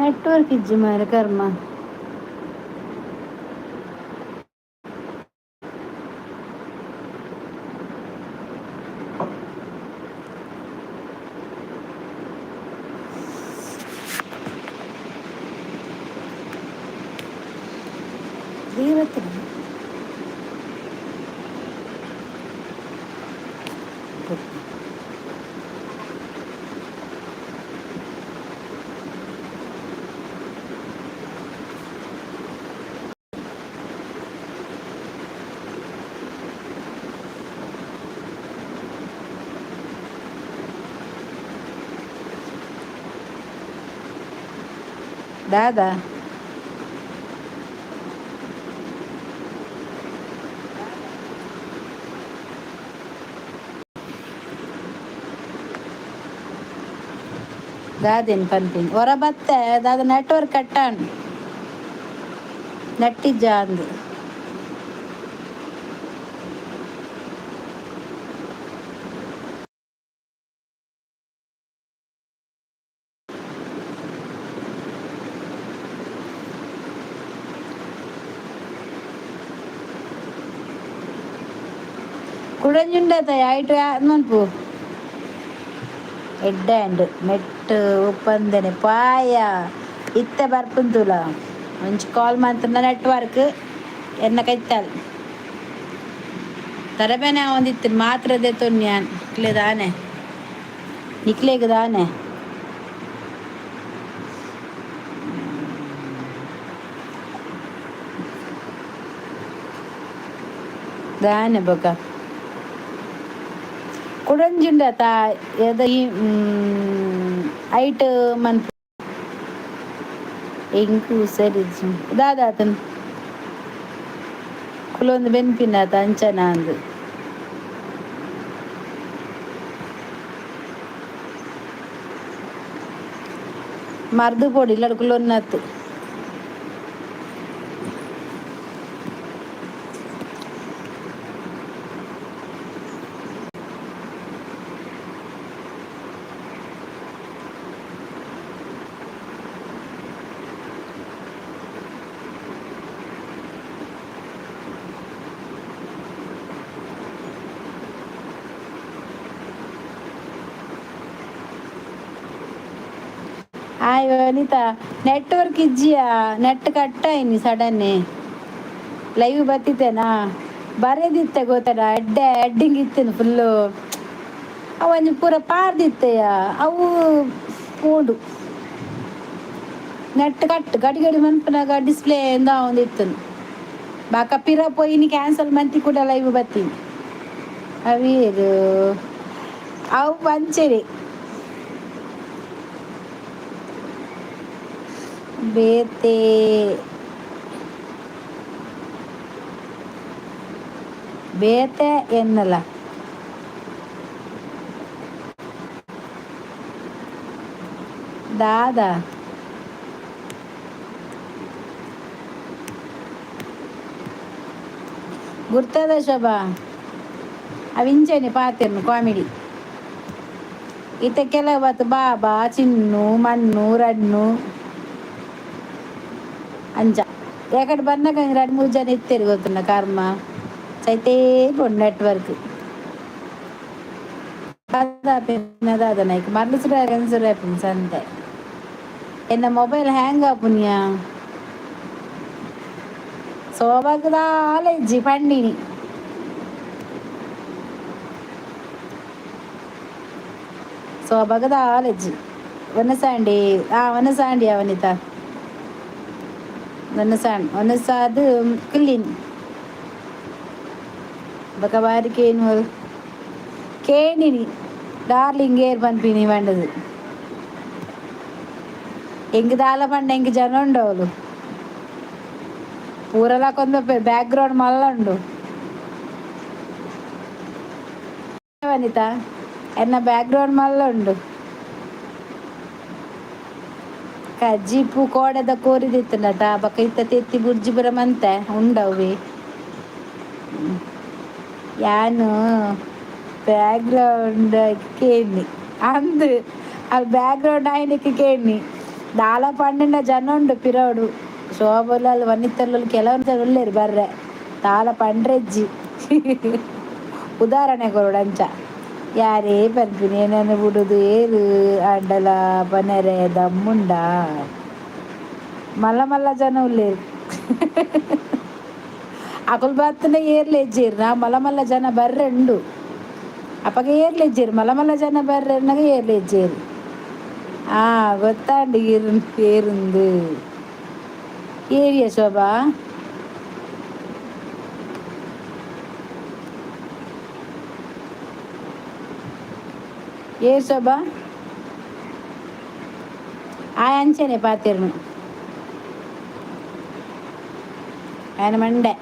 Network ಇಜ್ಜಿ ಮಾರ ಕರ್ಮ. ದೀವತ್ರ దాదా దాదేని పంపింది ಹೊರ ಬತ್ತೆ ದಾದ ನೆಟ್ವರ್ಕ್ ಕಟ್ಟಾಂಡು ನೆಟ್ಟಿಜ್ಜ ಅಂದು ಕುಡಂಜುಂಡತ ಐಟು ಮನ್ಪು ಎಡ್ಡ್ಯಾಂಡ್ ನೆಟ್ ಒಪ್ಪಂದನೆ ಪಾಯ ಇತ್ತೆ ಬರ್ಪುಂತುಲ ಒಂಚು ಕಾಲ್ ಮಂತಂದ ನೆಟ್ವರ್ಕ್ ಎನ್ನ ಕೈತಾಲ್ ತರಬೇನೆ ಒಂದಿತ್ತು ಮಾತ್ರ ದೆತೊನ್ಯಾನ್ ನಿಕ್ಲೆದಾನೆ ನಿಕ್ಲೆಗದಾನೆ ದಾನೆ ಬೊಕ ಕುಡಂಜುಂಡತ ಎದ ಐಟ್ ಮನ್ಪು ಎಂಕು ಸರಿ ದಾದಾತನ್ ಕುಲೊಂದು ಬೆನ್ಪಿನಾತ ಅಂಚನ ಅಂದು ಮರ್ದು ಪೊಡಿ ಇಲ್ಲಡು ಕುಲೊನ್ನತ್ತು ಆಯ್ ಅನಿತಾ ನೆಟ್ವರ್ಕ್ ಇಜ್ಜಿಯಾ ನೆಟ್ ಕಟ್ಟಾಯಿನಿ ಸಡನ್ನೇ ಲೈವ್ ಬತ್ತಿತ್ತೇನಾ ಬರೆದಿತ್ತೆ ಗೊತ್ತಡ ಎಡ್ಡಿಂಗ್ ಇತ್ತೇನು ಫುಲ್ಲು ಅವಂಜು ಪೂರ ಪಾರ್ದಿತ್ತೆಯ ಅವು ಪೋಂಡು ನೆಟ್ ಕಟ್ ಗಡಿ ಗಡಿ ಮನ್ಪನಾಗ ಡಿಸ್ಪ್ಲೇ ಎಂದ ಒಂದಿತ್ತು ಬಾಕ ಪಿರ ಪೋಯಿನಿ ಕ್ಯಾನ್ಸಲ್ ಮಂತಿ ಕೂಡ ಲೈವ್ ಬತ್ತೀನಿ ಅವೇರು ಅವು ಪಂಚರಿ ಬೇತೆ ಬೇತೆ ಎನ್ನಲ್ಲ దాదా గుర్తుందా శోభా అవించని పాతిర్ను కామెడీ ఇతకెల బతు బాబా చిన్ను మన్ను రన్ను ಅಂಚ ಯಾಕಡೆ ಬಂದಾಗ 2-3 ಜನ ಇತ್ತೇರಿ ಗೊತ್ತುಂಡ ಕರ್ಮ ಚೈತೇ ಪೋಂಡು ನೆಟ್ವರ್ಕ್ ದಾದ ನೈಕ್ ಮರ್ಲು ಸುರ ಸಂತೆ ಎನ್ನ ಮೊಬೈಲ್ ಹ್ಯಾಂಗ್ ಆಪುನ್ಯಾ ಸೋಬಾಗದ ಆಲೆಜ್ಜಿ ಪಂಡಿನಿ ಸೋಬಾಗದ ಆಲೆಜ್ಜಿ ವನಸಾಂಡಿ ಅವನಿತ ವನಸಾದು ಕ್ಲೀನ್ ಬಕ ಬಾರಿ ಕೇಣಿನಿ డార్లింగ్ ఏర్ పంపిణీ వండదు ఎంగి దాల పండ ఎంగి జనం ఉండవులు పూరలా కొంత బ్యాక్గ్రౌండ్ మళ్ళా ఉండు వనిత ఎన్న బ్యాక్గ్రౌండ్ మళ్ళా ఉండు ಕಜ್ಜಿಪು ಕೋಡದ ಕೋರಿದಿತ್ತನಟ ಬಕ್ಕ ಇತ್ತ ತೆತ್ತಿ ಬುರ್ಜಿ ಬರಮಂತೆ ಉಂಡವಿ ಯಾನು బ్యాక్గ్రౌండ్ కేణి అందు ఆ బ్యాక్గ్రౌండ్ ఆయనకి కేణి ದಾಳ ಪಂಡಿನ ಜನ ಉಂಡು ಪಿರೋಡು ಶೋಭಲಲ್ಲಿ ವನ್ನಿತ್ತಲ್ಲಿ ಕೆಲವೊಂದು ಉಳ್ಳೇರು ಬರ್ರೆ ದಾಳ ಪಂಡ್ರೆಜ್ಜಿ ಉದಾಹರಣೆ ಕೊರಡು ಅಂಚ ಯಾರೇ ಬರ್ತೀನಿ ಏನನ್ನು ಬಿಡುದು ಏರು ಅಡ್ಡಲ ಪನೆರೆ ದಮ್ಮುಂಡ ಮಲ್ಲ ಮಲ್ಲ ಜನ ಉಳ್ಳೇರು ಅಕುಲ್ ಬತ್ತನ ಏರ್ಲೆ ಎಜ್ಜೇರು ನಾ ಮಲ್ಲ ಮಲ್ಲ ಜನ ಬರ್ರೆ ಉಂಡು ಅಪ್ಪಗ ಏರ್ಲೆ ಎಜ್ಜೇರು ಮಲ್ಲ ಮಲ್ಲ ಜನ ಬರ್ರೆ ಅನ್ನಗ ಏರ್ಲೆ ಎಜ್ಜೇರು ಗೊತ್ತಾಂಡು ಏರುಂದು ಏರಿಯ ಶೋಭಾ ఏ శోభా అంచనే పాతిరును ఆయన మండే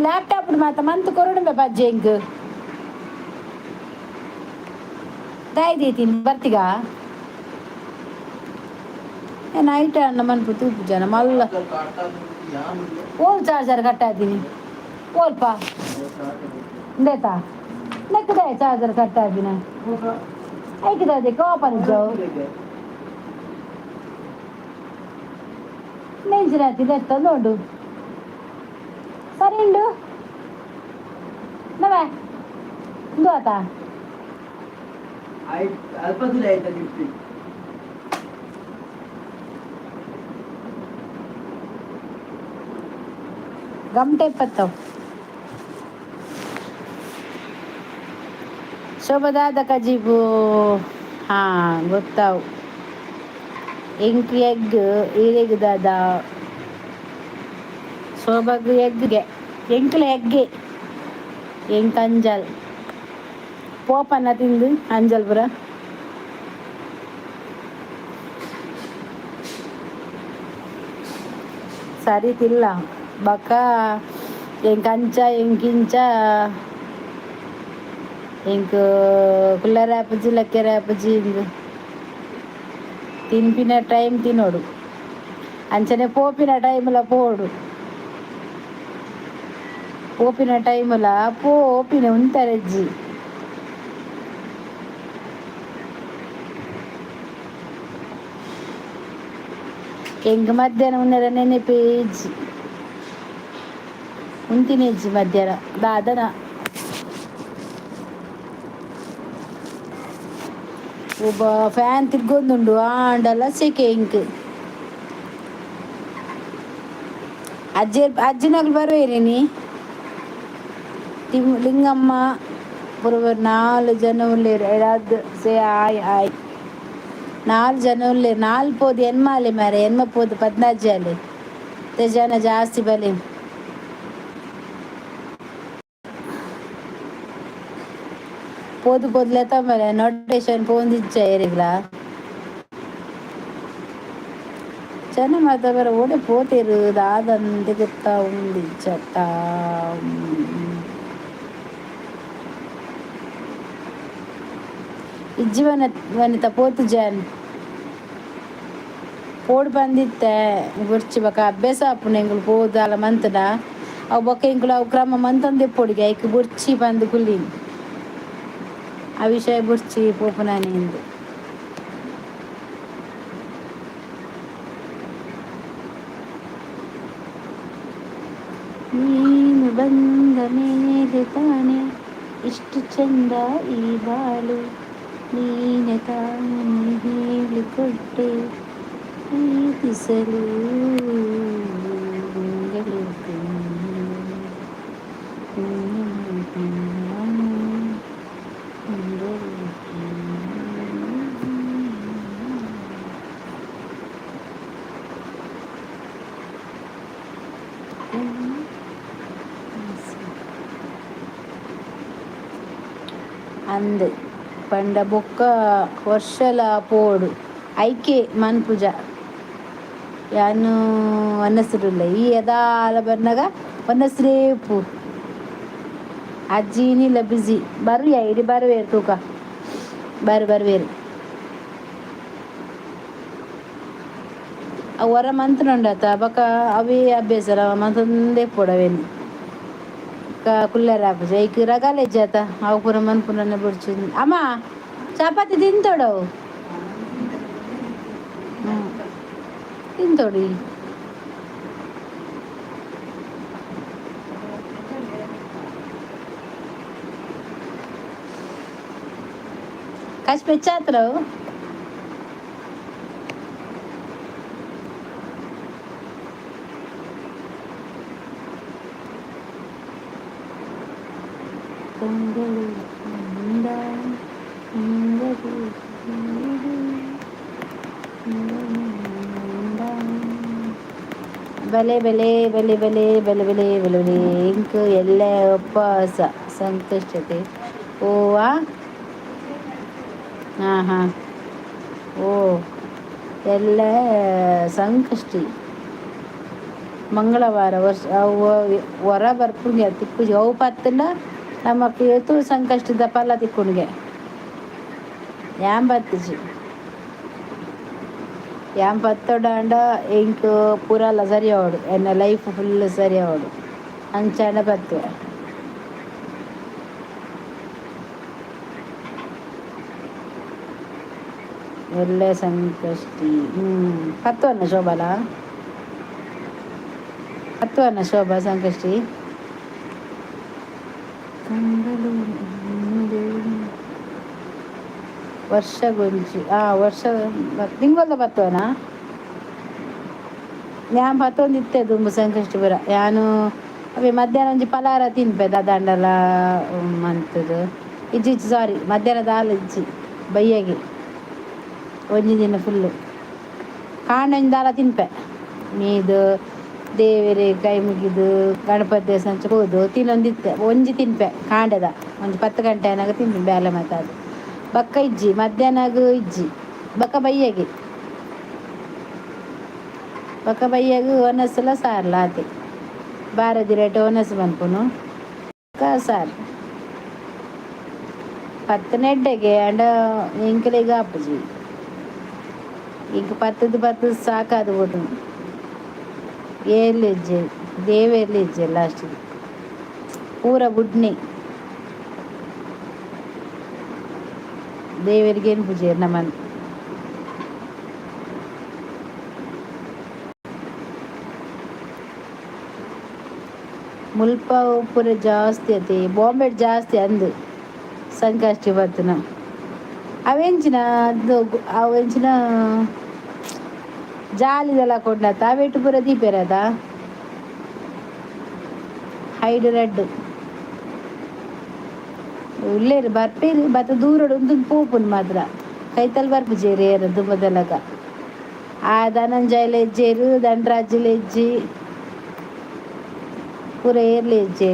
ಲ್ಯಾಪ್ಟಾಪ್ ಮಾತ ಮಂತ್ ಕೊರಡು ಬಜ್ಜೆ ಹಿಂಗ್ ದಾಯ್ದೀತೀನಿ ಬರ್ತಿಗ ನೈಟ್ ಅನ್ನ ಮನ್ಪು ತೂಪು ಜನ ಮಲ್ಲ ಓಲ್ ಚಾರ್ಜರ್ ಕಟ್ಟಾದೀನಿ ಓಲ್ಪ ಇಂದೇತಾ ನೆಕ್ಕದೆ ಚಾರ್ಜರ್ ಕಟ್ಟಾದಿನ ಐಕಿದೆ ಕೋಪನ್ ಜಾವು ನೆಂಚಿನಾತಿ ನೆತ್ತ ನೋಡು ಸರಿ ಉಂಡು ನವೇ ಇಂದು ಆತ ಗಮಟೆ ಇಪ್ಪತ್ತವು ಶೋಭದಾದ ಕಜಿಬು ಗೊತ್ತಾವು ಎಂಕ್ ಎಗ್ ಈರೆಗ್ ದಾದ ಶೋಭಾಗ ಎಗ್ಗೆ ಎಂಕ್ಲ ಎಗ್ಗೆ ಎಂಕ್ ಅಂಜಲ್ ಪೋಪನ್ನ ತಿಂದು ಅಂಜಲ್ ಪುರ ಸರಿ ತಿಲ್ಲ ಬಕ್ಕ ಎಂಕ್ ಅಂಚ ಎಂಕಿಂಚ ಎಂಕ್ ಕುಲ್ಲರ ಆಪಜಿ ಲಕ್ಕೆರ ಆಪಜಿ ಹಿಂಗೆ ತಿನ್ಪಿನ ಟೈಮ್ ತಿನ್ನೋಡು ಅಂಚನೆ ಪೋಪಿನ ಟೈಮಲ್ಲ ಪೋಡು ಪೋಪಿನ ಟೈಮಲ್ಲ ಪೋಪಿನ ಉಂತರಜ್ಜಿ ಎಂಗ್ ಮಧ್ಯಾಹ್ನ ಉನ್ನರ ನೆನೆಪೇಜಿ ಉಂತಿನೆಜ್ಜಿ ಮಧ್ಯಾಹ್ನ ದಾದನ ಒಬ್ಬ ಫ್ಯಾನ್ ತಿಕ್ಕೊಂದುಂಡು ಆಂಡಲ ಸೆಕೆ ಇಂಕ್ ಅಜ್ಜಿನಗಳು ಬರುವೇನಿ ಲಿಂಗಮ್ಮ ಪುರವರು 4 ಜನ ಉಳ್ಳೇರು ಎಡಾದ್ ಸೇ ಆಯ್ 4 ಜನ ಉಳ್ಳೇರು 4 ಪೋದು ಎನ್ಮಾಲೆ ಮಾರೆ ಎನ್ಮ ಪೋದು 14 ಜಾಲೆ ಜನ ಜಾಸ್ತಿ ಬಲೆ ಪೋದು ಲೆತ ಮರೆ ನೋಟಿಫಿಕೇಶನ್ ಪೋಂದಿಜ್ಜ ಏರಿಗ್ಲ ಜನ ಮಾತಾವರ ಓಡೆ ಪೋತೇರು ದಾದಂತೆ ಗೊತ್ತಾ ಉಂದಿಜ್ಜತ್ತ ಇಜ್ಜಿವನ ವನಿತ ಪೋತು ಜಾನ್ ಪೋಡು ಬಂದಿತ್ತೆ ಗುರ್ಚಿ ಬಕ ಅಭ್ಯಾಸ ಆಪುನ ಎಂಗುಲು ಪೋದಾಲ ಮಂತನ ಅವು ಬೊಕ್ಕ ಎಂಗುಲು ಅವು ಕ್ರಮ ಮಂತಂದೆ ಪೊಡಿಗೆ ಐಕ್ ಬುರ್ಚಿ ಬಂದು ಕುಲ್ಲಿನ್ ಆ ವಿಷಯ ಬುರ್ಚಿ ಪೋಪುನಾನೆ ಎಂದು ನೀನು ಬಂದ ಮೇಲೆ ತಾನೆ ಇಷ್ಟು ಚಂದ ಈ ಬಾಳು ನೀನೆ ತಾನೆ ಹೇಳಿಕೊಟ್ಟೆ ಪ್ರೀತಿಸಲು ಅಂದು పండ బొక్క వర్షల పోడు ఐకే మన్ಪುಜ ಯಾನು ಅನ್ನಸಿರಲ್ಲ ಈ ಎದಾಲ ಬರ್ನಾಗ ಒನ್ನಸ್ರೇಪು ಅಜ್ಜಿನಿಲ್ಲ ಬಿಸಿ ಬರ್ರಿ ಇಡಿ ಬರವೇರು ತೂಕ ಬರವೇರು ಅವರ ಮಂತ್ನುಂಡತ ಬಕ ಅವೇ ಅಭ್ಯಾಸರ ಮಂತಂದೇ ಪೊಡವೇನು ಕುಲ್ಲರ ಐಕ್ ರಗಾಲ ಇಜ್ಜಾತ ಅವು ಪೂರ ಮನ್ಪುನ ಬಿಡ್ಚಿ ಅಮ್ಮ ಚಪಾತಿ ತಿಂತೋಡವು ತಿಂತೋಡಿ ಕಷ್ಟ ಪೆಚ್ಚಾತ್ರವು ಬಲೆ ಬೆಲೆ ಬೆಲೆ ಬೆಲೆ ಬೆಲೆ ಬೆಲೆ ಬೆಲೆ ಬೆಲೆ ಇಂಕ್ ಎಲ್ಲ ಉಪವಾಸ ಸಂಕಷ್ಟತೆ ಓವಾ ಹಾಂ ಹಾಂ ಓ ಎಲ್ಲ ಸಂಕಷ್ಟಿ ಮಂಗಳವಾರ ವರ್ಷ ಹೊರ ಬರ್ಪುಂಗೆ ತಿಕ್ಕುಜಿ ಅವು ಪತ್ತನ ನಮ್ಮಕ್ಕೆ ಎತ್ತು ಸಂಕಷ್ಟದ ಫಲ ತಿಕ್ಕುಣ್ಗೆ ಯಾಂಬತ್ತಿಜಿ ಯಾನ್ ಪತ್ತೊಡಾಂಡ ಇಂಕ್ ಪೂರಲ್ಲ ಸರಿ ಅವಡು ಎನ್ನ ಲೈಫ್ ಫುಲ್ ಸರಿ ಅವಡು ಅಂಚಾಂಡ ಪತ್ತೆ ಒಳ್ಳೆ ಸಂಕಷ್ಟಿ ಪತ್ತುವನ್ನ ಶೋಭಲ ಪತ್ತುವನ್ನ ಶೋಭಾ ಸಂಕಷ್ಟಿ ವರ್ಷ ಗುಂಜಿ ವರ್ಷ ತಿಂಗೊಲ್ದ ಪತ್ತುವನ ഞാൻ പത്തൊന്നിത്തെ തുമ്പ് ಸಂಕಷ್ಟಿ ಬರ ನಾನು ಅವೇ ಮಧ್ಯಾಹ್ನ ಒಂಜಿ ಪಲಾರ ತಿನ್ಪೆ ದಾದಂಡಲ ಮಂತದು ಇಜ್ಜಿ ಸಾರಿ ಮಧ್ಯಾಹ್ನದ ಹಾಲು ಇಜ್ಜಿ ಬಯ್ಯಗೆ ಒಂಜಿ ದಿನ ಫುಲ್ಲು ಕಾಂಡ ಒಂಜಿ ದಾಲ ತಿನ್ಪೆ ಮೀದು ದೇವರೇ ಕೈ ಮುಗಿದು ಗಣಪತಿ ದೇವಸ್ಥಾನ ಹೋದು ತಿನ್ನೊಂದಿತ್ತೆ ಒಂಜಿ ತಿನ್ಪೆ ಕಾಂಡದ ಒಂಜಿ 10 ಗಂಟೆ ಏನಾಗ ತಿನ್ಪೆ ಬೇಲೆ ಮಾತಾಡು ಬಕ್ಕ ಇಜ್ಜಿ ಮಧ್ಯಾಹ್ನಗೂ ಇಜ್ಜಿ ಬಕ್ಕ ಬಯ್ಯಗೂ ಒನಸಲ ಸಾರ್ಲ ಆತೆ ಬಾರದಿ ರೇಟ್ ಒನಸು ಮನ್ಪುನು ಸಾರು 10 ನೆಡ್ಡೆಗೆ ಅಂಡ ಎಂಕಲಿಗ ಅಪ್ಪಜಿ ಈಗ 10 ಸಾಕಾದು ಬಿಡು ಏರ್ಲಿ ಇಜ್ಜೆ ದೇವೇರ್ಲಿ ಇಜ್ಜೆ ಲಾಸ್ಟಿಗೆ ಪೂರ ಬುಡ್ನಿ ದೇವರಿಗೇನು ಪೂಜೆ ನಮ್ಮನ್ನು ಮುಲ್ಪ ಪೂರ ಜಾಸ್ತಿ ಅತಿ ಬಾಂಬೆ ಜಾಸ್ತಿ ಅಂದು ಸಂಕಷ್ಟಿ ಬರ್ತನ ಅವೆಂಚಿನ ಅವೆಂಚಿನ ಜಾಲಿದೆಲ್ಲ ಕೊಂಡತ್ತ ಅವೆಟ್ಟು ಪೂರ ದೀಪೆರದ ಹೈಡ್ ರೆಡ್ ಉಳ್ಳೇರು ಬರ್ಪೇರು ಬತ್ತ ದೂರಡು ಒಂದು ಪೋಪುನ್ ಮಾತ್ರ ಕೈತಲ್ ಬರ್ಪುಜೇರಿ ಏರು ದುಂಬದಲಗ ಆ ಧನಂಜಯಲ ಹೆಜ್ಜೇರು ದಂಡರಾಜಲ ಹೆಜ್ಜಿ ಪೂರ ಏರ್ಲಿ ಹೆಜ್ಜೆ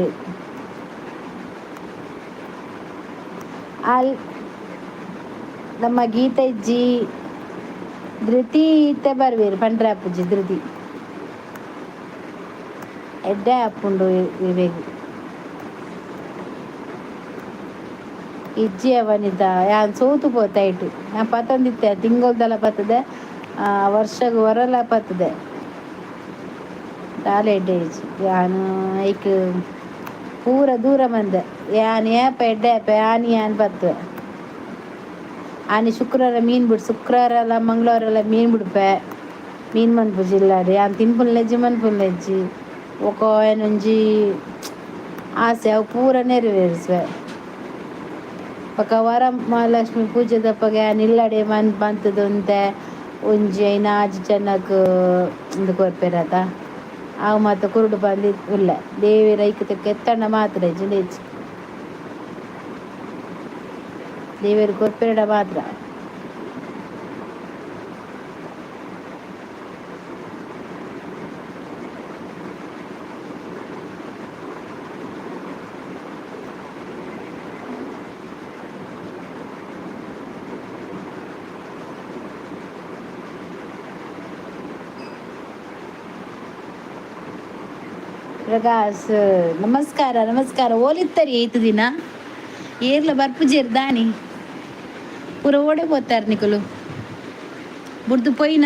ಅಲ್ಲಿ ನಮ್ಮ ಗೀತ ಹೆಜ್ಜಿ ಧೃತಿ ಇತ್ತೆ ಬರ್ವೇರು ಪಂಡ್ರೆ ಅಪ್ಪುಜಿ ಧೃತಿ ಎಡ್ಡೆ ಅಪ್ಪುಂಡು ಇವೇಗು ಇಜ್ಜಿ ಅವನಿದ್ದ ಯಾನ್ ಸೋತು ಪೋತಾಯ್ತು ನಾ ಪತ್ತೊಂದಿತ್ತೆ ತಿಂಗೊಲ್ದೆಲ್ಲ ಪತ್ತದೆ ವರ್ಷಗೆ ಹೊರಲ್ಲ ಪತ್ತದೆ ದಾಲ ಎಡ್ಡೆ ಇಜ್ಜಿ ಯಾನು ಐಕ್ ಪೂರ ದೂರ ಮಂದೆ ಯಾನ್ ಏಪ ಎಡ್ಡೆ ಏಪ ಯಾನ್ ಪತ್ತುವೆ ಆನಿ ಶುಕ್ರವಾರ ಮೀನು ಬಿಡು ಶುಕ್ರವಾರ ಎಲ್ಲ ಮಂಗಳವಾರ ಎಲ್ಲ ಮೀನು ಬಿಡ್ಪೆ ಮೀನು ಮನ್ಪುಜಿಲ್ಲಾಡಿ ಯಾನ್ ತಿನ್ಪುನ್ಲೆಜ್ಜಿ ಮನ್ಪುನ್ಲೆಜ್ಜಿ ಒಕ ಏನೊಂಜಿ ಆಸೆ ಅವು ಪೂರ ನೆರವೇರಿಸುವೆ ಪಕ್ಕ ವರ ಮಹಾಲಕ್ಷ್ಮಿ ಪೂಜೆ ದಪ್ಪಗೆ ನಿಲ್ಲಡೆ ಬಂತದಂತೆ ಒಂಜಿ ಐನ ಆಜಿ ಚೆನ್ನಕ್ ಒಂದು ಕೊರ್ಪೆರತ ಅವು ಮತ್ತು ಕುರುಡು ಬಂದು ಇಲ್ಲ ದೇವಿ ರೈಕತಕ್ಕೆ ಎತ್ತಣ್ಣ ಮಾತ್ರ ಜಿಲೇಜಿ ದೇವಿಯರು ಕೊರ್ಪೆರಡ ಮಾತ್ರ ಪ್ರಕಾಶ್ ನಮಸ್ಕಾರ ನಮಸ್ಕಾರ ಓಲಿತ್ತರಿ ಐತು ದಿನ ಏರ್ಲ ಬರ್ಪು ದಾನಿ ಪೂರ ಓಡೆ పోతారు ನಿಕುಲು ಬುಡ್ದು ಪೋಯಿನ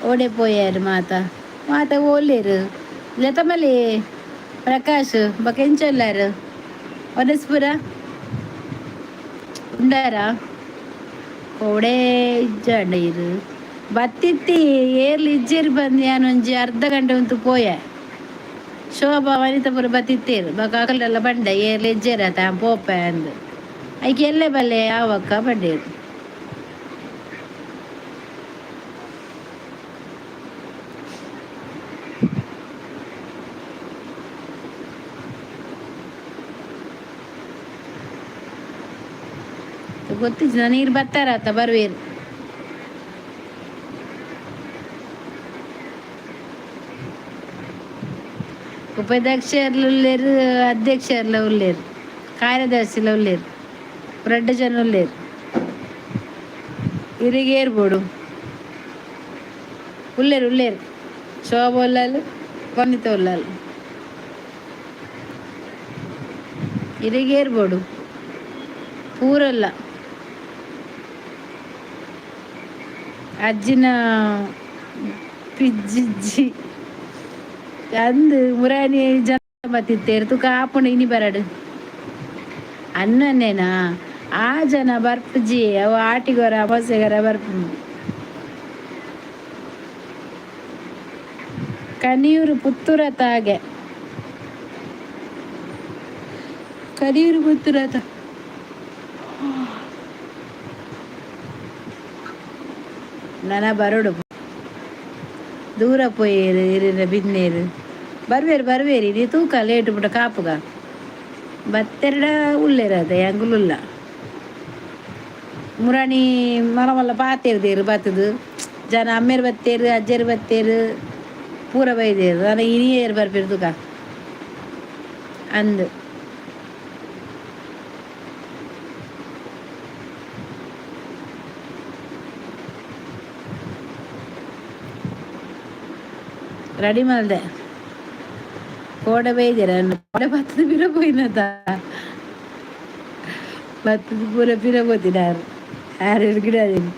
ಓಡೆ పోయారు ಮಾತ ಮಾತ ಓಲೇರು ಲತಮಲೆ ಪ್ರಕಾಶ್ ಬಕೆಂಚೊಲ್ಲಾರು ಒನಸ್ಪುರ ఉండారా ಕೋಡೆ ಇಜ್ಜಂಡೀರು ಬತ್ತಿತ್ತಿ ಏರ್ಲಿ ಇಜ್ಜೇರಿ ಬಂದು ಯಾನೊಂಜಿ ಅರ್ಧ ಗಂಟೆ ಉಂತು ಪೋಯ ಶೋಭಾ ವನಿತಾಪುರ ಬತ್ತಿತ್ತೇರು ಬಕಾಕಲೆಲ್ಲ ಬಂಡ ಏರ್ಲಿ ಇಜ್ಜೇರತ ಪೋಪ ಅಂದು ಐಕೆ ಎಲ್ಲೆ ಬಲ್ಲೆ ಯಾವಕ್ಕ ಬಡ್ಡೇರು ಗೊತ್ತಿಲ್ಲ ನೀರು ಬರ್ತಾರತ್ತ ಬರುವೇರು ఉపాధ్యక్షులు లేరు అధ్యక్షులు లేరు కార్యదర్శులు లేరు బ్రెడ్ జనులు లేరు ఇరిగేరు పోడు ఉల్లేరు శోభ వాళ్ళాలు కొన్నిత వాళ్ళాలు ఇరిగేరు పోడు పూరల్ల ಅಜ್ಜಿನ ಪಿಜ್ಜಿಜ್ಜಿ ಅಂದು ಮುರಾನಿ ಜನ ಬತ್ತಿತ್ತೇರು ತುಕ ಆಪುಂಡು ಇನಿ ಬರಡು ಅನ್ನನೇನಾ ಆ ಜನ ಬರ್ಪುಜಿ ಅವು ಆಟಿಗೋರ ಅಮಾಸೆಗರ ಬರ್ಪು ಕನಿಯೂರು ಪುತ್ತೂರ ತಾಗೆ ಕನಿಯೂರು ಪುತ್ತೂರ ನನ ಬರೋಡು ದೂರ ಪೋಯೇರು ಇರಿನ ಬಿನ್ನೇರು ಬರ್ವೇರು ಇದು ತೂಕ ಲೇಟು ಬಿಟ್ಟ ಕಾಪುಗ ಬತ್ತೆರಡ ಉಲ್ಲೇರದ ಅಂಗುಲುಲ್ಲ ಮುರಾಣಿ ಮರಮಲ್ಲ ಪಾತೇರ್ದೇರು ಬತ್ತದು ಜನ ಅಮ್ಮೇರು ಬತ್ತೇರು ಅಜ್ಜರು ಬತ್ತೇರು ಪೂರ ಬೈದೇರು ನಾನು ಇನಿಯೇರು ಬರ್ಬೇರು ತೂಕ ಅಂದು ರೆಡಿ ಮಾಡಿದೆ ಕೋಡೆ ಬೈದಿರ ಕೋಡೆ ಭತ್ತದ ಪಿರ ಪೋಯಿನತ ಭತ್ತದ ಪೂರ ಪಿರ పోతినారు ಆರೇರು ಗಿಡ ಅದೇನು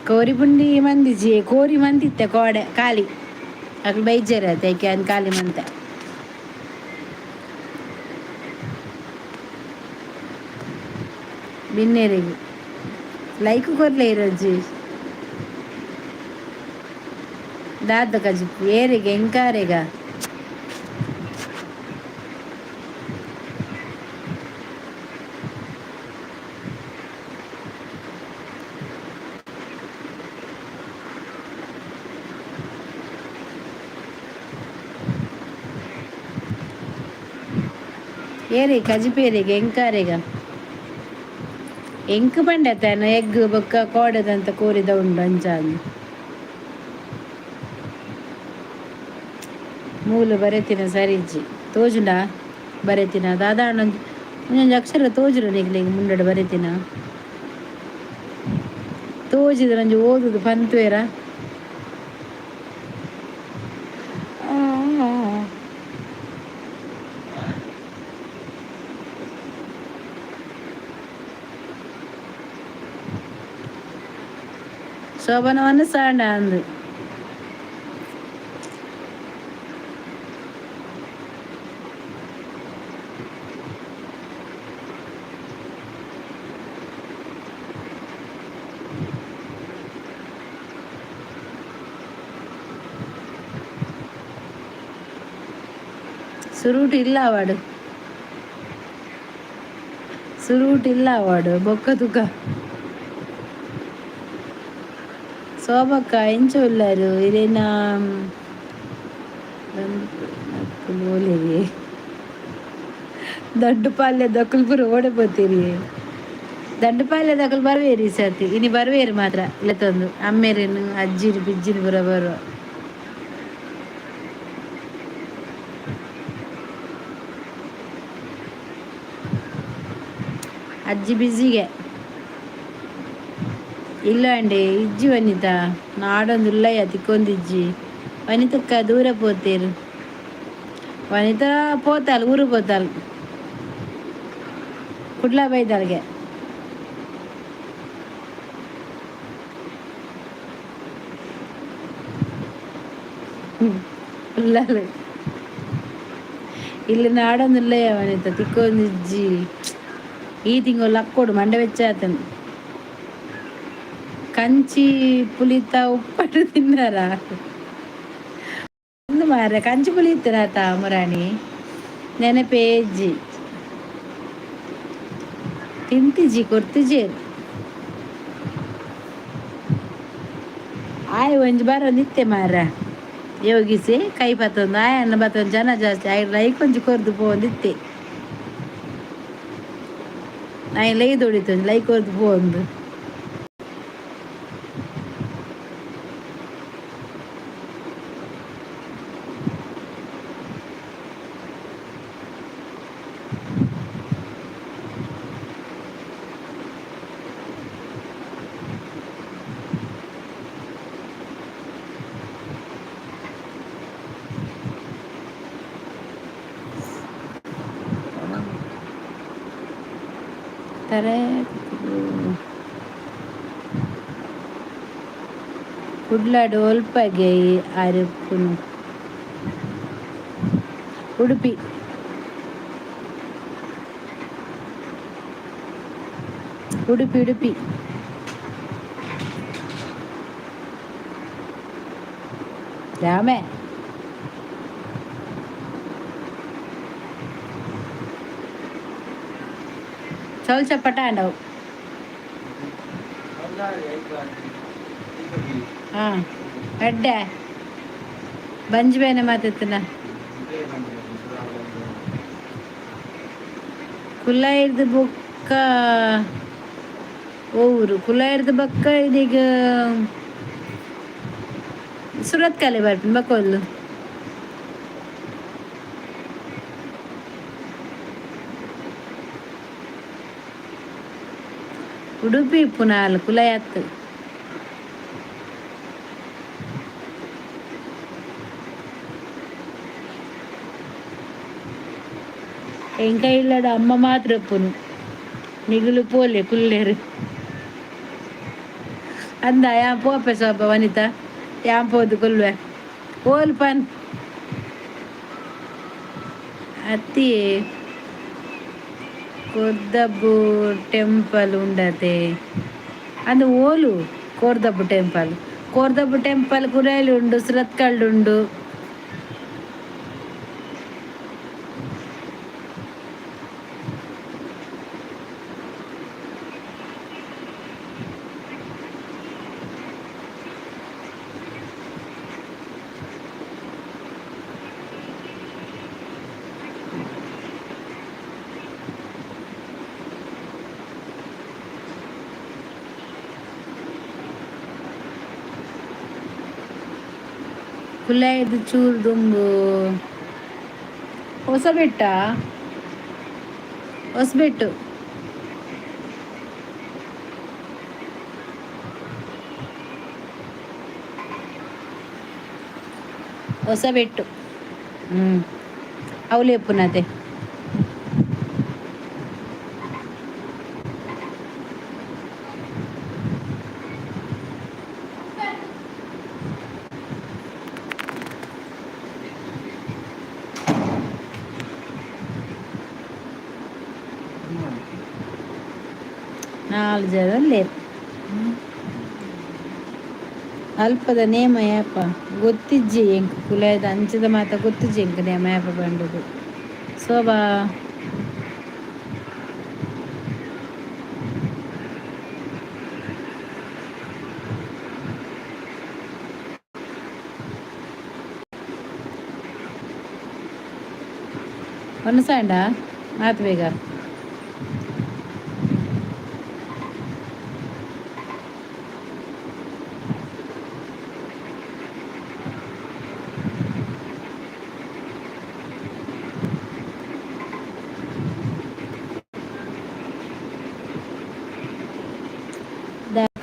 ಕೋರಿ ಪುಂಡಿ ಮಂದಿಜಿ ಕೋರಿ ಮಂದಿತ್ತೆ ಕೋಡೆ ಖಾಲಿ ಅಕ್ಳು ಬೈಜರತ್ತೆ ಐಕೆ ಅಂದ್ ಖಾಲಿ ಮಂತ ಬಿನ್ನೇರಿಗೆ ಲೈಕ್ ಕೊರ್ಲೆ ಇರೋಜಿ ದಾದ ಕಜಿ ಏರಿಗೆ ಎಂಕಾರೆಗ ಏರಿ ಕಜಿಪೇರಿಗೆ ಎಂಕಾರೆಗ ಎಂಕ್ ಬಂಡತಾನ ಎಗ್ ಬೊಕ್ಕ ಕೋಡದಂತ ಕೋರಿದ ಉಂಡು ಅಂಚಾಂದು ಮೂಲು ಬರೆತಿನ ಸರಿಜ್ಜಿ ತೋಜುಂಡ ಬರೆತಿನ ದಾದಾಂಡ ಒಂದೊಂದು ಅಕ್ಷರ ತೋಜುರ ನಿಗ್ಲಿಗೆ ಮುಂಡಡು ಬರೆತಿನ ತೋಜಿದ ನಂಜು ಓದುದು ಪಂತುವೇರ ಶೋಭನವನ್ನು ಸಾಂಡ ಅಂದು ಸುರೂಟ್ ಇಲ್ಲ ಅವಾಡು ಬೊಕ್ಕ ತುಕ ಶೋಭಕ್ಕ ಎಂಚ ಉಳ್ಳಾರು ಇದೇನ ದೊಡ್ಡ ಪಾಲ್ಯ ದಕ್ಕಲ್ ಪುರ ಓಡಬೋತೀರಿ ದೊಡ್ಡ ಪಾಲ್ಯ ದಕ್ಕಲ್ ಬರ್ವೇರಿ ಸರ್ತಿ ಇನಿ ಬರ್ವೇರಿ ಮಾತ್ರ ಇಲ್ಲತ್ತೊಂದು ಅಮ್ಮೇರೇನು ಅಜ್ಜಿರು ಬಿಜ್ಜಿನ ಪುರ ಬರುವ ಅಜ್ಜಿ ಬಿಸಿಗೆ ಇಲ್ಲ ಅಂಡಿ ಇಜ್ಜಿ ವನಿತ ನಾಡೊಂದು ಉಲ್ಲಯ್ಯ ತಿಕ್ಕೊಂದಿಜ್ಜಿ ವನಿತಕ್ಕ ದೂರ పోతేరు ವನಿತ పోతాలు ఊరు పోతాలు ಕುಡ್ಲ ಬೈದಾಳ್ಗೆ ಉಲ್ಲಾಲು ಇಲ್ಲಿ ನಾಡೊಂದು ಉಲ್ಲಯ್ಯ ವನಿತ ತಿಕ್ಕೊಂದಿಜ್ಜಿ ಈ ತಿಂಗಳು ಅಕ್ಕೋಡು ಮಂಡೆ ವೆಚ್ಚ ಆತನು కంచి పులిత ఉప్పటి తిన్నారా ಒಂದು ಮಾರ ಕಂಚಿ ಪುಳಿ ಇತ್ತರಾತ ಮುರಾಣಿ ನೆನಪೇಜ್ಜಿ ತಿಂತಿಜ್ಜಿ ಕೊರ್ತಿಜ್ಜಿ ಆಯ್ ಒಂಜಿ ಬಾರ ನಿತ್ಯ ಮಾರ ಯೋಗಿಸಿ ಕೈ ಬತ್ತೊಂದು ಆಯ್ ಅನ್ನ ಬತ್ತೊಂದು ಜನ ಜಾಸ್ತಿ ಆಯ್ ಲೈಕ್ ಒಂಜಿ ಕೊರ್ದು ಪೋಂದಿತ್ತೆ ಆಯ್ ಲೈ ದೊಡಿತೊಂದು ಲೈಕ್ ಕೊರ್ದು ಪೋಂದು ತಾರೆ ಕುಡ್ಲಾಡು ಒಲ್ಪಗೆ ಅರುಪುನು ಉಡುಪಿ ಉಡುಪಿ ಉಡುಪಿ രാമേ చౌల్ చప్పట అండవు ಅಡ್ಡೆ ಬಂಜಿ ಬೇನೆ ಮಾತಾಡ್ತೀನ ಕುಲ್ಲ ಹಿಡ್ದು ಬೊಕ್ಕ ಊರು ಕುಲ್ಲ ಹಿಡ್ದು ಬೊಕ್ಕ ಇದೀಗ ಸುರತ್ ಕಾಲೆ ಬರ್ತೀನಿ ಬಕ್ಕೊಲ್ಲು ಉಡುಪಿ ಪುನಾಲ್ ಕುಲಯತ್ತು ఇంకా ఇల్లాడు అమ్మ మాత్రం పును నిగులు పోలే కుల్లేరు అందా యా పోపే సోప వనిత యాం పోదు కుల్వే ఓలు పన్ అత్తి కోర్దబ్బు టెంపల్ ఉండతే అందు ఓలు కోర్దబ్బు టెంపల్ కురాయిలు ఉండు సురత్కళ్ళు ఉండు ಕುಲ್ಲಾಯ್ದು ಚೂರು ದುಂಬು ಹೊಸಬೆಟ್ಟ ಹೊಸಬೆಟ್ಟು ಹೊಸಬೆಟ್ಟು ಅವಲೇ ಪುನತೆ ನಾಲ್ಕು ಜನ ಲೇರು ಅಲ್ಪದ ನೇಮ ಯಾಪ ಗೊತ್ತಿಜ್ಜಿ ಎಂಕ್ ಕುಲಾಯ್ದ ಅಂಚದ ಮಾತ ಗೊತ್ತಿಜ್ಜಿ ಎಂಕ್ ನೇಮ ಯಾಪ ಬಂಡುದು ಶೋಭಾ ಒನಸಾಂಡ ಮಾತು ಬೇಗ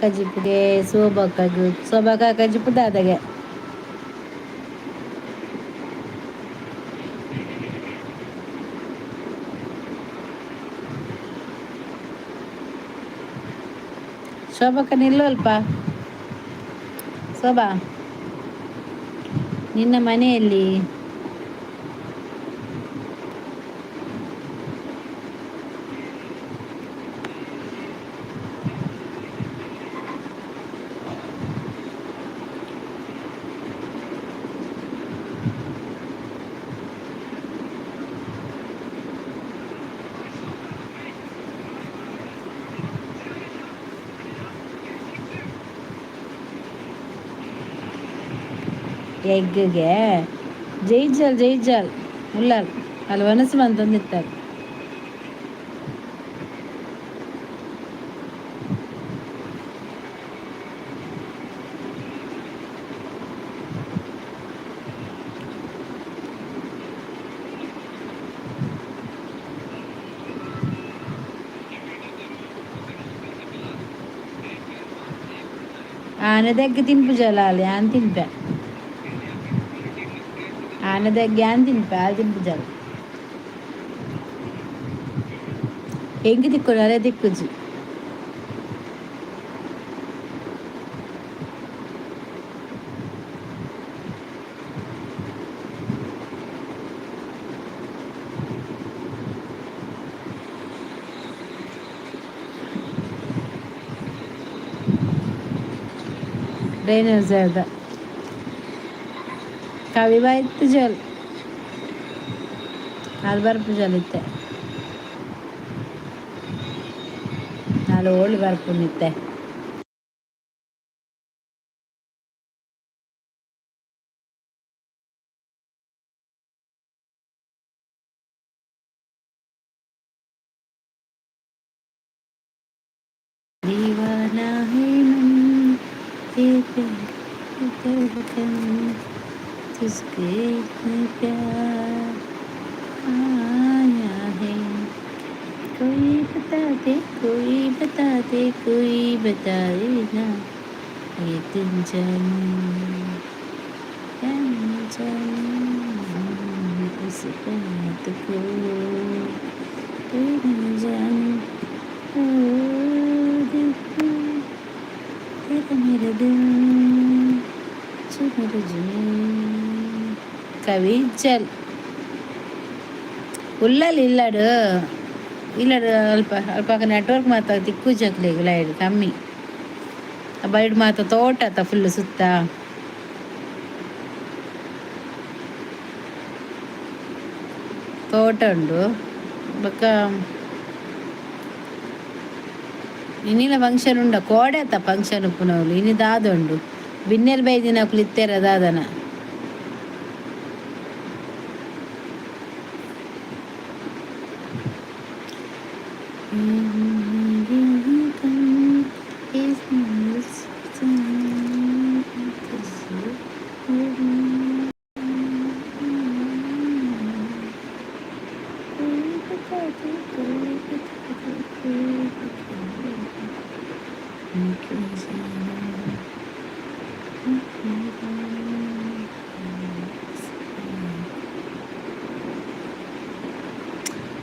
ಕಜಿಪ್ಗೆ ಸೋಬಕ್ಕ ಕಜಿಪು ದಾದಾಗೆ ಶೋಭಕ್ಕ ನಿಲ್ಲು ಅಲ್ಪ ಶೋಭಾ ನಿನ್ನ ಮನೆಯಲ್ಲಿ ಎಗ್ಗಿಗೆ ಜೈಜಲ್ ಉಳ್ಳಾಲ್ ಅಲ್ಲಿ ಒನಸು ಅಂತಂದಿರ್ತಾರೆ. ఆన దగ్గర తినిపు జలాలి అని తినిపా ఆన దగ్గర అని తినిపా అది తినిపు జల ಹೆಂಗೆ ದಿಕ್ಕು ಅರೆ ದಿಕ್ಕುಜಿ ಡ್ರೈನೇಜ್ ಜಾಗ ಕವಿ ಬಾಯ್ತು ಜಲ್ ಅಲ್ಲಿ ಬರ್ಪು ಜಲ್ ಇತ್ತೆ ಅಲ್ಲಿ ಓಳಿ ಬರ್ಪು ನಿತ್ತೆ दीवाना है मन ये धड़कन जिसके में प्यार आया है कोई बता दे कोई बता दे कोई बताए ना ये तुम जानो क्या जानो इस बात को कोई न जाने ಕವಿಜಲ್ ಉಳ್ಳಲ್ಲಿ ಇಲ್ಲಾಡು ಅಲ್ಪ ಅಲ್ಪ ನೆಟ್ವರ್ಕ್ ಮಾತ ತಿಕ್ಕು ಜಕ್ಲಿಗೆ ಲೈಡ್ ಕಮ್ಮಿ ಬೈಡ್ ಮಾತ ತೋಟ ಆತ ಫುಲ್ ಸುತ್ತ ತೋಟ ಉಂಡು ಬೊಕ್ಕ ಇನ್ನಿನ ಫಂಕ್ಷನ್ ಉಂಡ ಕೋಡೆ ಆತ ಫಂಕ್ಷನ್ ಉಪ್ಪುನವ್ಲು ಇನಿ ದಾದುಂಡು ಬಿನ್ನೆಲ್ ಬೈದಿನ ಅಕ್ಲು ಇತ್ತೇರ ದಾದನ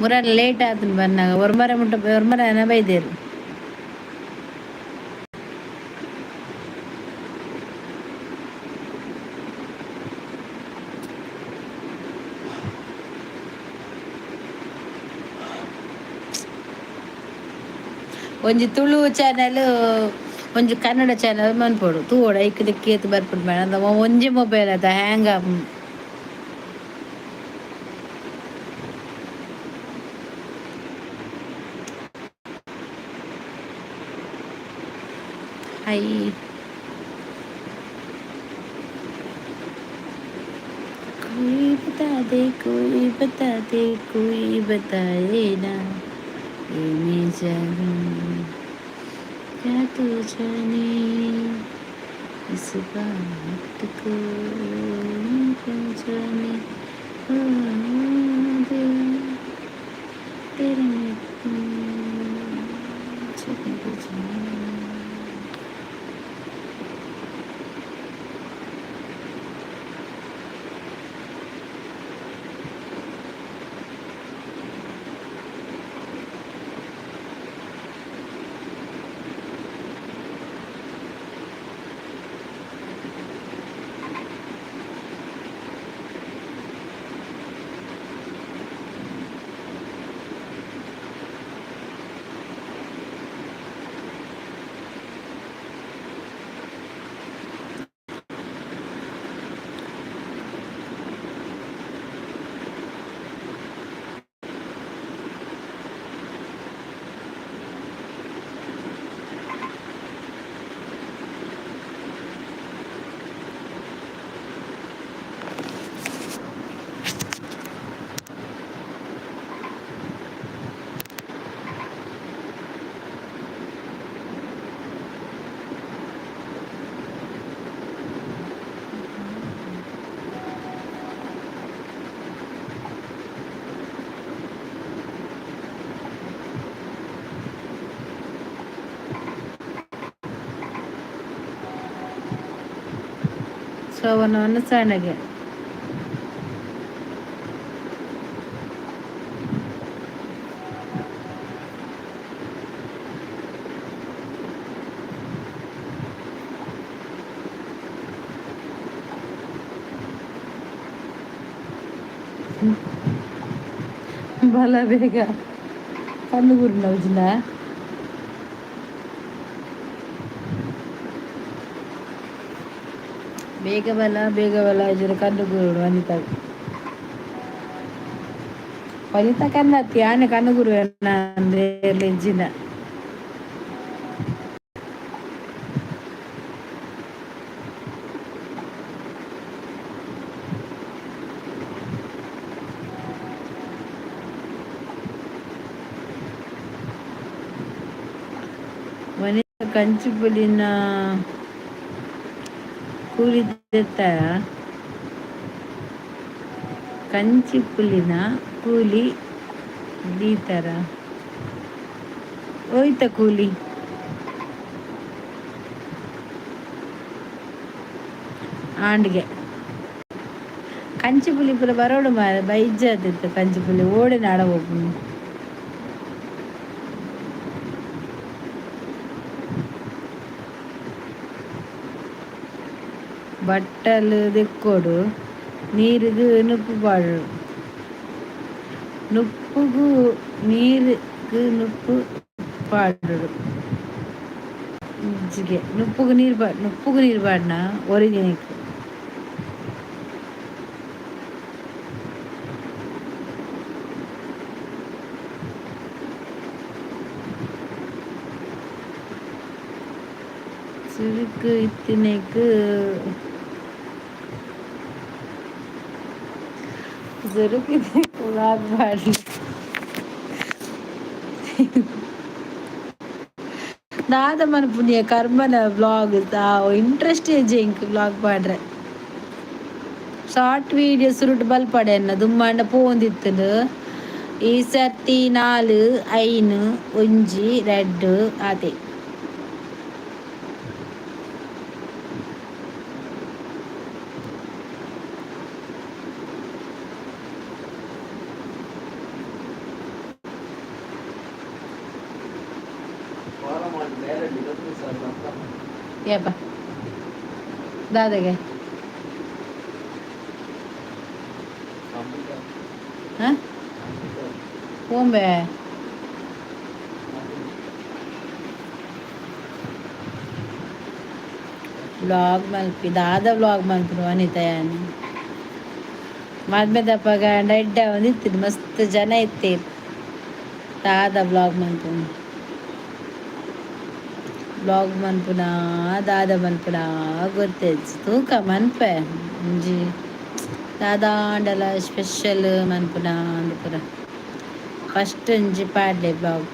ಮುರ ಲೇಟ್ ಆತನ ಬಂದಾಗ ಒರ್ಮರ ಬೈದೇರು ಒಂಜಿ ತುಳು ಚಾನಲ್ ಒಂಜಿ ಕನ್ನಡ ಚಾನಲ್ ಮನ್ಪೊಡು ತೂವೋಡ ಐಕ್ ದಿಕ್ಕಿ ಎತ್ತು ಬರ್ಪುಡು ಬೇಡ ಅಂದ ಒಂಜಿ ಮೊಬೈಲ್ ಅದ ಹ್ಯಾಂಗ್ ಐ कोई बता दे कोई बता दे कोई बताए ना ये मैं जानूं क्या तू जाने इस बात को क्या जाने तेरे में ಶ್ರವಣವನ್ನು ಸಣ್ಣಗೆ ಬಲ ಬೇಗ ಕಣ್ಣು ಗುರು ನೌಜಿನ ಬೇಗ ಬಲ ಇದ್ರೆ ಕಣ್ಣು ಗುರು ವನಿತಾ ವನಿತಾ ಕನ್ನತ್ತಿ ಆನೆ ಕಣ್ಣು ಗುರು ಅಂದ್ರೆ ಲೆಜ್ಜಿನ ವನಿತಾ ಕಂಚಿಪುಲಿನ ಕೂಲಿ ಕಂಚಿಪುಲಿನ ಕೂಲಿ ದೀತರ ಹೋಯ್ತ ಕೂಲಿ ಆಂಡ್ಗೆ ಕಂಚಿಪುಲಿ ಪುರ ಬರೋಡು ಮಾರ ಬೈಜ್ ಆದಿತ್ತು ಕಂಚಿಪುಲಿ ಓಡಿ ನಾಡ ಹೋಗ್ನು బట్టలు దిక్కోడు నీరుగు నుప్పు పాడు నుప్పుగు నీరుగు నుప్పు పాడు నుప్పుగు నీరు పాడిన ఒరిజినల్ சுருக்கு இத்தினைக்கு நாத மன புண்ணிய கர்மன விளாக் ಇಂಟ್ರೆಸ್ಟ್ ಜಂಕ್ ವ್ಲಾಗ್ ಪಾಡ್ರೆ ಶಾರ್ಟ್ ವೀಡಿಯೋ ಸುರುಟ್ ಬಲ್ಪಡೆನ್ನ ದುಮ್ಮಣ್ಣ ಪೋಂದಿತ್ತಲು ಈ ಸರ್ತಿ 4 5 ಒಂಜಿ ರೆಡ್ ಅದೇ ಏಪ ದಾದಾಗೆ ಓಂಬೆ ವ್ಲಾಗ್ ಮಲ್ಪಿ ದಾದ ವ್ಲಾಗ್ ಮಲ್ಪಿ ವನಿತಾಯನಿ ಮದ್ಮೆ ದಪ್ಪಗ ಡಡ್ಡ ಒಂದಿತ್ತು ಮಸ್ತ್ ಜನ ಇತ್ತೇರು ದಾದ ವ್ಲಾಗ್ ಮಲ್ಪಿ ಬ್ಲಾಗ್ ಮನ್ಪುನ ದಾದ ಮನ್ಪುನ ಗೊತ್ತೇಜ್ ತೂಕ ಮನ್ಪೆ ಒಂಜಿ ದಾದಾಂಡಲ ಸ್ಪೆಷಲ್ ಮನ್ಪುನ ಅಂದ್ಪುರ ಫಸ್ಟ್ ಒಂಜಿ ಪಾಡ್ಲೆ ಬ್ಲಾಗ್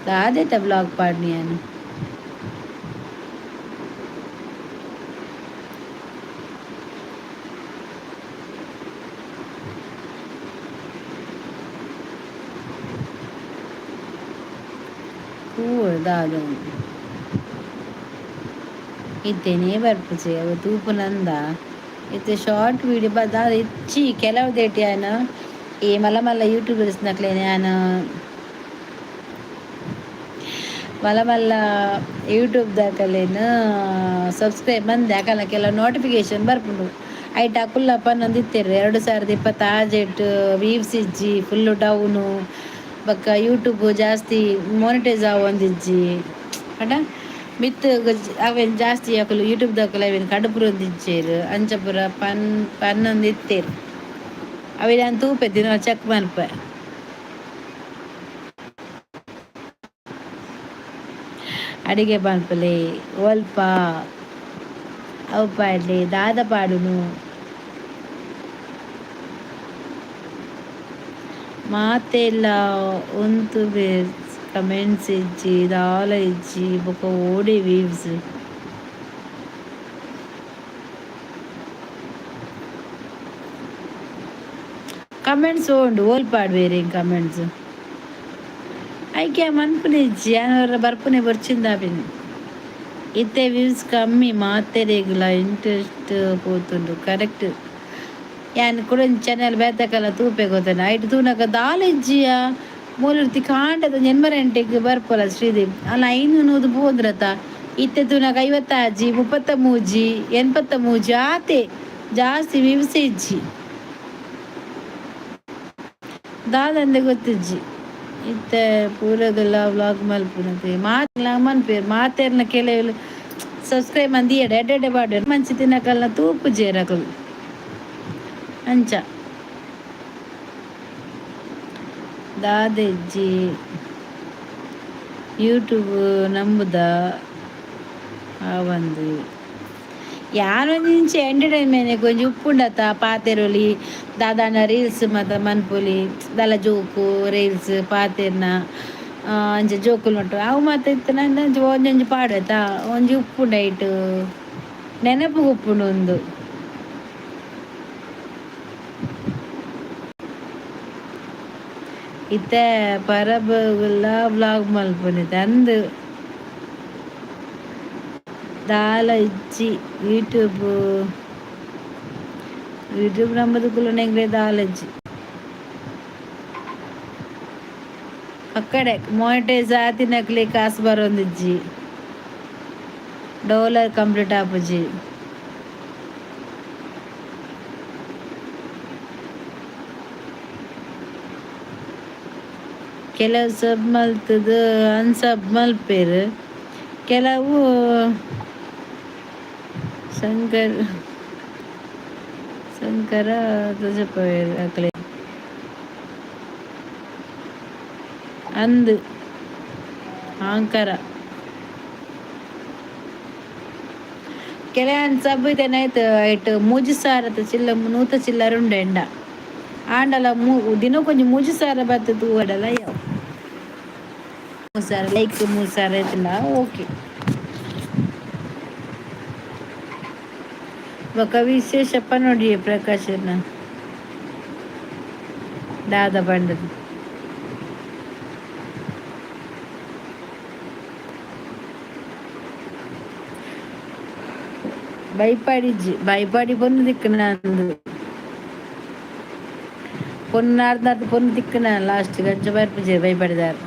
ದಾದೇತ ಬ್ಲಾಗ್ ಪಾಡ್ನಿ ನಾನು ದಾದ ಇತ್ತೇನೆ ಬರ್ಪುಜೆ ಅವ ತೂಪುನಂದ ಇತ್ತೆ ಶಾರ್ಟ್ ವೀಡಿಯೋ ದಾದ ಇಚ್ಚಿ ಕೆಲವು ದೇಟಿ ಆಯನ ಈ ಮಲ್ಲ ಮಲ್ಲ ಯೂಟ್ಯೂಬ್ ನಕ್ಲೇನೆ ಆಯನ ಮಲ್ಲ ಮಲ್ಲ ಯೂಟ್ಯೂಬ್ ದಾಕಲೇನು ಸಬ್ಸ್ಕ್ರೈಬ್ ಮಂದಿ ಯಾಕಲ್ಲ ಕೆಲವು ನೋಟಿಫಿಕೇಶನ್ ಬರ್ಪುಂಡು ಐಟ್ ಅಕುಲ್ಲಪ್ಪ ನಂದಿತ್ತೇರು 2026 ವೀವ್ಸ್ ಇಜ್ಜಿ ಫುಲ್ಲು ಡೌನು ಬಕ್ಕ ಯೂಟ್ಯೂಬ್ ಜಾಸ್ತಿ ಮಾನಿಟೈಸ್ ಆವೊಂದಿಜ್ಜಿ ಅಟ ಮಿತ್ ಅವೇನು ಜಾಸ್ತಿ ಹಾಕಲು ಯೂಟ್ಯೂಬ್ ದಾಕಲು ಅವೇನು ಕಡುಪುರ ಒಂದಿಜ್ಜೇರು ಅಂಚಪುರ ಪನ್ನೊಂದು ಇತ್ತೇರು ಅವೆ ನಾನು ತೂಪೆ ದಿನ ಚೆಕ್ ಮನ್ಪೆ ಅಡಿಗೆ ಪನ್ಪಲೆ ಒಲ್ಪ ಅವು ಪಾಡ್ಲೆ ದಾದ ಪಾಡುನು ಮಾತೆಲ್ಲ ಒಂತು ಕಮೆಂಟ್ಸ್ ಇಜ್ಜಿ ದಾಲ ಇಜ್ಜಿ ಬೊಕ ಓಡಿ ವೀವ್ಸ್ ಕಮೆಂಟ್ಸ್ ಉಂಡು ಓಲ್ಪಾಡು ಬೇರೆ ಕಮೆಂಟ್ಸ್ ಐಕೆ ಮನ್ಪುನೆ ಇಜ್ಜಿ ಯಾನವರ ಬರ್ಪುನೆ ಬರ್ಚಿಂದಾಪಿನಿ ಇತ್ತೆ ವ್ಯೂಸ್ ಕಮ್ಮಿ ಮಾತೆರೆಗ್ಲ ಇಂಟ್ರೆಸ್ಟ್ ಪೋತುಂಡು ಕರೆಕ್ಟ್. ಯಾನ್ ಕೂಡ ಚಾನೆಲ್ ಬೇತಕಲ್ಲ ತೂಪೆ ಗೊತ್ತನ ಐಟ್ ತೂನಕ ದಾಲೆಜ್ಜಿಯ ಮೂಲರ್ತಿ ಕಾಂಡದ ಎನ್ಮರೆಂಟಿಗೆ ಬರ್ಪಲ್ಲ ಶ್ರೀದೇವಿ ಅಲ್ಲ ಐನು ನೂದು ಹೋದ್ರತ ಇತ್ತೆ ತೂನಕ 50 33 83 ಆತೆ ಜಾಸ್ತಿ ವ್ಯೂಸ್ ಇಜ್ಜಿ ದಾದಂದೆ ಗೊತ್ತಿಜ್ಜಿ ಇತ್ತೆ ಪೂರದಲ್ಲ ವ್ಲಾಗ್ ಮಲ್ಪುನತೆ ಮಾತೆಲ್ಲ ಮನ್ಪೇರು ಮಾತೇರ್ನ ಕೆಲವು ಸಬ್ಸ್ಕ್ರೈಬ್ ಮಂದಿ ಎಡೆ ಬಾಡ ಮಂಚಿ ತಿನ್ನಕಲ್ನ ತೂಪು ಜೇರಕಲು ಅಂಚ ದಾದೆಜ್ಜಿ ಯೂಟ್ಯೂಬ್ ನಂಬುದ ಆವಂದು ಯಾನೊಂದಿಂಚೆ ಎಂಟರ್ಟೈನ್ಮೆಂಟ್ ಕೊಂಚ ಉಪ್ಪುಂಡತ ಪಾತೆರೊಲಿ ದಾದಾನ ರೀಲ್ಸ್ ಮತ್ತು ಮನ್ಪೊಲಿ ದಲ ಜೋಕು ರೀಲ್ಸ್ ಪಾತೆರ್ನ ಅಂಚ ಜೋಕುಲು ನೋಟು ಅವು ಮತ್ತೆ ಇತ್ತನ ಒಂಜೊಂಜಿ ಪಾಡತ್ತ ಒಂಜಿ ಉಪ್ಪುಂಡ ಇಟ್ಟು ನೆನಪು ಉಪ್ಪುಂಡು ಒಂದು ಇತ್ತೆ ಪರಬಲ ವ್ಲಾಗ್ ಮಲ್ಪೊನಿತೆ ಅಂದು ದಾಲ ಇಜ್ಜಿ ಯೂಟ್ಯೂಬ್ ನಂಬದು ಕುಲನೆಂಗ್ರೆ ದಾಲಜ್ಜಿ ಅಕ್ಕಡೆ ಮಾನಿಟೈಸ್ ಆತಿನಕ್ಲಿ ಕಾಸು ಬರೊಂದಿಜ್ಜಿ $1 ಕಂಪ್ಲೀಟ್ ಆಪುಜಿ ಕೆಲವು ಸಬ್ ಮಲ್ತದು ಅನ್ಸಬ್ ಮಲ್ಪೇರು ಕೆಲವು ಶಂಕರ ತಜಪವೇರು ಅಕ್ಲೆ ಅಂದು ಆಂಕರ ಕೆಲವೊಂದು ಸಬ್ ಇದೇನಾಯ್ತು ಐಟು ಮೂಜಿ ಸಾರತ ಚಿಲ್ಲ ನೂತ ಚಿಲ್ಲರ ಉಂಡೆ ಎಂಡ ಆಂಡಲ ದಿನ ಕೊಂಚ ಮೂಜಿ ಸಾರ ಬರ್ತದು ಅಡಲ ಯಾವ 3,000 ಲೈಕ್ 3,000 ಆಯ್ತಿಲ್ಲ ಓಕೆ ఒక విశేషప్ప ನೋಡಿ ಪ್ರಕಾಶನ ದಾದ ಬಂಡದು ಭಯಪಡಿ పొన్ను దిక్కున పొన్ను దిక్కున లాస్ట్ గంజ బర్పించే భయపడదారు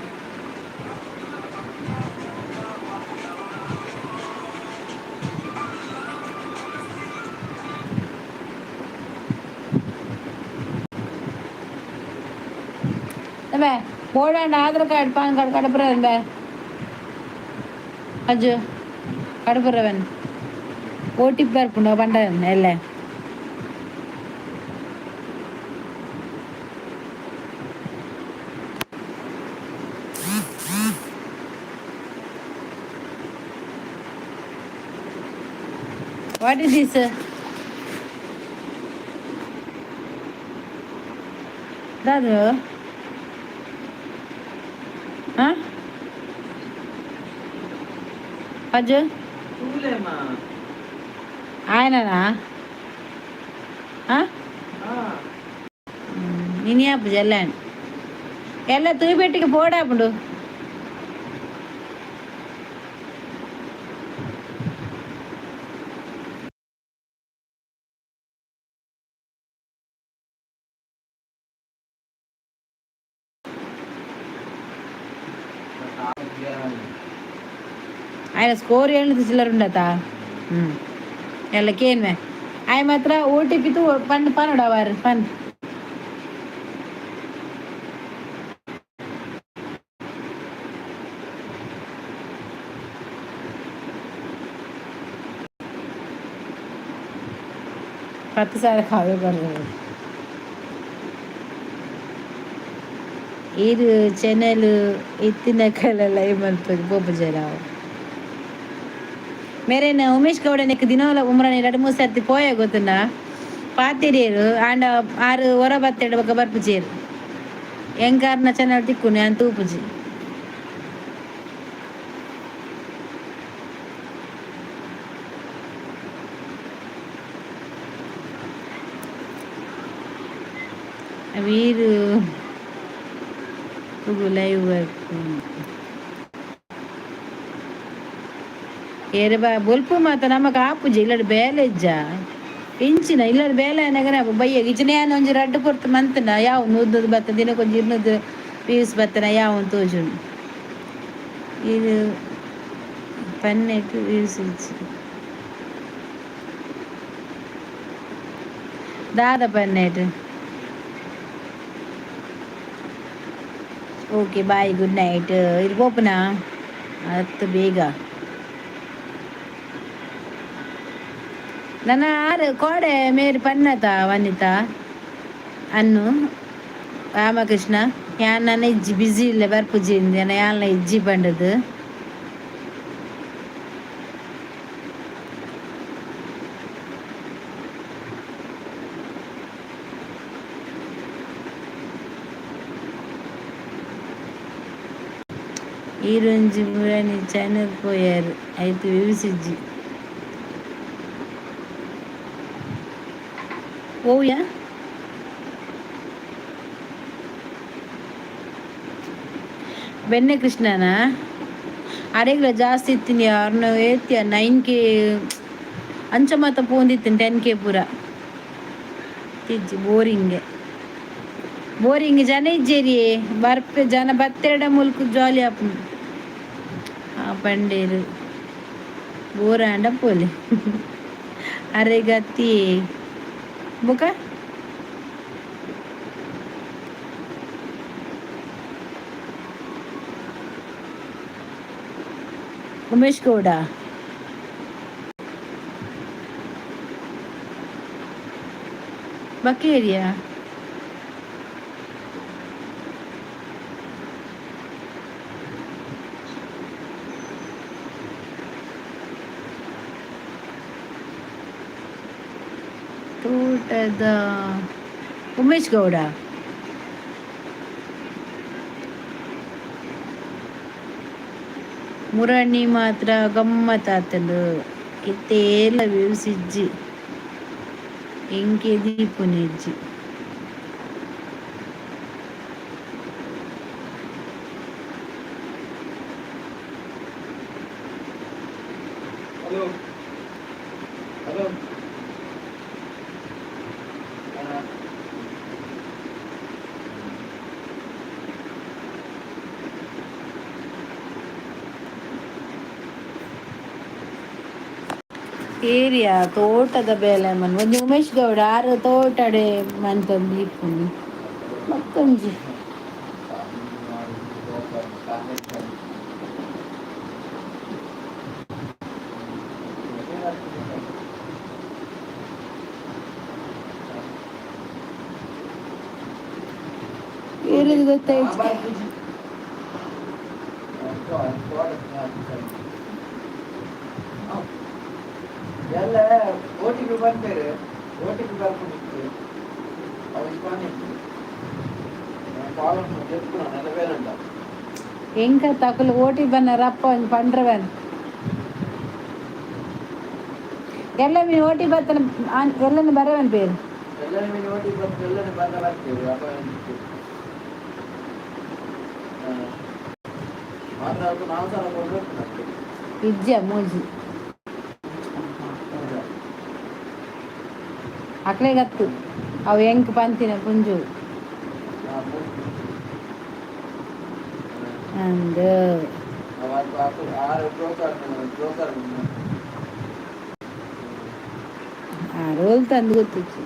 போடாண்ட ஆதார் கார்டு பான் கார்டு கடப்புறவன் அஜு கடப்புறவன் ஓடிபி இருப்புண்டோ பண்றேன் இல்லை வாட் இஸ் திஸ் தாது అజ్జు ఆయననా నేను అప్పు చెల్లాను ఎలా తూపెట్టికి పోడా అప్పుడు ఆయన ಸ್ಕೋರ್ ಹೇಳಿದ ಚಿಲ್ಲರುಂಡತ ಎಲ್ಲಕ್ಕೇನ್ವೆ ಆಯ್ ಮಾತ್ರ OTP ತು ಪಂಡ್ ಪನ್ನಡವಾರು ಪನ್ ಪತ್ತು ಸಾವಿರ ಕಾವೇ ಬರ್ತದೆ ಇದು ಚಾನೆಲ್ ಎತ್ತಿನ ಕಾಲ ಲೈವ್ ಮಲ್ಪದು ಬೋಬು ಜನ ಮೇರೇನು ಉಮೇಶ್ ಗೌಡನಿಗೆ ದಿನವಲ್ಲ ಉಮ್ರಾನಿ 2-3 ಸರ್ತಿ ಪೋಯ ಗೊತ್ತುಂಡ ಪಾತಿರೇರು ಆಂಡ 6 ಹೊರ ಬತ್ತೆಡು ಬೊಕ ಬರ್ಪುಜೇರು ಎಂಕಾರ್ನ ಚಾನಲ್ ತಿಕ್ಕುನೆ ಅಂತ ತೂಪುಜಿ వీరు లైవ్ వర్క్ ಏರೆ ಬಾ ಬೊಲ್ಪ ಮಾತ ನಮಕ್ ಆಪುಜಿ ಇಲ್ಲಡ್ ಬೇಲೆ ಇಜ್ಜ ಇಂಚಿನ ಇಲ್ಲಡ್ ಬೇಲೆ ಅನ್ನಗನ ಬಯ್ಯ ಇಜನೇನ ಒಂಜಿ ರಡ್ಡು ಪೊರ್ತು ಮಂತನ ಯಾವ ನೂದ್ದದು ಬತ್ತ ದಿನಕ್ಕೊಂಜಿ ಇರ್ನೂದು ವ್ಯೂಸ್ ಬತ್ತನ ಯಾವ ತೋಜುಂಡು ಇದು ಪನ್ನೆಟ್ ವ್ಯೂಸ್ ಇಜ್ಜಿ ದಾದ ಪನ್ನೆಟ್. ಓಕೆ ಬಾಯ್ ಗುಡ್ ನೈಟ್ ಇದು ಪೋಪುನಾ ಅತ್ತು ಬೇಗ ನನ್ನ ಆರು ಕೋಡೆ ಮೇರು ಪನ್ನತ ವನಿತ ಅನ್ನು ರಾಮಕೃಷ್ಣ ಯಾನ್ ನನ್ನ ಇಜ್ಜಿ ಬಿಸಿ ಇಲ್ಲ ಬರ್ಪುಜಿ ನಾನು ಯಾಲ್ನ ಇಜ್ಜಿ ಪಂಡದು ఈరోజు మురాని ఛానల్ పోయారు అయితే వివిసిజ్జి ಓವ್ಯಾ ಬೆನ್ನೆ ಕೃಷ್ಣನ ಅರೆಗ್ಲ ಜಾಸ್ತಿ ಇತ್ತೀನಿ ಅವ್ರನ್ನ ಏತ್ಯ 9K ಅಂಚ ಮಾತ ಪೋಂದಿತ್ತೀನಿ 10K ಪೂರ ತಿಜ್ಜಿ ಬೋರಿಂಗ್ ಜನ ಇಜ್ಜೇರಿ ಬರ್ಪೆ ಜನ ಬತ್ತೆರಡ ಮುಲ್ಕು ಜಾಲಿ ಆಪು ಆ ಪಂಡೇರು ಬೋರಾಂಡ ಪೋಲಿ ಅರೆಗತ್ತಿ ಬುಕ ಉಮೇಶ್ ಗೌಡ ಬಕೇರಿಯಾ ತೋಟದ ಉಮೇಶ್ ಗೌಡ ಮುರಣಿ ಮಾತ್ರ ಗಮ್ಮತ್ತಾತಂದು ಕಿತ್ತೇಲ ವ್ಯೂಸಿಜ್ಜಿ ಎಂಕೆ ದೀಪುನಿಜ್ಜಿ ಏರಿಯಾ ತೋಟದ ಬೇಲೆ ಮನ್ ಒಂಜಿ ಉಮೇಶ್ ಗೌಡ ಆರು ತೋಟಡೆ ಮಂತೊಂದು ಇಪ್ಪುಂಡು ಮತ್ತೊಂಜಿ ಏರಿದು ಗೊತ್ತಾಯ್ತು ಎಲ್ಲ ಓಟಿಪಿ ಬರ್ತಾರೆ ಓಟಿಪಿ ಬರ್ಕೊಂಡು ಎಂಕ ತಕಲು ಓಟಿ ಬನ್ನ ರಪ್ಪ ಪಂಡ್ರವನ್ ಎಲ್ಲ ಮೀನು ಓಟಿ ಬರ್ತನ ಎಲ್ಲನು ಬರವನ್ ಪೇರು ಎಲ್ಲ ಮೀನು ಓಟಿ ಬರ್ತಾರೆ ಎಲ್ಲರೂ ಬಂದ ಬರ್ತೀವಿ ಮಾತ್ರ ನಾವು ಸಲ ಕೊಡ್ಬೇಕು ಇಜ್ಜ ಮೂಜಿ ಅಕ್ಲೆ ಗತ್ತು ಅವು ಎಂಕ್ ಪಂತಿನ ಪುಂಜು ಅಂದು ಆ ರೋಲ್ ತಂದು ಗೊತ್ತಿತ್ತು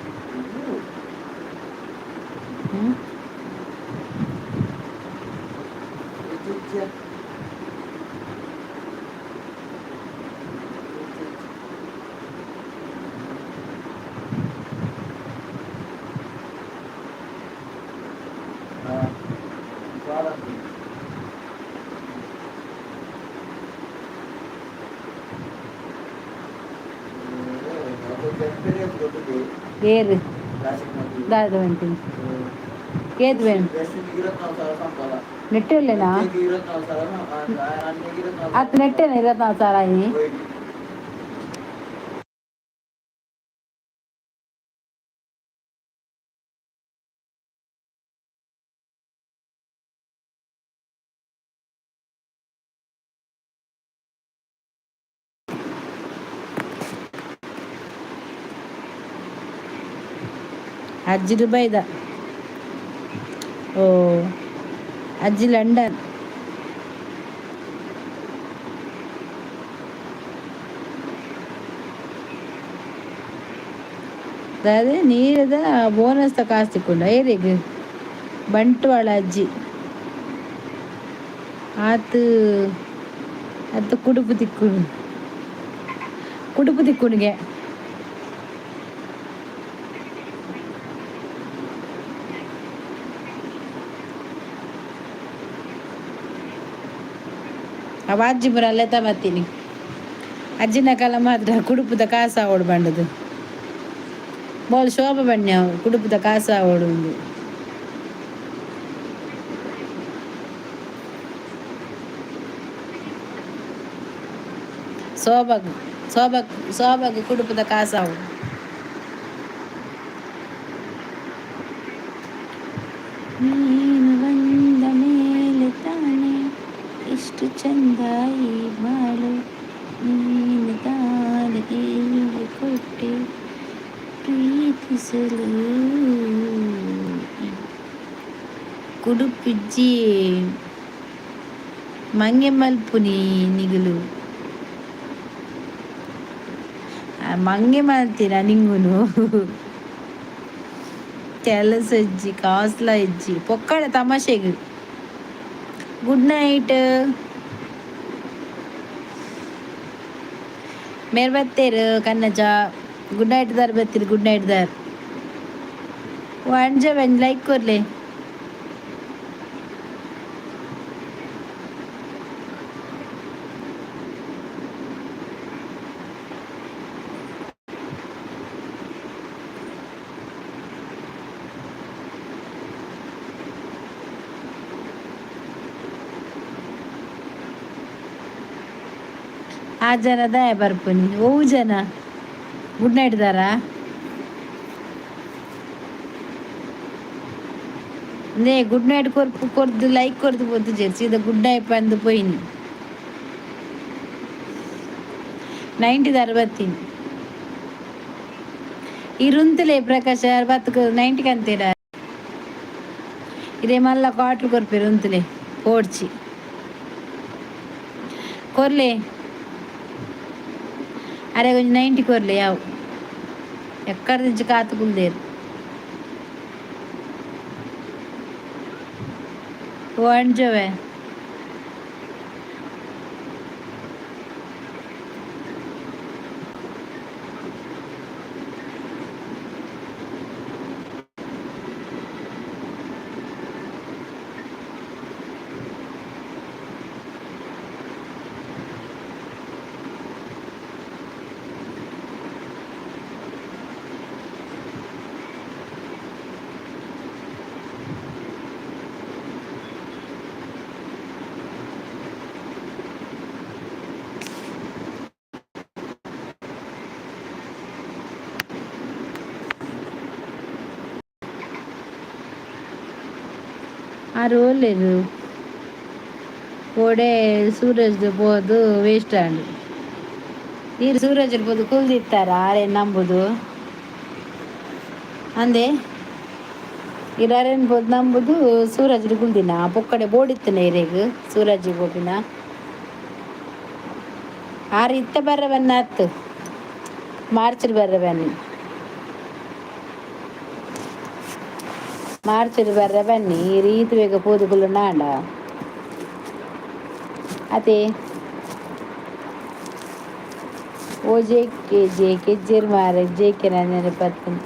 ಏರು ದಾದ ಬಂತೀನಿ ಏದು ಬೇನು ನೆಟ್ಟಿಲ್ಲೇನಾ ಅದು ನೆಟ್ಟೇನ 24,000 ಅಜ್ಜಿ ದುಬೈದ. ಓ ಅಜ್ಜಿ ಲಂಡನ್. ಅದೇ ನೀರದ ಬೋನಸ್ ಕಾಸ್ತಿಕೊಂಡ ಏರಿಗೆ ಬಂಟ್ವಾಳ ಅಜ್ಜಿ ಆತು ಅತ್ತು ಕುಡುಪು ತಿಕ್ಕುಣಿಗೆ ಅವ ಅಜ್ಜಿ ಬರ ಅಲ್ಲೆತ್ತ ಮತ್ತೀನಿ ಅಜ್ಜಿನ ಕಾಲ ಮಾತ್ರ ಕುಡುಪುದ ಕಾಸ ಓಡು ಬಂಡದು ಬೋಲ್ ಶೋಭ ಬಣ್ಣ ಕುಡುಪುದ ಕಾಸ ಓಡು ಸೋಬಗ್ ಕುಡುಪುದ ಕಾಸ ಓಡು ನೀನು ಬಂದ ಮೇಲೆ ತಾನೆ ಎಷ್ಟು ಚಂದ ಈ ಬಾಳು ನೀನು ತಾನೆ ಕೊಟ್ಟೆ ಪ್ರೀತಿಸಲು ಕುಡುಪಿಜ್ಜಿ ಮಂಗೆ ಮಲ್ಪುನಿ ನಿಗಲು ಮಂಗೆ ಮಲ್ತೀರ ನಿಂಗುನು ಕೆಲಸ ಇಜ್ಜಿ ಕಾಸ್ಲ ಇಜ್ಜಿ ಪೊಕ್ಕಳ ತಮಾಷೆಗೆ ಗುಡ್ ನೈಟ್ ಮೇರ್ ಬತ್ತೇರು ಕನ್ನಜ ಗುಡ್ ನೈಟ್ ದಾರ್ ಬತ್ತೀರಿ ಗುಡ್ ನೈಟ್ ದಾರ್ ಓ ಅಂಜ ವೆನ್ ಲೈಕ್ ಕೊರ್ಲೆ ಆ ಜನ ದಯ ಬರ್ಪುನಿ ಓ ಜನ ಗುಡ್ ನೈಟ್ ದಾರಾ ನೇ ಗುಡ್ ನೈಟ್ ಕೊರ್ದು ಲೈಕ್ ಕೊರ್ದು ಪೋದು ಸೀದಾ ಗುಡ್ ನೈಟ್ ಬಂದು ಪೋಯಿನಿ 90 ದಾರ ಬತ್ತೀನಿ ಇರುಂತಲೇ ಪ್ರಕಾಶ ಬತ್ತು 90 ಅಂತೀರ ಇದೇ ಮಲ್ಲ ಕ್ವಾಟ್ರ್ ಕೊರ್ಪೇರು ಉಂತಲೇ ಓಡ್ಚಿ ಕೊರ್ಲೆ ಅರೆ ಕೊಂಚ 90 ಕೊರ್ಲೆ ಯಾವು ಎಕ್ಕಡ ದಿಂಚು ಕಾತು ಕುಲ್ದೇರು ಓ ಅಂಜವೆ ಆ ರೋಲೇರು ಓಡೆ ಸೂರಜ್ದು ಬೋದು ವೇಸ್ಟ್ ಆಂಡು ನೀರು ಸೂರಜ್ ಬೋದು ಕುಲ್ದಿತ್ತಾರ ಆರೆ ನಂಬುದು ಅಂದೆ ಇರಾರೇನು ಬೋದು ನಂಬುದು ಸೂರಜ್ ಕುಲ್ದಿನ ಪೊಕ್ಕಡೆ ಬೋಡಿತ್ತನ ಇರೇಗ ಸೂರಜ್ ಬೋಪಿನ ಆರು ಇತ್ತ ಬರ್ರವನ್ನ ಹತ್ತು ಮಾರ್ಚ್ ಬರ್ರವನ್ನಿ ಮಾರ್ಚ್ ಬರ್ರ ಬನ್ನಿ ರೀತಿ ಬೇಗ ಪೋದುಗುಲು ನಾಡ ಅದೇ ಓ ಜೇಕೆ ಜೇರ್ ಜೇಕೆ ನಾನು ಪತ್ನಿ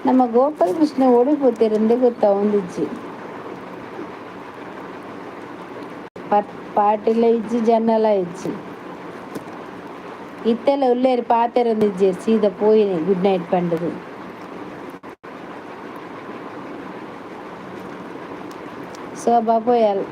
ನಮ್ಮ ಗೋಪಾಲ ಕೃಷ್ಣ ಓಡಿಪೋತಿರಂದೇ ಗೊತ್ತಾ ಒಂದಿಜ್ಜಿ ಪಾಟಿಲ ಇಜ್ಜಿ ಜನ್ನಲ ಇಜ್ಜಿ ಇತ್ತೆಲ್ಲ ಉಳ್ಳೇರಿ ಪಾತೆರಂದಿಜ್ಜೇರಿ ಸೀದಾ ಪೋಯಿನಿ ಗುಡ್ ನೈಟ್ ಪಂಡದು ಶೋಭಾ ಪೋಯಲ್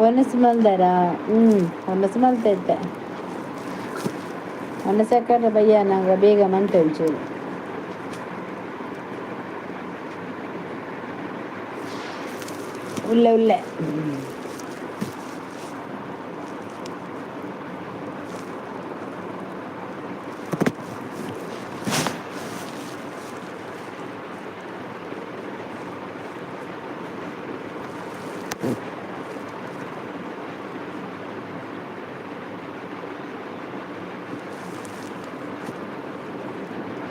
ಒನಸು ಮಲ್ದಾರ ಒನಸು ಮಲ್ತೈತೆ ಒನಸಕ್ಕರ ಬಯ್ಯ ನಂಗೆ ಬೇಗ ಮಂತೆ ಒಂಚೂರು ಉಳ್ಳೆ ಉಳ್ಳೆ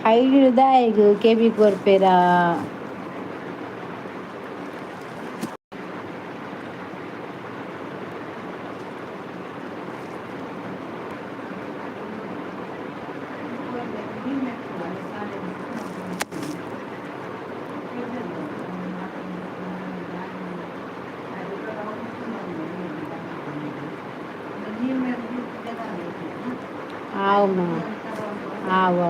ಹೈಡಿದ ಈಗ ಕೆಬಿ ಕೊರ್ಪೇರ అవును ఆవు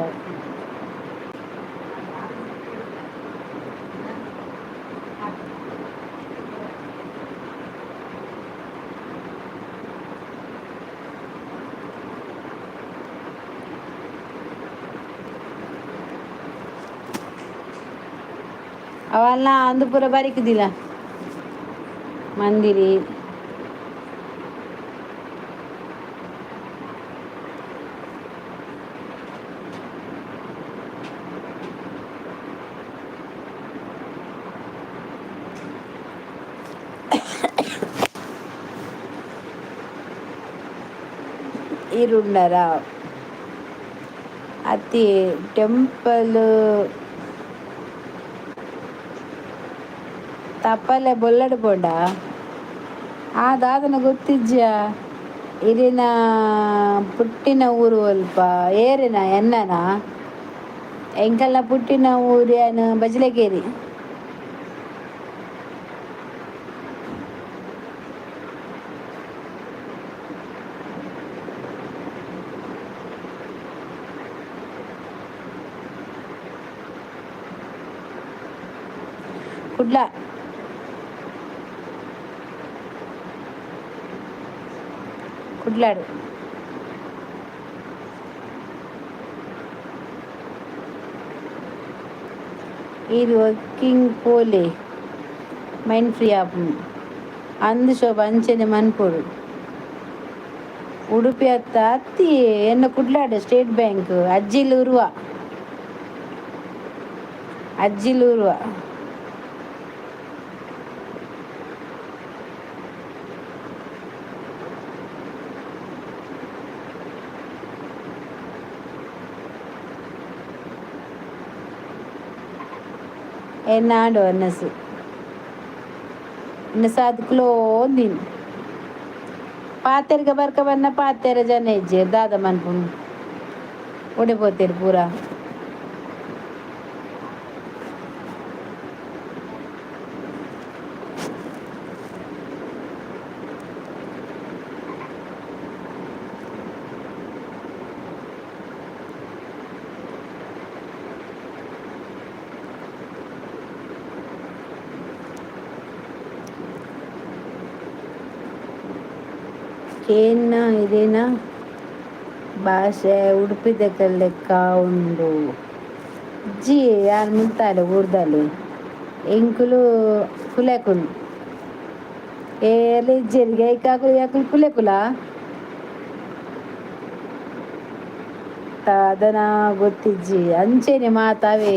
ಅವಲ್ಲ ಅಂದುಪುರ ಬರಿಕುದಿಲ್ಲ ಮಂದಿರಿ ఈరుండరా అతి టెంపుల్ ತಪ್ಪಲೆ ಬೊಲ್ಲಡು ಪೋಂಡ ಆ ದಾದನ ಗೊತ್ತಿಜ್ಜ ಇರಿನ ಪುಟ್ಟಿನ ಊರು ಅಲ್ಪ ಏರಿನ ಎನ್ನನ ಎಂಕಲ್ನ ಪುಟ್ಟಿನ ಊರು ಏನು ಬಜ್ಲೆಗೇರಿ ಕುಡ್ಲ ಕುಡ್ಲಾಡು ఇది వర్కింగ్ పోలే మైండ్ ఫ్రీ ಆಪುಂಡು ಅಂದು ಶೋಭ ಅಂಚನೆ ಮನ್ಪೊಡು ಉಡುಪಿ ಅತ್ತ ಅತ್ತಿ ಎನ್ನ ಕುಡ್ಲಾಡು ಸ್ಟೇಟ್ ಬ್ಯಾಂಕ್ ಅಜ್ಜಿಲೂರುವ ఎన్నాడు అన్నసు సాధకులో దీని పాతెరగ బరకబన్న పాతెర జన ఇచ్చారు దాదమనుకుని ఓడిపోతారు పూరా ಕೇನ್ನ ಇದೇನ ಭಾಷೆ ಉಡುಪಿ దగ్గర ಲೆಕ್ಕ ಉಂಡು ಜಿ ಯಾರು ಮುಂತಾಲೆ ಊರ್ದಲ್ಲಿ ಎಂಕುಲು ಕುಲೆಕುಲು ಏರ್ಲಿ ಇಜ್ಜೆರಿಗೆ ಐಕಾಕುಲು ಯಾಕುಲು ಕುಲೆಕುಲ ಅದನ ಗೊತ್ತಿಜ್ಜಿ ಅಂಚೆನೆ ಮಾತಾವೆ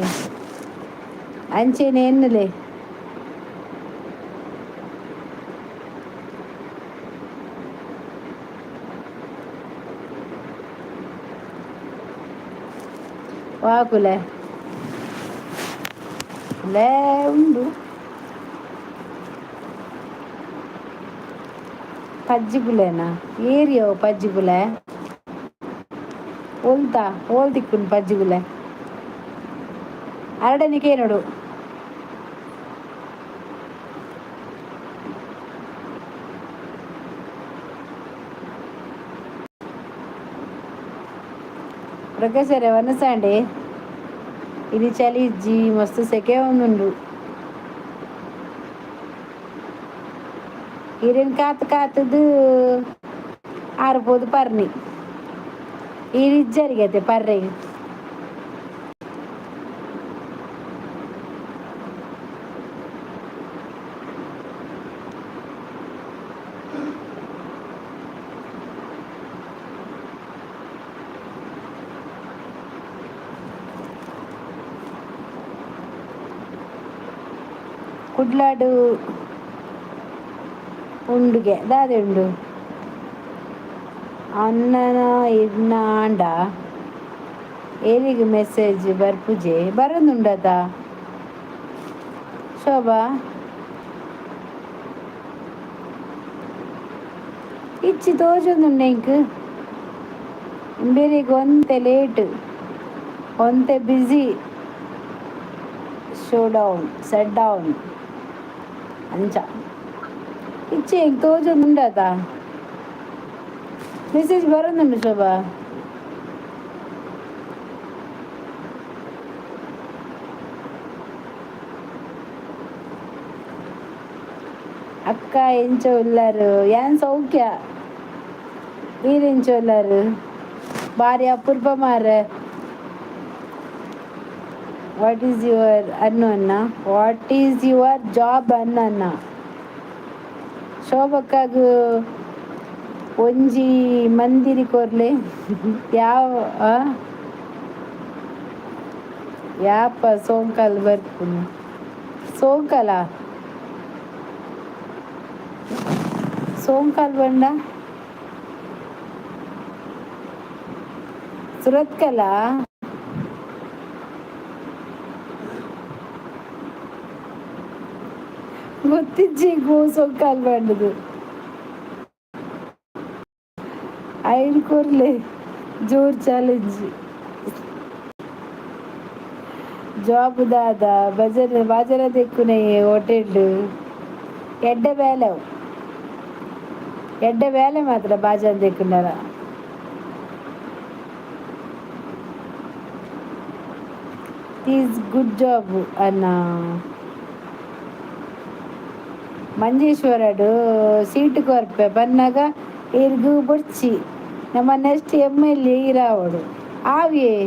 ಅಂಚೆನೆ ಎನ್ನಲೆ వాకులే లే ఉండు పజ్జిపులేనా ఏరియో పజ్జిపులే ಓಲ್ತಾ ಓಲ್ ತಿಕ್ಕುಂಡು ಪಜ್ಜಿಗುಲೆ ಅರಡನಿಕೆ ನೋಡು ప్రొఫెసర్ వనసండి ఇది చలి ఇజ్జి మస్తు సెకే ఉండు ಈರಿನ ಕಾತದು ಆರ್ಬೋದು ಪರ್ನಿ ಈರಿಜ್ಜರಿಗೈತೆ ಪರ್ರೆಗೆ ಕುಡ್ಲಾಡು ಉಂಡುಗೆ ದಾದೆ ಉಂಡು ಅಣ್ಣನ ಇನ್ನ ಆಂಡ ಏರಿಗೆ ಮೆಸೇಜ್ ಬರ್ಪುಜೆ ಬರೋದುಂಡದ ಶೋಭಾ ಇಚ್ಚಿ ತೋಜೊಂದುಂಡು ಇಂಕ್ ಬೇರೆಗೆ ಒಂತೆ ಲೇಟ್ ಒಂತೆ busy show down set down ಅಂಚ ಇಚ್ಚಿ ಹೆಂಗೆ ತೋಜೊಂದುಂಡದ ಮೆಸೇಜ್ ಬರೋದುಂಡು ಶೋಭಾ ಅಕ್ಕ ಎಂಚ ಉಳ್ಳಾರು ಏನ್ ಸೌಖ್ಯ ನೀರೆಂಚ ಉಳ್ಳಾರು ಭಾರಿ ಅಪೂರ್ವ ಮಾರ ವಾಟ್ ಈಸ್ ಯುವರ್ ಅನ್ನ ವಾಟ್ ಈಸ್ ಯುವರ್ ಜಾಬ್ ಅನ್ನ ಶೋಭಕ್ಕಾಗ ಒಂಜಿ ಮಂದಿರಿ ಕೊರ್ಲೆ ಯಾವ ಯಾಪ ಸೋಂಕಲ್ ಬರ್ಪುನು ಸೋಂಕಲ ಸೋಂಕಲ್ ಬಂಡ ಸುರತ್ಕಲ ಗೊತ್ತಿಜ್ಜಿ ಗೋ ಸೋಂಕಲ್ ಬಂಡದು ಐದು ಕೊರ್ಲೆ ಜೋರ್ ಚಾಲೆಂಜ್ ಜಾಬ್ ದಾದ ಬಾಜರ ತೆಕ್ಕುನೆ ಹೋಟೆಲ್ ಎಡ್ಡೆ ಬೇಲೆ ಮಾತ್ರ ಬಾಜರ ತೆಕ್ಕುಂಡಾರ ಈಸ್ ಗುಡ್ ಜಾಬ್ ಅನ್ನ ಮಂಜೇಶ್ವರಡು ಸೀಟ್ ಕೊರ್ಪೆ ಬನ್ನಾಗ ಇರ್ಗು ಬೊಡ್ಚಿ ನಮ್ಮ ನೆಕ್ಸ್ಟ್ MLA ಇರಾವಡು ಆವಿಯೇ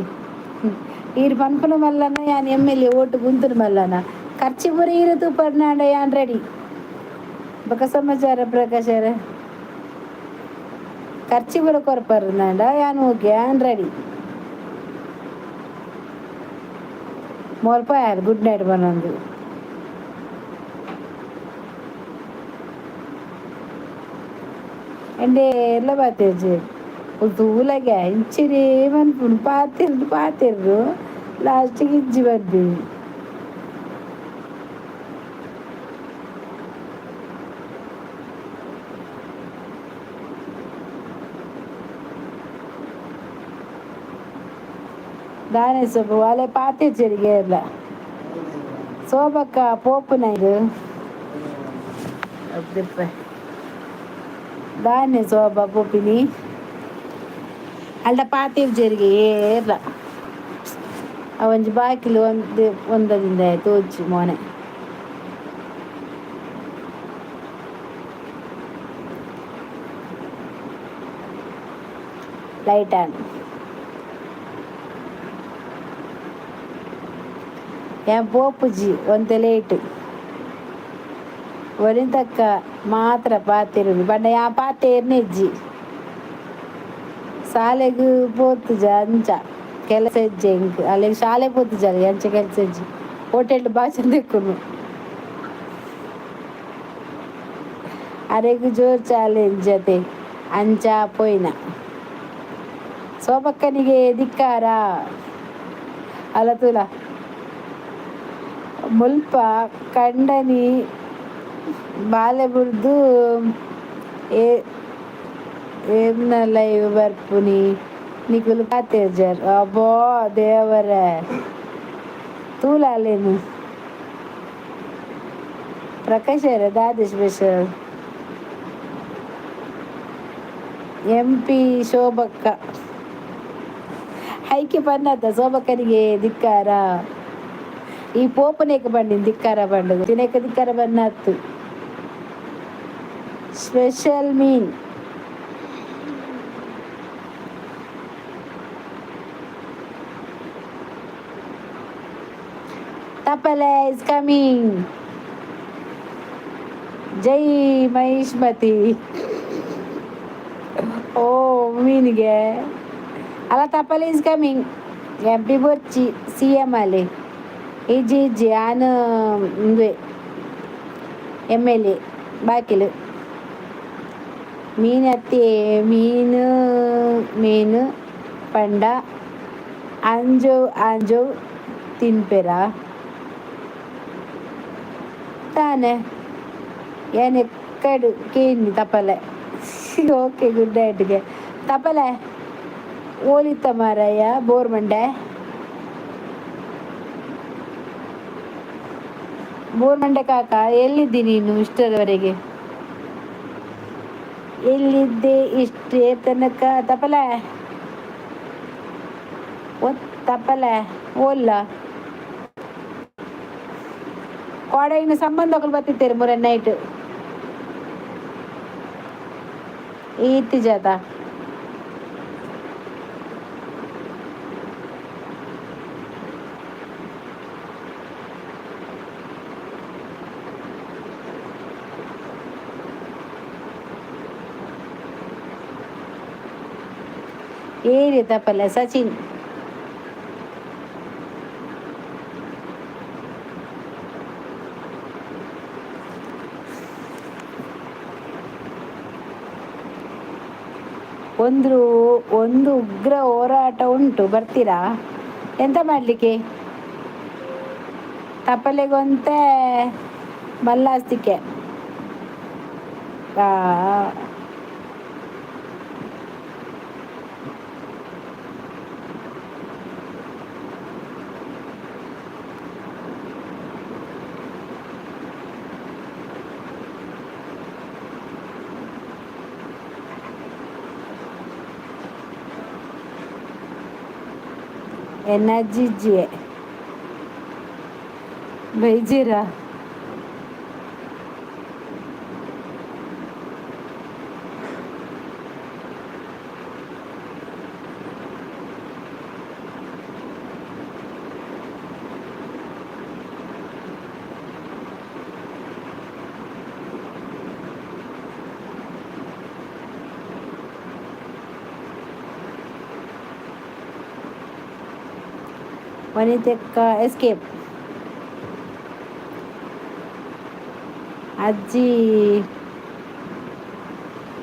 ಈರು ಪನ್ಪುನ ಮಲ್ಲನ ಯಾನ್ MLA ಓಟು ಗುಂತುನು ಮಲ್ಲನ ಖರ್ಚಿ ಪೂರ ಇರತು ಪರ್ನಾಡ ಯಾನ್ ರೆಡಿ ಬಕ ಸಮಾಚಾರ ಪ್ರಕಾಶರ ಖರ್ಚಿ ಪೂರ ಕೊರ್ಪರ್ನಾಡ ಯಾನ್ ಓಕೆ ಯಾನ್ ರೆಡಿ ಮೋಲ್ಪ ಯಾರು ಗುಡ್ ನೈಟ್ ಬನ್ನೊಂದು ಎಂಡೆ ಎಲ್ಲ ಪಾತಿರ್ಜಿ ತೂಲಗೆ ಇಂಚಿರಿ ಮನ್ಪುಂಡು ಪಾತಿರ್ರು ಲಾಸ್ಟಿಗೆ ಇಜ್ಜಿ ಬರ್ದಿ ದಾನೆ ಸೊಪ್ಪು ಅಲೆ ಪಾತಿರ್ಚರಿಗೆ ಎಲ್ಲ ಸೋಬಕ್ಕ ಪೋಪುನ ಇದು ದಾನೆ ಸೋಬ ಪೋಪಿನಿ ಅಲ್ಲ ಪಾತಿರ್ಜರಿಗೆ ಏರ್ಲ ಅವಂಜಿ ಬಾಕಿಲು ಒಂದದಿಂದ ತೋಜಿ ಮೋನೆ ಲೈಟ್ ಆನ್ ಏನ್ ಪೋಪುಜಿ ಒಂತೆ ಲೇಟ್ ಒರಿತಕ್ಕ ಮಾತ್ರ ಪಾತಿರುದು ಬಣ್ಣ ಯಾ ಪಾತೇರ್ನ ಇಜ್ಜಿ ಶಾಲೆಗೆ ಪೋತುಜ ಅಂಚ ಕೆಲಸ ಇಜ್ಜೆ ಇಂಕ್ ಅಲ್ಲಿ ಶಾಲೆ ಪೋತುಜಲ್ಲ ಅಂಚ ಕೆಲಸ ಇಜ್ಜಿ ಹೋಟೆಲ್ ಭಾಷೆ ತೆಕ್ಕುನು ಅರೆಗು ಜೋರ್ ಚಾಲೆಂಜ್ ಜೊತೆ ಅಂಚ ಪೋಯ್ನ ಸೋಬಕ್ಕನಿಗೆ ಧಿಕ್ಕಾರ ಅಲತುಲ ಮುಲ್ಪ ಕಂಡನಿ ಬಾಲೆ ಬುರ್ದು ಏಮ್ನ ಲೈವ್ ಬರ್ಪುನಿ ನಿಕುಲು ಪಾತೇಜರ್ ಅಬ್ಬೋ ದೇವರ ತೂಲಾಲೇನು ಪ್ರಕಾಶರ ದಾದ ಸ್ಪೆಷಲ್ MP ಶೋಭಕ್ಕ ಹೈಕೆ ಬನ್ನದ ಶೋಭಕ್ಕನಿಗೆ ಧಿಕ್ಕಾರ ಈ ಪೋಪನೇಕ ಬಂಡಿನ ಧಿಕ್ಕಾರ ಬಂಡದು ತಿನೇಕ ಧಿಕ್ಕಾರ ಬನ್ನತ್ತು ಸ್ಪೆಷಲ್ ಮೀನ್. ತಪಲೆ ಇಸ್ ಕಮಿಂಗ್. ಜೈ ಮಹಿಷ್ಮತಿ. ಓ ಮೀನಿಗೆ ಅಲ್ಲ, ತಪಲೆ ಇಸ್ ಕಮಿಂಗ್. ಎಂಪಿ ಬೊಚ್ಚಿ ಸಿ ಎಮ್ ಅಲ್ಲಿ ಇಜ್ಜಿ ಇಜ್ಜಿ ಆನು ಮುಂದೆ ಎಮ್ ಎಲ್ ಎ ಬಾಕಿಲು ಮೀನು ಅತ್ತಿ ಮೀನು ಮೀನು ಪಂಡ ಅಂಜು ಅಂಜು ತಿನ್ಪೆರ ತಾನೆ ಏನೆಕ್ಕಡು ಕೇನಿ ತಪಲೆ. ಓಕೆ ಗುಡ್ ನೈಟ್ಗೆ ತಪಲೆ ಓಲಿತ ಮಾರಯ್ಯ ಬೋರ್ ಮಂಡೆ. ಬೋರ್ ಮಂಡೆ ಕಾಕ ಎಲ್ಲಿದ್ದಿ ನೀನು ಇಷ್ಟರವರೆಗೆ? ಎಲ್ಲಿದ್ದೆ ಇಷ್ಟೇ ತನಕ? ತಪಲೆ ಓ ತಪಲೆ ಓಲ್ಲ ಕೋಡ ಇನ್ನು ಸಂಬಂಧಗಳು ಬರ್ತಿತ್ತೇರಿ ಮೂರ ನೈಟ್ ಈತಿ ಜಾತ ಏರಿ ತಪ್ಪಲ್ಲ ಸಚಿನ್. ಒಂದು ಉಗ್ರ ಹೋರಾಟ ಉಂಟು, ಬರ್ತೀರಾ? ಎಂತ ಮಾಡಲಿಕ್ಕೆ? ತಪ್ಪಲೆಗೊಂತೆ ಮಲ್ಲಾಸ್ತಿಕೆ ಎನರ್ಜಿಜಿಯೇ ಬೈಜೀರಾ ವನಿತೆಕ್ಕ ಎಸ್ಕೇಪ್. ಅಜ್ಜಿ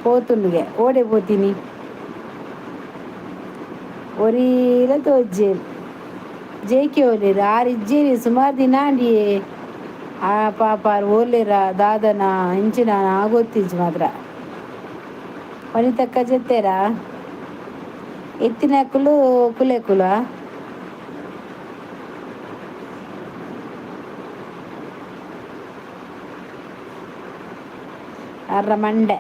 పోతుండుగే ఓడే పోతిని ఒరీల తోజ్జేరు జైకి ఓలేరు ఆరు ఇజ్జేరి సుమారు ದಿನಾಂಡಿ ಆ ಪಾಪಾರು ಓಲೇರ ದಾದನ ಇಂಚಿನ ಆಗೋತ್ತಿಜ್ಜು ಮಾತ್ರ ವನಿತಕ್ಕ ಜೆತ್ತೇರ ಎತ್ತಿನಕ್ಕುಲು ಕುಲೆಕುಲ ಅರ್ರ ಮಂಡೆ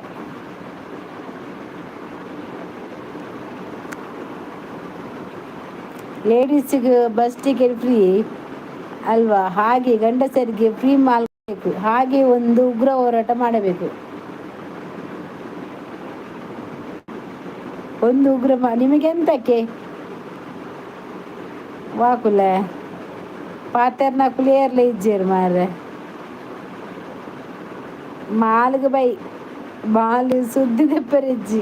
ಲೇಡೀಸಿಗೆ ಬಸ್ ಟಿಕೆಟ್ ಫ್ರೀ ಅಲ್ವಾ, ಹಾಗೆ ಗಂಡಸರಿಗೆ ಫ್ರೀ ಮಾಡಬೇಕು. ಹಾಗೆ ಒಂದು ಉಗ್ರ ಹೋರಾಟ ಮಾಡಬೇಕು. ಒಂದು ಉಗ್ರ ನಿಮಗೆಂತಕ್ಕೆ ವಾಕುಲ ಪಾತೆರ್ನ ಕುಲಿಯರ್ಲೆ ಇಜ್ಜೇರು ಮಾರ್ರೆ ಮಾಲ್ಗೆ ಬೈ ಮಾಲ್ ಸುದ್ದಿ ತೆಪ್ಪರಿಜ್ಜಿ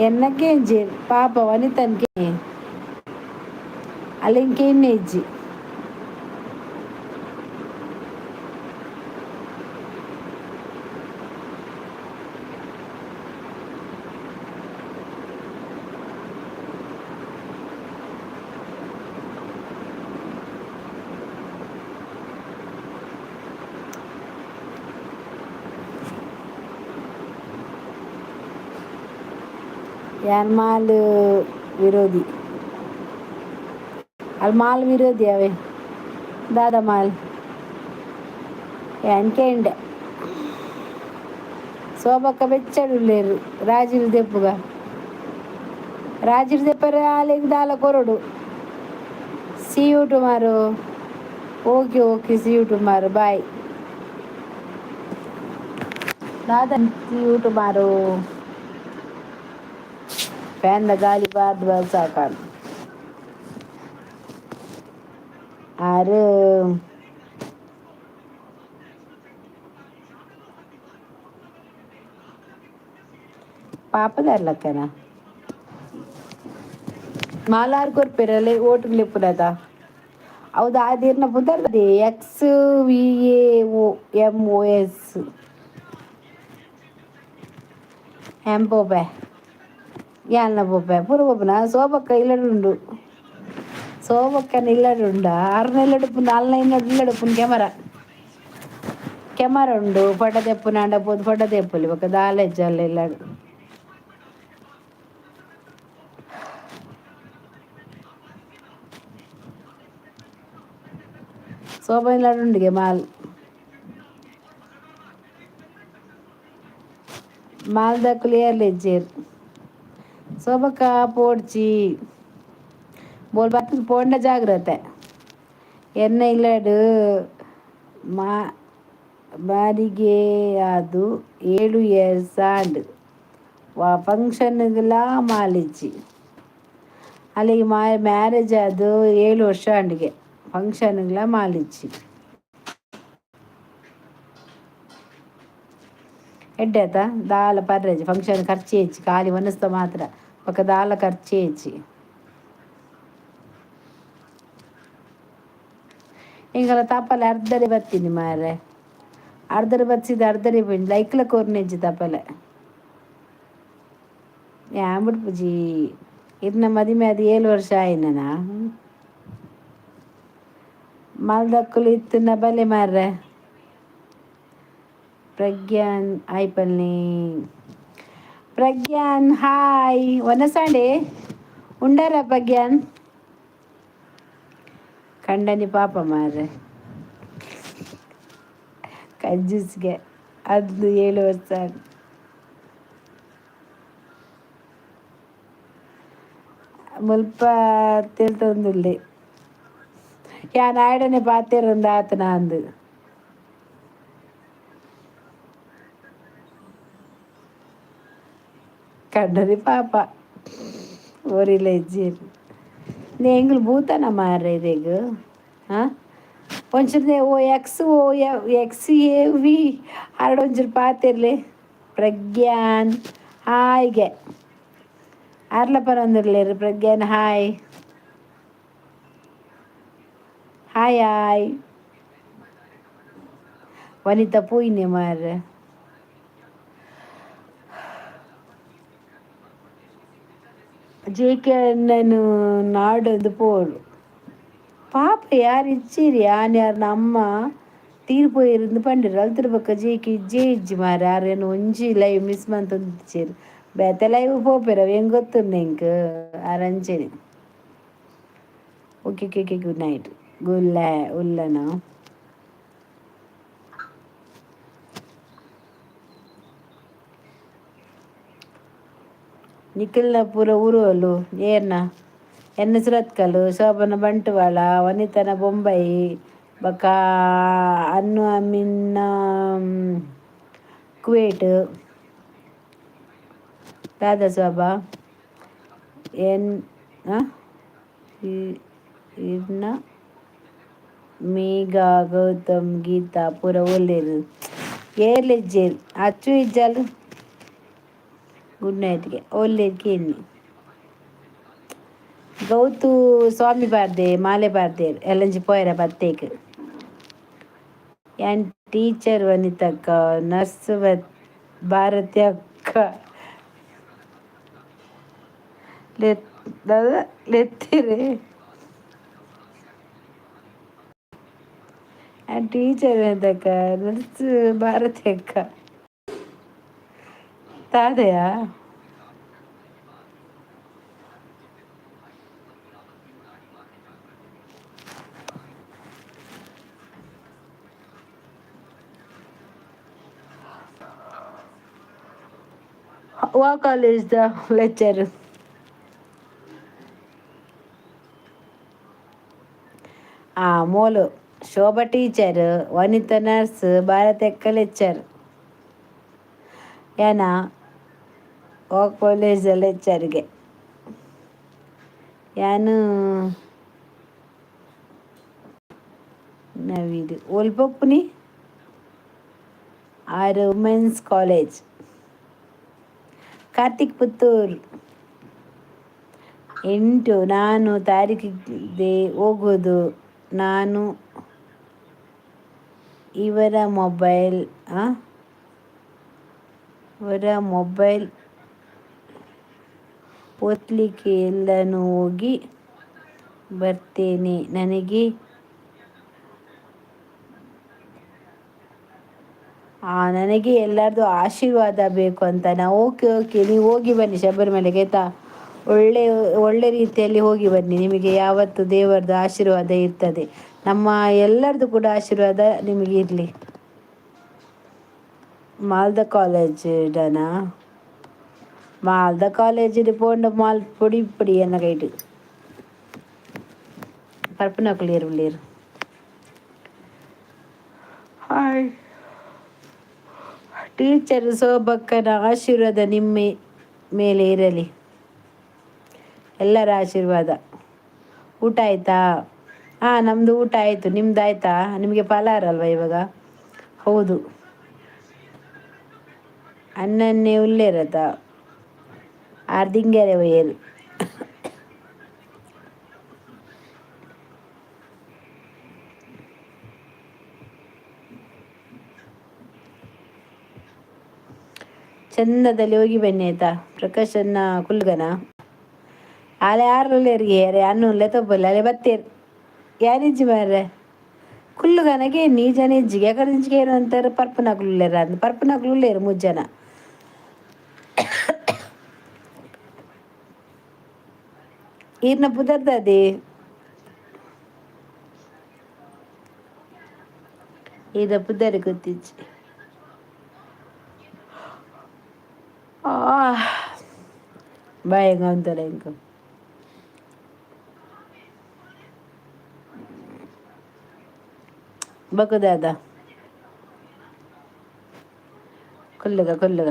ಎನ್ನಕ್ಕೆ ಇಜ್ಜಿ ಪಾಪ ವನಿತನ್ಗೆ ಅಲ್ಲಿಂಕೆ ಇನ್ನೆ ಇಜ್ಜಿ यार माल विरोधी ಅಲ್ಲಿ ಮಾಲ್ ವಿರೋಧಿ ಅವೇ ದಾದ ಮಾಲ್ ಎಂಕೆಂಡೆ శోభక్క బెచ్చడు లేరు రాజీలు దెప్పుగా రాజీలు దెప్పరు ఆలకి దాల కొరడు see you tomorrow okay okay see you tomorrow bye Radha तुम्हारो फैन गाली बात बसा कर अरे पापदारलಕ್ಕನ ಮಾಲಾರ್ಗೋರ್ ಪೆರಲೆ ಓಟ್ಲೆ ಪುರದ ಹೌದು ಅದಿರ್ನ ಬುದರ್ದೆ XVAOMOS ಎಂಬೋಬೆ ಯಾಲ್ನ ಬೊಬ್ಬೆ ಪೂರ ಬೊಬ್ಬನ ಸೋಬಕ್ಕ ಇಲ್ಲಡುಂಡು ಸೋಬಕ್ಕನ ಇಲ್ಲಡುಂಡ ಆರ್ನ ಇಲ್ಲಡುಪು ನಾಲ್ನ ಇಲ್ಲಡುಪುನ್ ಕೆಮರ ಉಂಡು ಫೋಟೋ ತೆಪ್ಪುನ ಅಂಡ ಪೋದು ಫೋಟೋ ತೆಪ್ಪುಲಿ ಬೊಕ್ಕ ದಾಲೆಜ್ಜಲ್ಲ ಇಲ್ಲಡು ಶೋಭಾ ಇಲ್ಲಡುಂಡಿಗೆ ಮಾಲ್ದ ಕ್ಲಿಯರ್ ಲೆಜ್ಜೇರ್ ಶೋಭಕ್ಕ ಪೋಡ್ಚಿ ಬೋಲ್ ಬರ್ತದ ಪೋಂಡ ಜಾಗ್ರತೆ ಎನ್ನ ಇಲ್ಲಡು ಮಾ ಬಾರಿಗೆ ಅದು 7 years ಆಂಡ್ ಫಂಕ್ಷನ್ಗೆಲ್ಲ ಮಾಲಿಜ್ಜಿ ಅಲ್ಲಿಗೆ ಮ್ಯಾರೇಜ್ ಅದು 7 ವರ್ಷ ಅಂಡಿಗೆ ಫಂಕ್ಷನ್ಗೆಲ್ಲ ಮಾಲಿಜ್ಜಿ ಎಡ್ಡೆತ ದಾಲ ಪರ್ರೆಜಿ ಫಂಕ್ಷನ್ ಖರ್ಚು ಹೆಚ್ಚಿ ಖಾಲಿ ಒನಸ್ತ ಮಾತ್ರ ఒక ದಾಲ ಖರ್ಚು ಹೆಚ್ಚಿ ಹಿಂಗಲ್ಲ ತಪ್ಪಲೆ ಅರ್ಧರೆ ಬರ್ತೀನಿ ಮಾರೆ ಅರ್ಧರೆ ಬಚ್ಚಿದ ಅರ್ಧರೆ ಬಂದು ಲೈಕ್ಲ ಕೋರ್ನೆಜ್ಜಿ ತಪ್ಪಲೆ ಬಿಡ್ಪುಜಿ ಇರ್ನ ಮದಿಮೆ ಅದು 7 ವರ್ಷ ಆಯ್ನನ ಮಲ್ದಕ್ಕಲು ಇತ್ತಿನ ಬಲೆ ಮಾರ್ರೆ ಪ್ರಜ್ಞಾನ್ ಆಯ್ಪಲ್ನಿ ಪ್ರಜ್ಞಾನ್ ಹಾಯ್ ಒನಸಾಂಡೆ ಉಂಡಾರ ಪ್ರಜ್ಞಾನ್ ಕಂಡನಿ ಪಾಪ ಮಾರ್ರೆ ಕಜ್ಜುಸ್ಗೆ ಅದು 7 ವರ್ಷ ಮುಲ್ಪ ತಿಳ್ತೊಂದುಲ್ಲೆ ಯಾನ್ ಆಯ್ಡನೆ ಪಾತೆರೊಂದು ಆತನ ಅಂದು ಕಂಡರಿ ಪಾಪ ಓರಿಲ್ಲ ಇಜ್ಜೇರು ಎಂಗ್ಳು ಭೂತನ ಮಾರ್ರೆ ಇದೀಗ ಹಾಂ ಒಂಚೂರು XAV ಒಂಚೂರು ಪಾತಿರ್ಲಿ ಪ್ರಜ್ಞಾನ್ ಹಾಯ್ಗೆ ಆರ್ಲ ಪರೊಂದಿರ್ಲೇರು Pragyan hi hi hi Vanitha ಪೂಯ್ನೆ ಮಾರ್ರೆ ಜೇಕೆ ನಾನು ನಾಡದು ಪೋಡು ಪಾಪ ಯಾರು ಇಚ್ಚಿರಿ ಯಾರು ನಮ್ಮ ತೀರ್ಪೋಯಿருந்து ಪಂಡಿರು ಅಲ್ತಿರ್ಬೇಕ ಜೇಕೆ ಇಜ್ಜೆ ಇಜ್ಜಿ ಮಾರ ಯಾರೇನು ಒಂಜಿ ಲೈವ್ ಮಿಸ್ ಮಂತೊಂದಿಚ್ಚೇರು ಬೇತೆ ಲೈವ್ ಪೋಪೆರ ಹೆಂಗೆ ಗೊತ್ತುಂಡು ಹೆಂಗೆ ಆರಂಚೆನೆ okay okay okay good night ಉಲ್ಲನ ನಿಖಿಲ್ನ ಪೂರ ಊರುವಲು ಏರ್ನ ಎನ್ನ ಸುರತ್ಕಲು ಶೋಭನ ಬಂಟ್ವಾಳ ವನಿತನ ಬೊಂಬೈ ಬಕ ಅನ್ನು ಅಮಿನ್ನ ಕುವೇಟ್ ರಾಧಾ ಶೋಭಾ ಇರ್ನ ಮೇಘಾ ಗೌತಮ್ ಗೀತಾ ಪೂರ ಒಲ್ಲೇರು ಏರ್ಲೆಜ್ಜೇರು ಅಚ್ಚು ಇಜ್ಜಲು ಗುಡ್ ನೈಟ್ಗೆ ಒಲ್ಲೇರ್ಗೆ ಎನ್ನಿ ಗೌತು ಸ್ವಾಮಿ ಬಾರ್ದೆ ಮಾಲೆ ಬಾರ್ದೆ ಎಲ್ಲಂಜಿ ಪೋಯರ ಬತ್ತೇಕ್ ಯಾನ್ ಟೀಚರ್ ವನಿತಕ್ಕ ನರ್ಸ್ ಭಾರತಿ ಅಕ್ಕ ಲೆತ್ತಿರೆ ಟೀಚರ್ ವನಿತಕ್ಕ ನರ್ಸ್ ಭಾರತಿ ಅಕ್ಕ ತಾದೆಯಾ ವಾ ಕಾಲೇಜ್ದ ಲೆಕ್ಚರ್ ಮೋಲು ಶೋಭಾ ಟೀಚರ್ ವನಿತಾ ನರ್ಸ್ ಭಾರತಿ ಅಕ್ಕ ಲೆಕ್ಚರ್ ಏನ ಓ ಕಾಲೇಜಲ್ಲಿ ಹೆಚ್ಚರಿಗೆ ಯಾನು ನವೀದು ಓಲ್ಪಪ್ಪುನಿ ಆರು ವುಮೆನ್ಸ್ ಕಾಲೇಜ್ ಕಾರ್ತಿಕ್ ಪುತ್ತೂರ್ 8 ನಾನು ತಾರೀಕಿಗೆ ಹೋಗೋದು. ನಾನು ಇವರ ಮೊಬೈಲ್ ಓದ್ಲಿಕ್ಕೆ ಎಲ್ಲನೂ ಹೋಗಿ ಬರ್ತೇನೆ. ನನಗೆ ಎಲ್ಲರದು ಆಶೀರ್ವಾದ ಬೇಕು ಅಂತಾನ. ಓಕೆ ನೀವು ಹೋಗಿ ಬನ್ನಿ ಶಬರಿಮಲೆಗೆ ಆಯ್ತಾ. ಒಳ್ಳೆ ಒಳ್ಳೆ ರೀತಿಯಲ್ಲಿ ಹೋಗಿ ಬನ್ನಿ. ನಿಮಗೆ ಯಾವತ್ತು ದೇವರದು ಆಶೀರ್ವಾದ ಇರ್ತದೆ. ನಮ್ಮ ಎಲ್ಲರದು ಕೂಡ ಆಶೀರ್ವಾದ ನಿಮಗೆ ಇರಲಿ. ಮಾಲ್ದ ಕಾಲೇಜ್ ಇಡನಾ ಮಾಲ್ದ ಕಾಲೇಜಿൽ പോണ്ട മാൽ പൊടി എന്ന കൈട്ട് പരപ്പനക്കുള്ളിയർ പിള്ളേർ ಹಾಯ್. ಟೀಚರ್ ಸೋಬಕ್ಕನ ಆಶೀರ್ವಾದ ನಿಮ್ಮ ಮೇಲೆ ಇರಲಿ. ಎಲ್ಲರ ಆಶೀರ್ವಾದ. ಊಟ ಆಯಿತಾ? ನಮ್ಮದು ಊಟ ಆಯಿತು. ನಿಮ್ದು ಆಯಿತಾ? ನಿಮಗೆ ಫಲಾರ ಅಲ್ವಾ ಇವಾಗ? ಹೌದು. ಅನ್ನನ್ನೇ ಉಲ್ಲೇರತ ಆರ್ದಿಂಗೆರೆ ಒಯ್ಯರು. ಚಂದದಲ್ಲಿ ಹೋಗಿ ಬನ್ನಿ ಆಯ್ತಾ. ಪ್ರಕಾಶನ್ನ ಕುಲ್ಗನ ಆಲೆ ಆರ್ಲೇರಿಗೆ ಅನ್ನೂಲೆ ತೊಬ್ಬಲ್ಲ ಅಲೆ ಬತ್ತೇರು ಯಾನಿಜ್ಜಿ ಮಾರ್ರೆ ಕುಲ್ಲುಗನಗೆ ನೀಜನ ಇಜ್ಜಿಗೆ ಯಾಕಡೆ ಇಜ್ಜಿಗೆ ಏನು ಅಂತಾರೆ. ಪರ್ಪನಾಗ್ಲುಲ್ಲೇರ ಅಂದ್ ಪರ್ಪನಾಗ್ಲುಲ್ಲೇರು ಮುಜ್ಜನ ಈರ್ನ ಪುದರ್ದದೆ ಈದ ಪುದರ್ ಗೊತ್ತಿಜ್ಜಿ ಬಾಯಂಗ ಅಂತಾರೆ ಇಂಕ ಬಕುದಾದ ಕೊಲ್ಲುಗ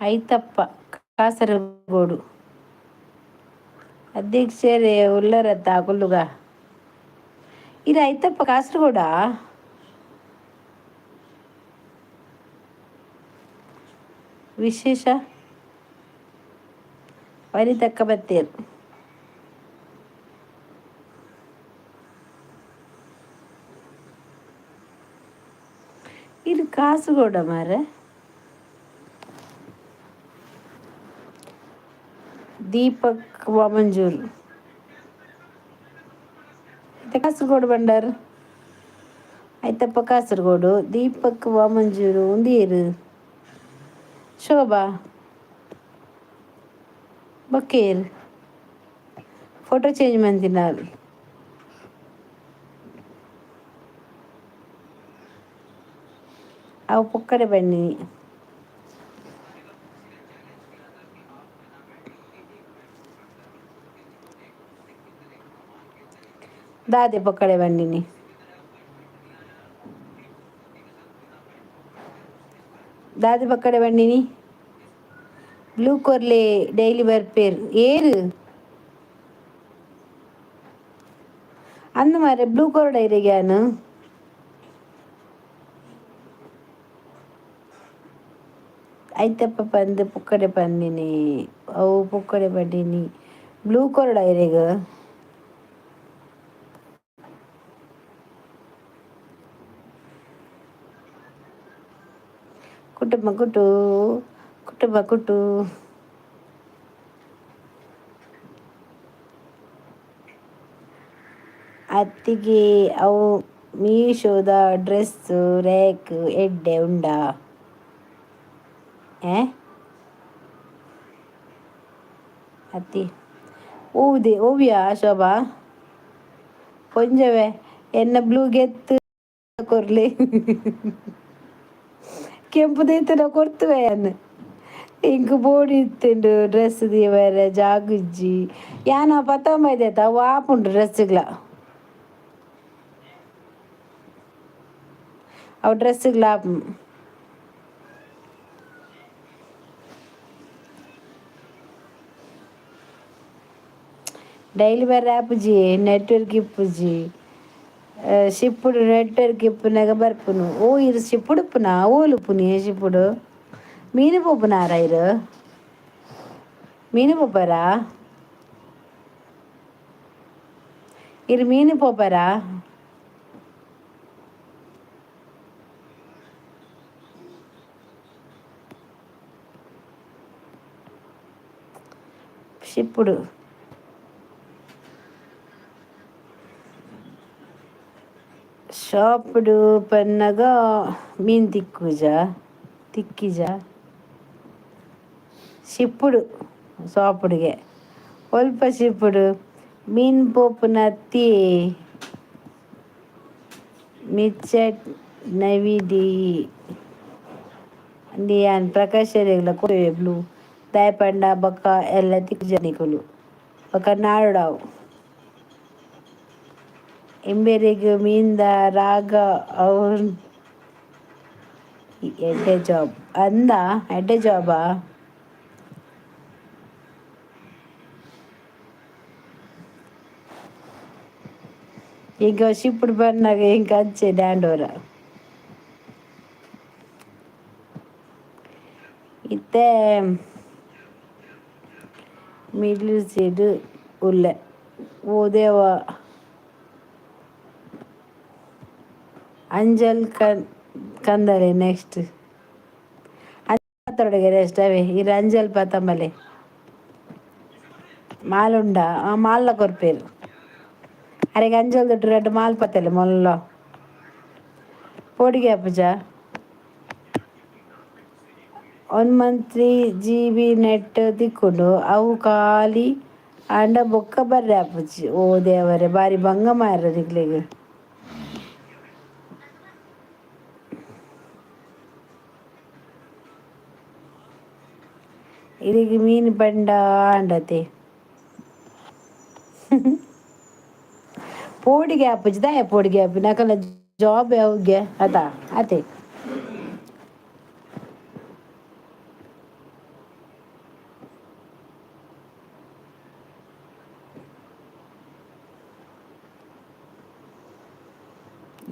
ಐತಪ್ಪ ಕಾಸರಗೋಡು ಅಧ್ಯಕ್ಷರೇ ಉಲ್ಲರತ್ತ ಕೊಲ್ಲುಗ ಇದು ಐತಪ್ಪ ಕಾಸರಗೋಡ ವಿಶೇಷ ವನಿತಕ್ಕ ಬತ್ತೇರು ಇದು ಕಾಸರಗೋಡ ಮಾರೆ. ದೀಪಕ್ ವಾಮಂಜೂರು ಕಾಸರಗೋಡು ಬಂಡಾರು ಐತಪ್ಪ ಕಾಸರಗೋಡು. ದೀಪಕ್ ವಾಮಂಜೂರು ಉಂದೀರು ಶೋಭಾ ಬಕ್ಕೇರು ಫೋಟೋ ಚೇಂಜ್ ಮಂತಿನಾರು ಅವು ಪೊಕ್ಕಡೆ ಬನ್ನಿ. ದಾದೆ ಪೊಕ್ಕಡೆ ಬಂಡಿನಿ ದಾದೆ ಪಕ್ಕಡೆ ಬಂಡಿನಿ. ಬ್ಲೂ ಕೊರ್ಲೆ ಡೈಲಿ ಬರ್ಪೇರು ಏರು ಅಂದು ಮಾರೆ ಬ್ಲೂ ಕೊರ್ಡ ಇರಿಗ್ಯಾನು ಐತಪ್ಪ ಪಂದು ಪುಕ್ಕಡೆ ಪಂದಿನಿ ಅವು ಪುಕ್ಕಡೆ ಬಂಡಿನಿ ಬ್ಲೂ ಕೊರ್ಡ ಇರೆಗ ಕುಟುಂಬ ಅತ್ತಿಗೆ ಅವು ಮೀಶೋದ ಡ್ರೆಸ್ಸು ರೇಕ್ ಎಡ್ಡೆ ಉಂಡಾ ಏ ಅತ್ತಿ ಓವಿಯಾ ಶೋಭಾ ಕೊಂಚವೇ ಎನ್ನ ಬ್ಲೂ ಗೆತ್ತು ಕೊರ್ಲಿ ಕೆಂಪು ದೈತನ ಕೊರ್ತವೆ ಅನ್ನು ಇಂಕ ಬೋಡಿ ಇತ್ತುಂಡು ಡ್ರೆಸ್ ದೀವರ ಜಾಗುಜ್ಜಿ ಯಾನ ಪತ್ತೊಂಬೈದೈತ ವಾಪುಂಡು ಡ್ರೆಸ್ಸುಗಳ ಅವು ಡ್ರೆಸ್ಸುಗಳ డైలీ వేర్ యాప్జీ నెట్వర్క్ ఇప్పుజీ ಶಿಪ್ಪುಡು ನೆಟ್ವರ್ಕ್ ಇಪ್ಪುನಾಗ ಬರ್ಪುನು ಓ ಇರು ಶಿಪ್ಪುಡು ಉಪ್ಪುನ ಓಲು ಪುನಿ ಶಿಪ್ಪುಡು ಮೀನು ಪೋಪುನಾರ ಇರು ಮೀನು ಪೋಪರಾ ಇರು ಮೀನು ಪೋಪರಾ ಶಿಪ್ಪುಡು ಶಾಪುಡು ಪನ್ನಗ ಮೀನು ತಿಕ್ಕಿಜ ಶಿಪ್ಪುಡು ಶಾಪುಡಿಗೆ ಸ್ವಲ್ಪ ಶಿಪ್ಪುಡು ಮೀನು ಪೋಪುನ ಅತ್ತಿ ಮಿಚ್ಚಟ್ ನವಿಡಿ ಅಂದಿಯಾನ್ ಪ್ರಕಾಶರೆಗ್ಲ ಕೊಡುವೆ ಬ್ಲೂ ದಾಯಪಂಡ ಬಕ್ಕ ಎಲ್ಲ ತಿಕ್ಕು ಜನಿಕುಲು ಬಕ್ಕ ನಾಡುಡಾವು ಎಂಬೆರಿಗೆ ಮೀಂದ ರಾಗ ಅವ್ರ ಎಡ್ಡೆ ಜಾಬ್ ಅಂದ ಎಡ್ಡೆ ಜಾಬಾ ಈಗ ಶಿಪ್ಪುಡು ಬಂದಾಗ ಹಿಂಗೆ ಹಚ್ಚೆ ಡ್ಯಾಂಡೋರ ಇತ್ತೆ ಮಿಡ್ಲ್ ಸೈಡ್ ಉಲ್ಲೆ ಓದೇವ ಅಂಜಲ್ ಕಂದಲೆ ನೆಕ್ಸ್ಟ್ ಅಂಜಲ್ ನೆಕ್ಸ್ಟ್ ಅವೇ ಇರು ಅಂಜಲ್ ಪತಂಬಲೆ ಮಾಲುಂಡ ಮಾಲ್ಲ ಕೊರ್ಪೇರು ಅರೆಗೆ ಅಂಜಲ್ ದೊಡ್ಡ ರೆಡ್ ಮಾಲ್ ಪತ್ತಲೆ ಮೊಲ್ಲ ಪೋಡಿಗೆ ಪೂಜ 1 month 3 GB ನೆಟ್ ತಿಕ್ಕೊಂಡು ಅವು ಖಾಲಿ ಅಂಡ ಬೊಕ್ಕ ಬರ್ರೆ ಆಪುಜಿ ಓ ದೇವರೇ ಬಾರಿ ಭಂಗ ಮಾರ ನಿಗ್ಲಿಗೆ ಇದೀಗ ಮೀನು ಬಂಡ ಅಂಡತೆ ಪೋಡಿಗೆ ಆಪುಜಿ ದಾಯ ಪೋಡಿಗೆ ಆಪಿ ನಕಲ ಜಾಬ್ ಯಾವ್ಗೆ ಅದ ಅದೇ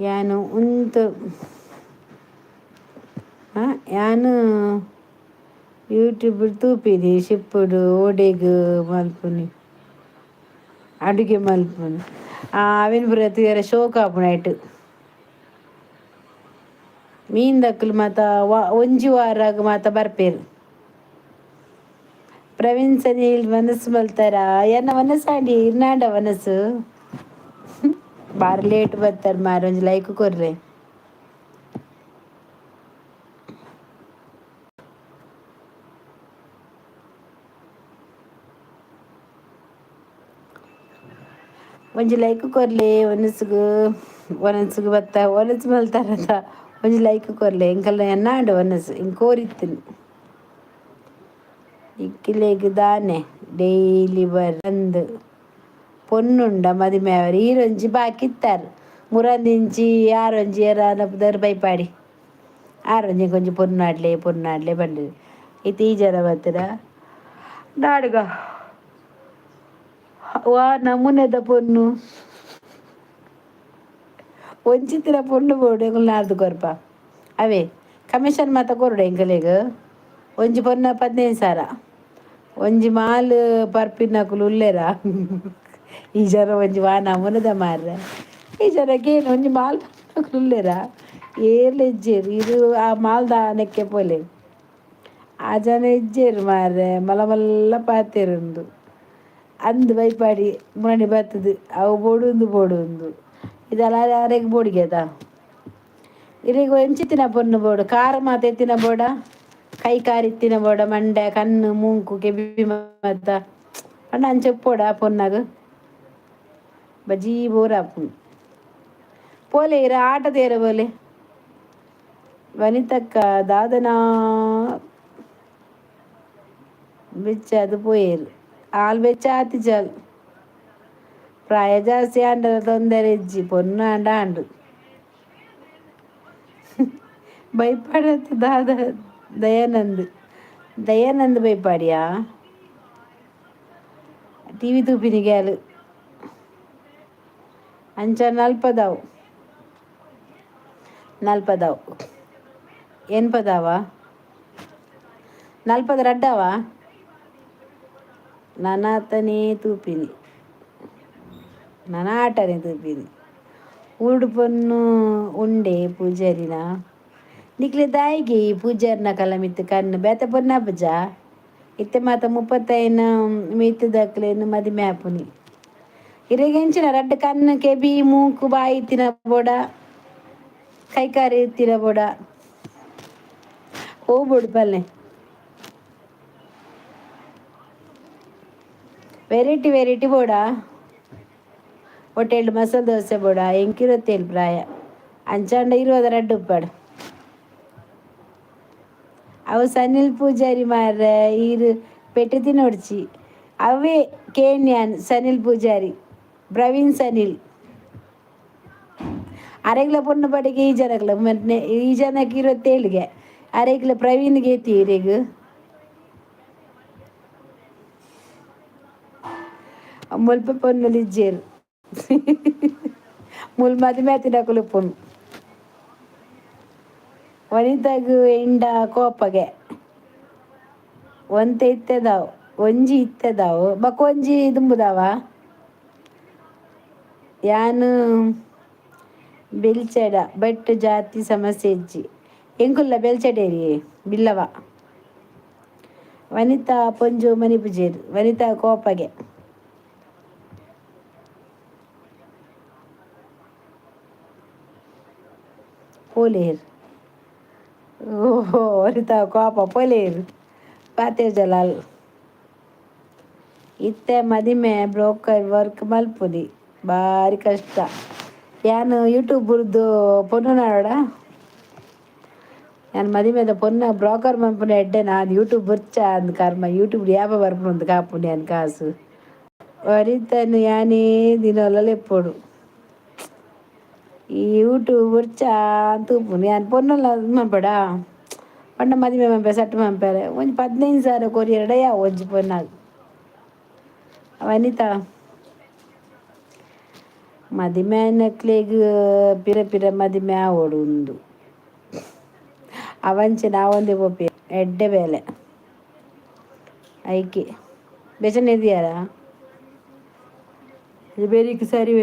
ಯಾನು ಉಂತು ಯಾನು ಯೂಟ್ಯೂಬ್ ತೂಪಿನಿ ಶಿಪ್ಪುಡು ಓಡೆಗ್ ಮಲ್ಪುನಿ ಅಡುಗೆ ಮಲ್ಪುನಿ ಅವಿನ ಪುರ ತೂಯರ ಶೋಕ ಆಪುನಾಯ್ಟ್ ಮೀನ್ ದಕ್ಕಲು ಮಾತ ಒಂಜಿ ವಾರಾಗ ಮಾತ ಬರ್ಪೇರು ಪ್ರವೀಣ್ ಸನಿಲ್ ಮನಸ್ಸು ಮಲ್ತಾರ ಎನ್ನ ಮನಸ್ಸು ಆಂಡಿ ಇರ್ನಾಂಡ ಮನಸ್ಸು ಬಾರಿ ಲೇಟ್ ಬರ್ತಾರೆ ಮಾರ ಒಂಜಿ ಲೈಕ್ ಕೊರ್ರೆ ಒಂಜಿ ಲೈಕ್ ಕೊರ್ಲೆ ಒನಸ್ಗು ಬತ್ತ ಒನಸು ಮಲ್ತಾರಂತ ಒಂಜಿ ಲೈಕ್ ಕೊರ್ಲೆ ಇಂಕಲ್ಲ ಎನ್ನಾಂಡು ಒನಸು ಹಿಂಗೆ ಕೋರಿತ್ತಿನ ಇಕ್ಕಿಲೆಗ್ ದಾನೆ ಡೈಲಿ ಬಂದು ಪೊನ್ನುಂಡ ಮದಿಮೆಯವರು ಈರೊಂಜಿ ಬಾಕಿ ಇತ್ತಾರೆ ಮುರಂದಿಂಚಿ ಆರೊಂಜಿ ಏರಾನಪ್ಪದವ್ರು ಬೈಪಾಡಿ ಆರೊಂಜಿ ಕೊಂಚ ಪೊನ್ನಾಡ್ಲೆ ಬಂದು ಇತ್ತು ಈ ಜನ ಬರ್ತೀರ ನಾಡುಗ ವಾ ನಮೂನೆದ ಪೊನ್ನು ಒಂಚಿತ್ತಿನ ಪೊಣ್ಣು ಬೋಡು ಎಂಗುಲು ನಾರ್ದು ಕೊರ್ಪ ಅವೇ ಕಮಿಷನ್ ಮಾತ ಕೊರುಡು ಎಂಕಲೆಗ್ ಒಂಜಿ ಪೊನ್ನ 15,000 ಒಂಜಿ ಮಾಲ್ ಪರ್ಪಿನಕುಲು ಉಲ್ಲೆರ ಈ ಜನ ಒಂಜಿ ವಾ ನಮೂನೆದ ಮಾರ್ರೆ ಈ ಜನಕ್ಕೇನು ಒಂಜಿ ಮಾಲ್ ಪರ್ಪಿನಕುಲು ಉಲ್ಲೆರ ಏರ್ಲ ಇಜ್ಜೇರು ಇದು ಆ ಮಾಲ್ದ ನೆಕ್ಕೆ ಪೋಲೆ ಆ ಜನ ಇಜ್ಜೇರು ಮಾರ್ರೆ ಮಲ್ಲ ಮಲ್ಲ ಪಾತೆರುಂದು ಅಂದು ಬೈಪಾಡಿ ಮನೆ ಬರ್ತದೆ ಅವು ಬೋಡು ಇದೆಲ್ಲ ಯಾರಿಗೆ ಬೋಡಿಗೆದ ಇರಿಗ ಎಂಚಿತ್ತಿನ ಪೊನ್ನು ಬೋಡು ಖಾರ ಮಾತ ಎತ್ತಿನ ಬೋಡ ಕೈ ಕಾರಿ ಇತ್ತಿನ ಬೋಡ ಮಂಡೆ ಕಣ್ಣು ಮೂಂಕು ಕೆಬಿ ಮತ್ತ ಅಣ್ಣ ಅಂಚೆಪ್ಪೋಡ ಪೊನ್ನಾಗ ಬಜಿ ಬೋರಾಪು ಪೋಲೆ ಇರ ಆಟದೇರ ಬೋಲೆ ವನಿತಕ್ಕ ದಾದನಾ ಬೆಚ್ಚ ಅದು ಪೋಯೇರು ಆಲ್ ಬೆಚ್ಚ ಆತಿ ಜಾಲ್ ಪ್ರಾಯ ಜಾಸ್ತಿ ಆಂಡಲ ತೊಂದರೆ ಇಜ್ಜಿ ಪೊನ್ನು ಆಂಡು ಭಯಪಡತ್ ದಯಾನಂದ್ ದಯಾನಂದ್ ಭಯಪಾಡಿಯಾ ಟಿವಿ ತೂಪಿನಿ ಗ್ಯಾಲು ಅಂಚ ನಲ್ಪದಾವು ಏನು ಪದಾವ ನಲ್ಪದ ರಡ್ಡವ ನನಾತನೇ ತೂಪಿನಿ ನನ್ನ ಆಟನೇ ತೂಪಿನಿ ಊಡು ಪೊನ್ನು ಉಂಡೆ ಪೂಜಾರಿನ ನಿಕ್ಲೆ ದಾಯಿಗೆ ಪೂಜಾರಿನ ಕಲಮಿತ್ತು ಕಣ್ಣು ಬೇತ ಪೊನ್ನ ಪೂಜ ಇತ್ತೆ ಮಾತ 35 ಮಿತ್ತು ದಕ್ಲೇನು ಮದಿ ಮ್ಯಾಪುನಿ ಇರೆಗೆಂಚಿನ ರಡ್ಡು ಕಣ್ಣು ಕೆಬಿ ಮೂಕು ಬಾಯಿ ತಿನ ಬೋಡ ಕೈಕಾರಿ ತಿನ ಬೋಡ ಹೋಗ್ಬೋಡು ಪಲ್ಲೆ ವೆರೈಟಿ ಬೋಡ ಹೊಟ್ಟೆಲ್ಡು ಮಸಾಲೆ ದೋಸೆ ಬೋಡ ಎಂಕಿರತ್ತೇಳು ಪ್ರಾಯ ಅಂಚಾಂಡ 20 ರಡ್ಡು ಉಪ್ಪಾಡು ಅವು ಸನಿಲ್ ಪೂಜಾರಿ ಮಾರ ಈರು ಪೆಟ್ಟು ತಿನ್ನೋಡ್ಚಿ ಅವೇ ಕೇನ್ಯಾನ್ ಸನಿಲ್ ಪೂಜಾರಿ ಪ್ರವೀಣ್ ಸನಿಲ್ ಅರೆಗ್ಲ ಪೊಣ್ಣು ಪಡೆಗೆ ಈ ಜನಗ್ಲ ಮತ್ತೆ ಈ ಜನಕ್ಕೆ 27ಗೆ ಅರೆಗ್ಲ ಪ್ರವೀಣ್ಗೆ ತೀರೆಗು ಮುಲ್ಪ ಪೊನ್ನುಲು ಇಜ್ಜೇರು ಮುಲ್ ಮದಿ ಮ್ಯಾತಿನಕುಲು ಪೊಣ್ಣು ವನಿತಾಗು ಎಂಡ ಕೋಪಗೆ ಒಂತೆ ಇತ್ತೆದಾವು ಒಂಜಿ ಇತ್ತೆದಾವು ಬಕ್ಕ ಒಂಜಿ ದುಂಬುದಾವ ಯಾನು ಬೆಲ್ಚಡ ಬಟ್ ಜಾತಿ ಸಮಸ್ಯೆ ಇಜ್ಜಿ ಎಂಕುಲ್ಲ ಬೆಲ್ಚಡೇರಿ ಬಿಲ್ಲವ ವನಿತಾ ಪೊಂಜು ಮನಿ ಪುಜೇರು ವನಿತಾ ಕೋಪಗೆ ಪೋಲೇರ್ ಓಹೋ ವನಿತಾ ಕೋಪ ಪೋಲೇರು ಪಾತೆ ಜಲಾಲ್ ಇತ್ತೆ ಮದಿಮೆ ಬ್ರೋಕರ್ ವರ್ಕ್ ಮಲ್ಪುನಿ ಭಾರಿ ಕಷ್ಟ ಯಾನು ಯೂಟ್ಯೂಬ್ದು ಪೊನ್ನು ನಾಡ ನಾನು ಮದಿಮೆದ ಪೊನ್ನ ಬ್ರೋಕರ್ ಮಲ್ಪುನ ಎಡ್ಡೆ ನಾನು ಯೂಟ್ಯೂಬ್ ಬರ್ಚ ಅಂದ್ ಕರ್ಮ ಯೂಟ್ಯೂಬ್ ಯಾಪ ಬರ್ಪುನಂದು ಕಾಪುನಿ ಅನ್ ಕಾಸು ವರಿತನು ಯಾನೇ ದಿನೊಲ್ಲ ಎಪ್ಪೋಡು ಈ ಯೂಟ್ಯೂಬ್ ಬರ್ಚ ತೂಪುನಿ ಯಾನು ಪೊನ್ನಲ್ಲ ಮಲ್ಪಡ ಪಂಡ ಮದಿಮೆ ಮಂಪೆ ಸಟ್ಟು ಮಂಪೆರೆ ಒಂಜಿ 15,000 ಕೊರಿಯರ್ಡಯ್ಯ ಒಂಜಿ ಪೊನ್ನಾಗ ವನಿತಾ ಮದಿಮೆ ನಕ್ಲೆಗ್ ಪಿರ ಮದಿಮೆ ಆವೋಡು ಉಂದು ಅವಂಚೆ ನಾವೊಂದೇ ಪೋಪೆ ಎಡ್ಡೆ ಬೇಲೆ ಐಕೆ ಬೆಚನ್ ಎದಿಯಾರ ಬೇರಿಕ್ ಸರಿ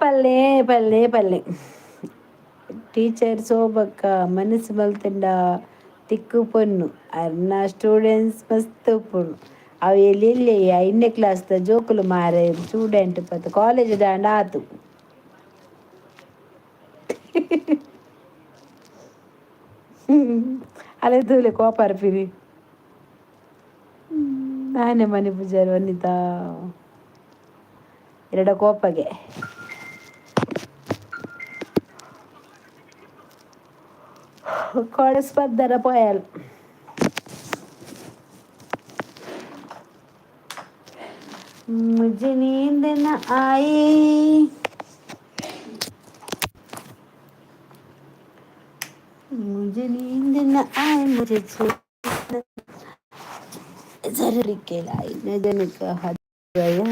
ಪಲ್ಲೆ ಟೀಚರ್ ಸೋಬಕ್ಕ ಮನಸ್ಸು ಮಲ್ತಂಡ ತಿಕ್ಕು ಪೊನ್ನು ಅರ್ನ ಸ್ಟೂಡೆಂಟ್ಸ್ ಮಸ್ತ್ ಉಪ್ಪುಂಡು ಅವು ಎಲ್ಲಿ 5ನೇ ಕ್ಲಾಸ್ದ ಜೋಕುಲು ಮಾರೆ ಸ್ಟೂಡೆಂಟ್ ಪತ್ತು ಕಾಲೇಜ್ ದಾಂಡ ಆತು ಅಲ್ಲೇ ತೂಲೆ ಕೋಪಾರ್ಪಿರಿ ನಾನೇ ಮನೆ ಪೂಜಾರಿ ವನಿತಾ 2 ಕೋಪಗೆ ಕೊಡಸ್ಪದ್ದರ ಪೋಯಲ್ मुझे नींद न आई मुझे जरूरी के लाई न जन कहा गया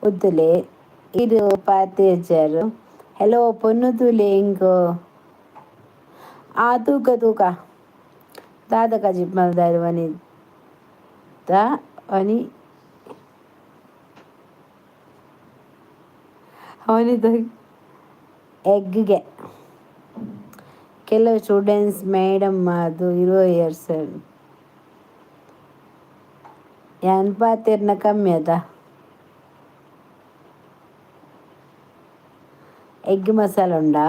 ಉದ್ದುಲೆ ಇದು ಪಾತೇಜರು ಹೆಲೋ ಪೊನ್ನುದುಲೆ ಇಂಗು ಆ ತೂಕ ದಾದ ಕಜಿ ಮಲ್ದಾರು ಅವನಿದು ಎಗ್ಗೆ ಕೆಲವು ಸ್ಟೂಡೆಂಟ್ಸ್ ಮೇಡಮ್ ಅದು 20 years ಪಾತಿರ್ನ ಕಮ್ಮಿ ಅದ ಎಗ್ ಮಸಾಲ ಉಂಡಾ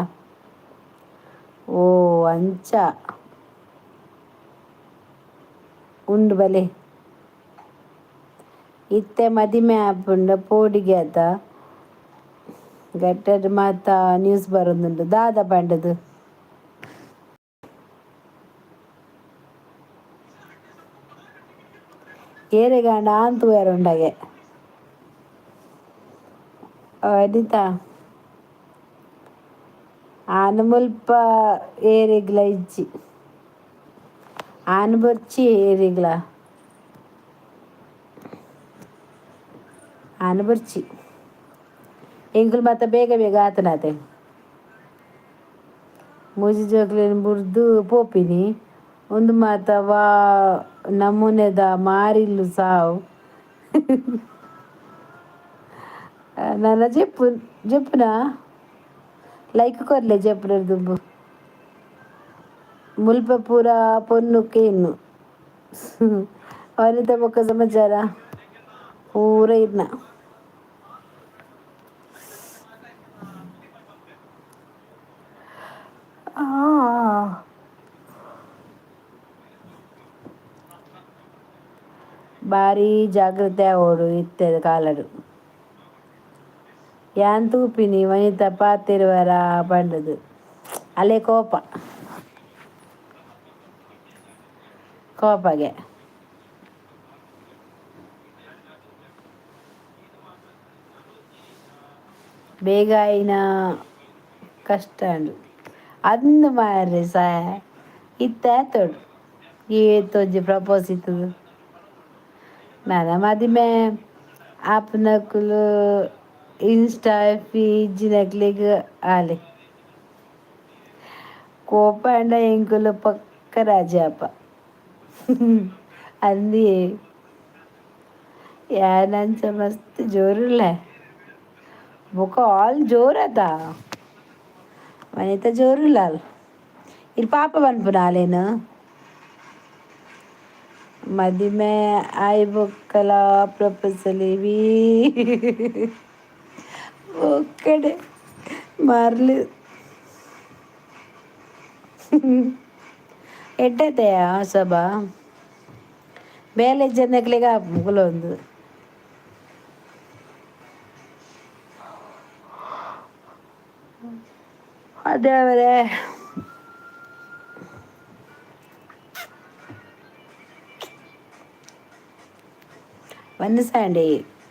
ಓ ಅಂಚ ಉಂಡು ಬಲೆ ಇತ್ತೆ ಮದಿಮೆ ಆಪುಂಡ ಪೋಡಿಗೆ ಆತ ಗಟ್ಟದ ಮಾತ ನ್ಯೂಸ್ ಬರೋದುಂಡು ದಾದ ಪಂಡದು ಏರೆಗಾಂಡ ಆಂತು ಉಂಡಗೆ ಅನಿತ ಆನು ಮುಲ್ಪ ಏರಿಗ್ಲ ಇಜ್ಜಿ ಆನು ಬರ್ಚಿ ಏರಿಗ್ಲ ಆನು ಬರ್ಚಿ ಎಂಕುಲು ಮಾತ ಬೇಗ ಬೇಗ ಆತನಾತೆ ಮೂಜಿ ಜೋಕ್ಲೆನ್ ಬುರ್ದು ಪೋಪಿನಿ ಒಂದು ಮಾತ ವಾ ನಮೂನೆದ ಮಾರಿಲ್ಲು ಸಾವು ನನ್ನ ಜೆಪ್ಪುನ ಲೈಕ್ ಕೊರ್ಲೆ ಜೆಪ್ಪುನ ದುಂಬು ಮುಲ್ಪ ಪೂರ ಪೊನ್ನುಕ್ಕೆ ಇನ್ನು ಅವನಿತ ಬೊಕ್ಕ ಸಮಾಚಾರ ಪೂರ ಇರ್ನ ಭಾರಿ ಜಾಗ್ರತೆ ಆವೋಡು ಇತ್ತದ ಕಾಲಡು ಯಾನ್ ತೂಪಿನಿ ವನಿತ ಪಾತಿರುವರ ಪಂಡದು ಅಲ್ಲೇ ಕೋಪಗೆ ಬೇಗ ಆಯ್ನ ಕಷ್ಟ ಉಂಡು ಅಂದು ಮಾರ್ರೆ ಇತ್ತ ತೊಡು ಏತೊಂಜಿ ಪ್ರಪೋಸ್ ಇತ್ತದು ನನ್ನ ಮದಿಮೆ ಆಪುನಕುಲು ಇನ್ಸ್ಟಾ ಇಜ್ಜಿನಕ್ಲೆಗ್ ಆಲೆ ಕೋಪ ಅಂಡ ಎಂಕುಲು ಪಕ್ಕ ರಾಜಾಪ ಅಂದಿ ಯಾನಂಚ ಮಸ್ತ್ ಜೋರುಲ್ಲ ಬೊಕ ಆಲ್ ಜೋರತ ವನಿತ ಜೋರುಲ್ಲ ಇಲ್ಲಿ ಪಾಪ ಬನ್ಪುನ ಆಲೇನು ಮದಿಮೆ ಆಯ್ ಬೊಕ್ಕಲ ಪ್ರಪೋಸಲಿವಿ ಒಕ್ಕಡೆ ಮಾರ್ಲಿ ಎಡ್ಡತೆಯ ಹೊಸಬ ಬೇಲೆ ಜನಕ್ಲೆಗ ಮುಗುಲೊಂದು ಅದೇ ಅವರೇ ವನ್ನಸಾಂಡೆ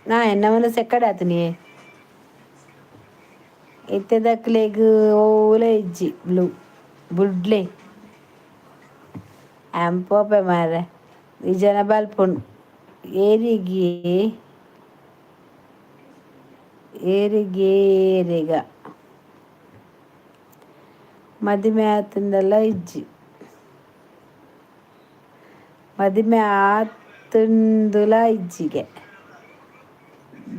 ನಾ ಎನ್ನವನ್ನ ಸೆಕ್ಕಡ ಆತನಿ ಎತ್ತೆದಕ್ಲೆಗ್ ಓಲ ಇಜ್ಜಿ ಬುಡ್ಲೆ ಆಂಪೋಪೆ ಮಾರ್ರೆ ಈ ಜನ ಬಲ್ಪುಂಡು ಏರಿಗ ಮದಿಮೆ ಆತಂದೆಲ್ಲ ಇಜ್ಜಿ ಮದಿಮೆ ಆತುಂದುಲ ಇಜ್ಜಿಗೆ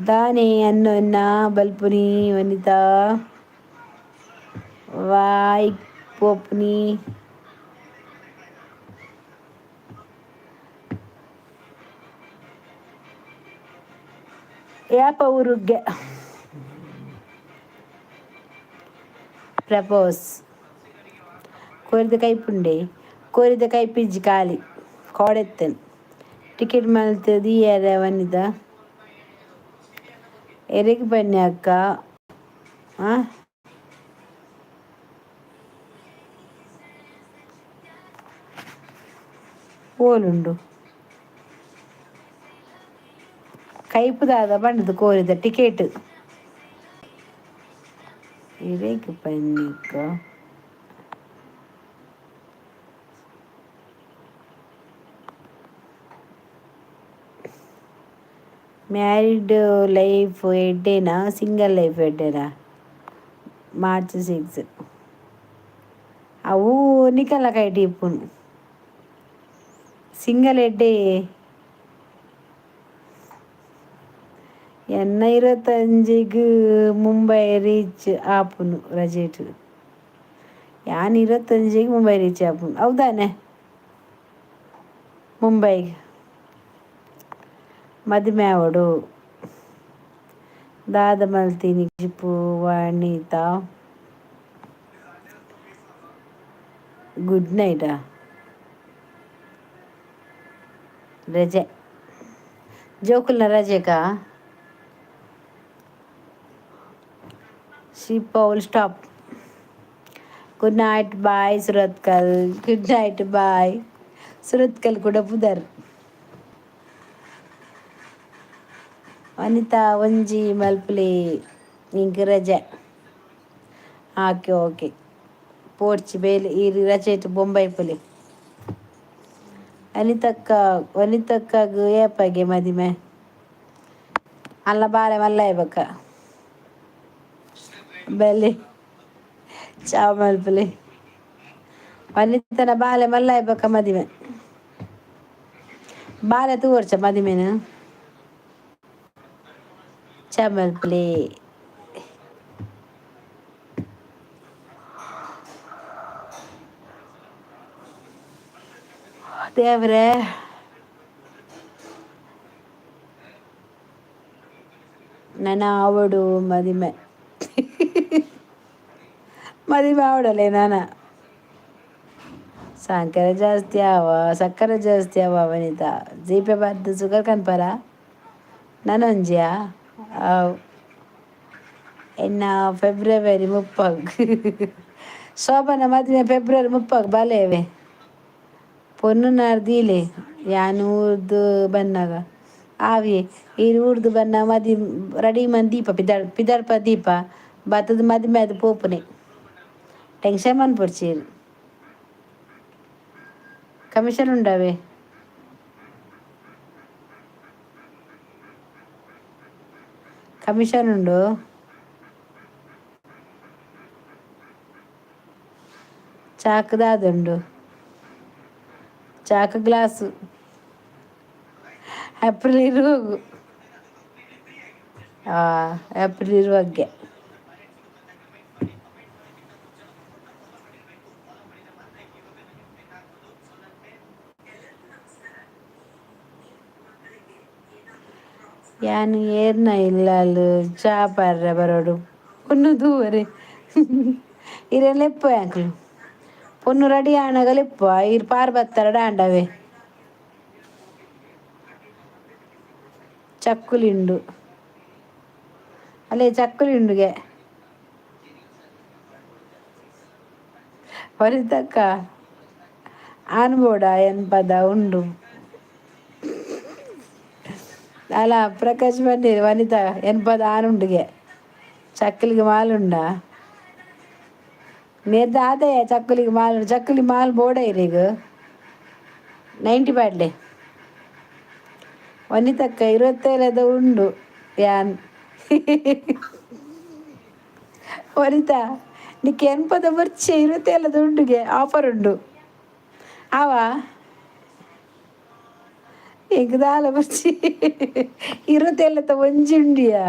ದಾನೆ ಅನ್ನೊನ್ನ ಬಲ್ಪುನಿ ವನಿತ ವಾಯ್ ಪೋಪ್ನಿ ಯಾಪ ಊರುಗ್ಗೆ ಪ್ರಪೋಸ್ ಕೋರಿದ ಕೈಪಿಜ್ಜಿ ಖಾಲಿ ಕೋಡೆತ್ತನ್ ಟಿಕೆಟ್ ಮಲ್ತದು ಯಾರ ವನಿತ ಎರೆಗೆ ಬನ್ನಿ ಅಕ್ಕ ಓಲುಂಡು ಕೈಪುದಾದ ಬಂಡದು ಕೋರಿದ ಟಿಕೆಟ್ ಎರೆಗೆ ಬನ್ನಿ ಅಕ್ಕ ಮ್ಯಾರಿಡ್ ಲೈಫ್ ಎಡ್ಡೇನಾ ಸಿಂಗಲ್ ಲೈಫ್ ಎಡ್ಡೇನಾ March 6 ಅವು ನಿಕಲ ಕೈಟಿ ಇಪ್ಪುನು ಸಿಂಗಲ್ ಎಡ್ಡೆ ಎನ್ನ 25ಗೆ ಮುಂಬೈ ರೀಚ್ ಆಪುನು ರಜೆಟ್. ಯಾನ್ 25ಗೆ ಮುಂಬೈ ರೀಚ್ ಆಪುನು ಹೌದಾನೆ. ಮುಂಬೈಗೆ ಮದುವೆ ಆವಡು ದಾದ ಮಲ್ತೀನಿ ಜಿಪು ವಾಣಿತಾ ಗುಡ್ ನೈಟಾ ರಜೆ ಜೋಕುಲ್ನ ರಜೆಕಾ full stop. Good night bye Surathkal. Good night bye Surathkal ಕೂಡ ಪುದರ್. ವನಿತಾ ಒಂಜಿ ಮಲ್ಪಲೆ ಇಂಕ್ ರಜೆ ಓಕೆ ಪೋಡ್ಚಿ ಬೇಲೆ ಈ ರಜೆ ಇಟ್ಟು ಬೊಂಬೈ ಪುಲಿ. ವನಿತಕ್ಕಾಗ ಏಪಗೆ ಮದಿಮೆ ಅಲ್ಲ ಬಾಳೆ ಮಲ್ಲ ಇಬೇಕ ಬೆಲೆ ಚಾ ಮಲ್ಪಲೆ ವನಿತನ ಬಾಲೆ ಮಲ್ಲ ಇಬೇಕ ಮದಿಮೆ ಬಾಲೆ ತೂವರ್ಚ ಮದಿಮೆನು ಚಾ ಮಲ್ಪಲೆ ದೇವ್ರೆ. ನನ್ನ ಆವಡು ಮದಿಮೆ ಆವಡಲೆ ನಾನ ಸಂಕರ ಜಾಸ್ತಿ ಆವ ಸಕ್ಕರೆ ಜಾಸ್ತಿ ಆವ ವನಿತಾ ಜೀಪೆ ಬಾರ್ದು ಸುಗರ್ ಕನ್ಪರ ನನೊಂಜಿಯಾ ಇನ್ನು ಫೆಬ್ರವರಿ 30 ಶೋಭನ ಮದುವೆ ಫೆಬ್ರವರಿ 30 ಬಲೇವೆ ಪೊನ್ನು ನಾರ್ದೀಲೆ ಯಾನು ಊರ್ದು ಬನ್ನಾಗ ಆವಿ ಈ ಊರ್ದು ಬನ್ನ ಮದಿ ರೆಡಿ ಮನ್ ದೀಪ ಪಿದಳ್ಪ ದೀಪ ಬತ್ತದ ಮದುವೆ ಅದು ಪೋಪುನೆ ಟೆನ್ಷನ್ ಮನ್ಪೊಡ್ಚೀರು ಕಮಿಷನ್ ಉಂಡಾವೆ ಕಮಿಷನ್ ಉಂಡು ಚಾಕ್ ದಾದುಂಡು ಚಾಕ್ ಗ್ಲಾಸು ಏಪ್ರಿಲ್ ಇರುವಾಗು ಏಪ್ರಿಲ್ ಇರುವಾಗೆ ಯಾನು ಏರ್ನ ಇಲ್ಲ ಅಲ್ಲಿ ಚಾ ಪಾರ್ರೆ ಬರೋಡು ಪೊನ್ನು ದೂವರೆ ಇರೆಲ್ಲ ಆಂಕ್ಲು ಪೊನ್ನು ರೆಡಿ ಆಣಗಲೆಪ್ಪ ಇರು ಪಾರ್ ಬತ್ತಾರ ಡಾಂಡವೆ ಚಕ್ಕುಲಿಂಡು ಅಲ್ಲೇ ಚಕ್ಕುಲಿಂಡುಗೆ ಹೊರಿತಕ್ಕ ಆನ್ಬೋಡ ಎನ್ಪದ ಉಂಡು ಅಲ್ಲ ಪ್ರಕಾಶ್ ಬಂದಿರಿ ವನಿತಾ ಎನ್ಪದ ಆನುಂಡುಗೆ ಚಕ್ಕಲಿಗೆ ಮಾಲುಂಡ ನೇರ್ದ ಆದೇ ಚಕ್ಕಲಿಗೆ ಮಾಲು ಚಕ್ಕಲಿ ಮಾಲ್ ಬೋಡ ಇರೀಗ 90 ಬ್ಯಾಡ್ಲೆ ವನಿತಕ್ಕ 27 ಉಂಡು ಯಾನ್ ವನಿತಾ ನಿಕ್ಕೆ ಎನ್ಪದ ಬರ್ಚೆ 27 ಉಂಡುಗೆ ಆಫರ್ ಉಂಡು ಆವಾ ಎಗ್ದಾಲ ಬರ್ಚಿ 27 ಒಂಜಿ ಉಂಡಿಯಾ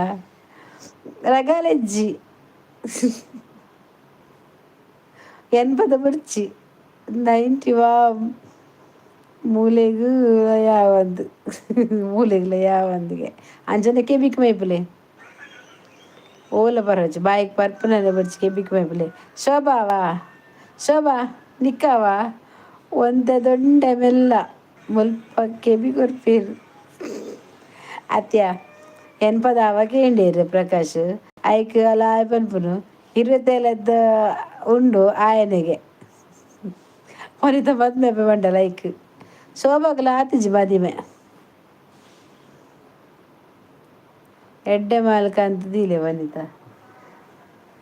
ರಗಾಲೆಜ್ಜಿ 80 ಬರ್ಚಿ 90 ವಾ ಮೂಲೆಗೂ ಯಾವಂದು ಮೂಲೆಗ್ಲ ಯಾವಂದಿಗೆ ಅಂಜನೆ ಕೆಬಿಕ್ ಮೈಪುಲೆ ಓಲ ಬರೋಜು ಬಾಯಿಗೆ ಪರ್ಪುನಲ್ಲ ಬರ್ಚಿ ಕೆಬಿಕ್ ಮೈಪುಲೆ ಶೋಭಾ ನಿಕ್ಕವಾ ಒಂದೇ ದೊಡ್ಡ ಮೆಲ್ಲ ಮುಲ್ಪ ಕೆಬಿ ಕೊರ್ಪೀರು ಅತ್ಯ ಎನ್ಪದ ಆವಾಗ ಏಂಡೇರು ಪ್ರಕಾಶ್ ಐಕ್ ಅಲ್ಲ ಆಯ್ ಪನ್ಪುನು 27 ಉಂಡು ಆಯನೆಗೆ ವನಿತ ಮದ್ಮೆ ಬಂಡಲ ಐಕ್ ಶೋಭಾಗಲ ಆತಿಜಿ ಮದಿಮೆ ಎಡ್ಡೆ ಮಾಲ್ಕ ಅಂತ ದೀಲೆ ವನಿತಾ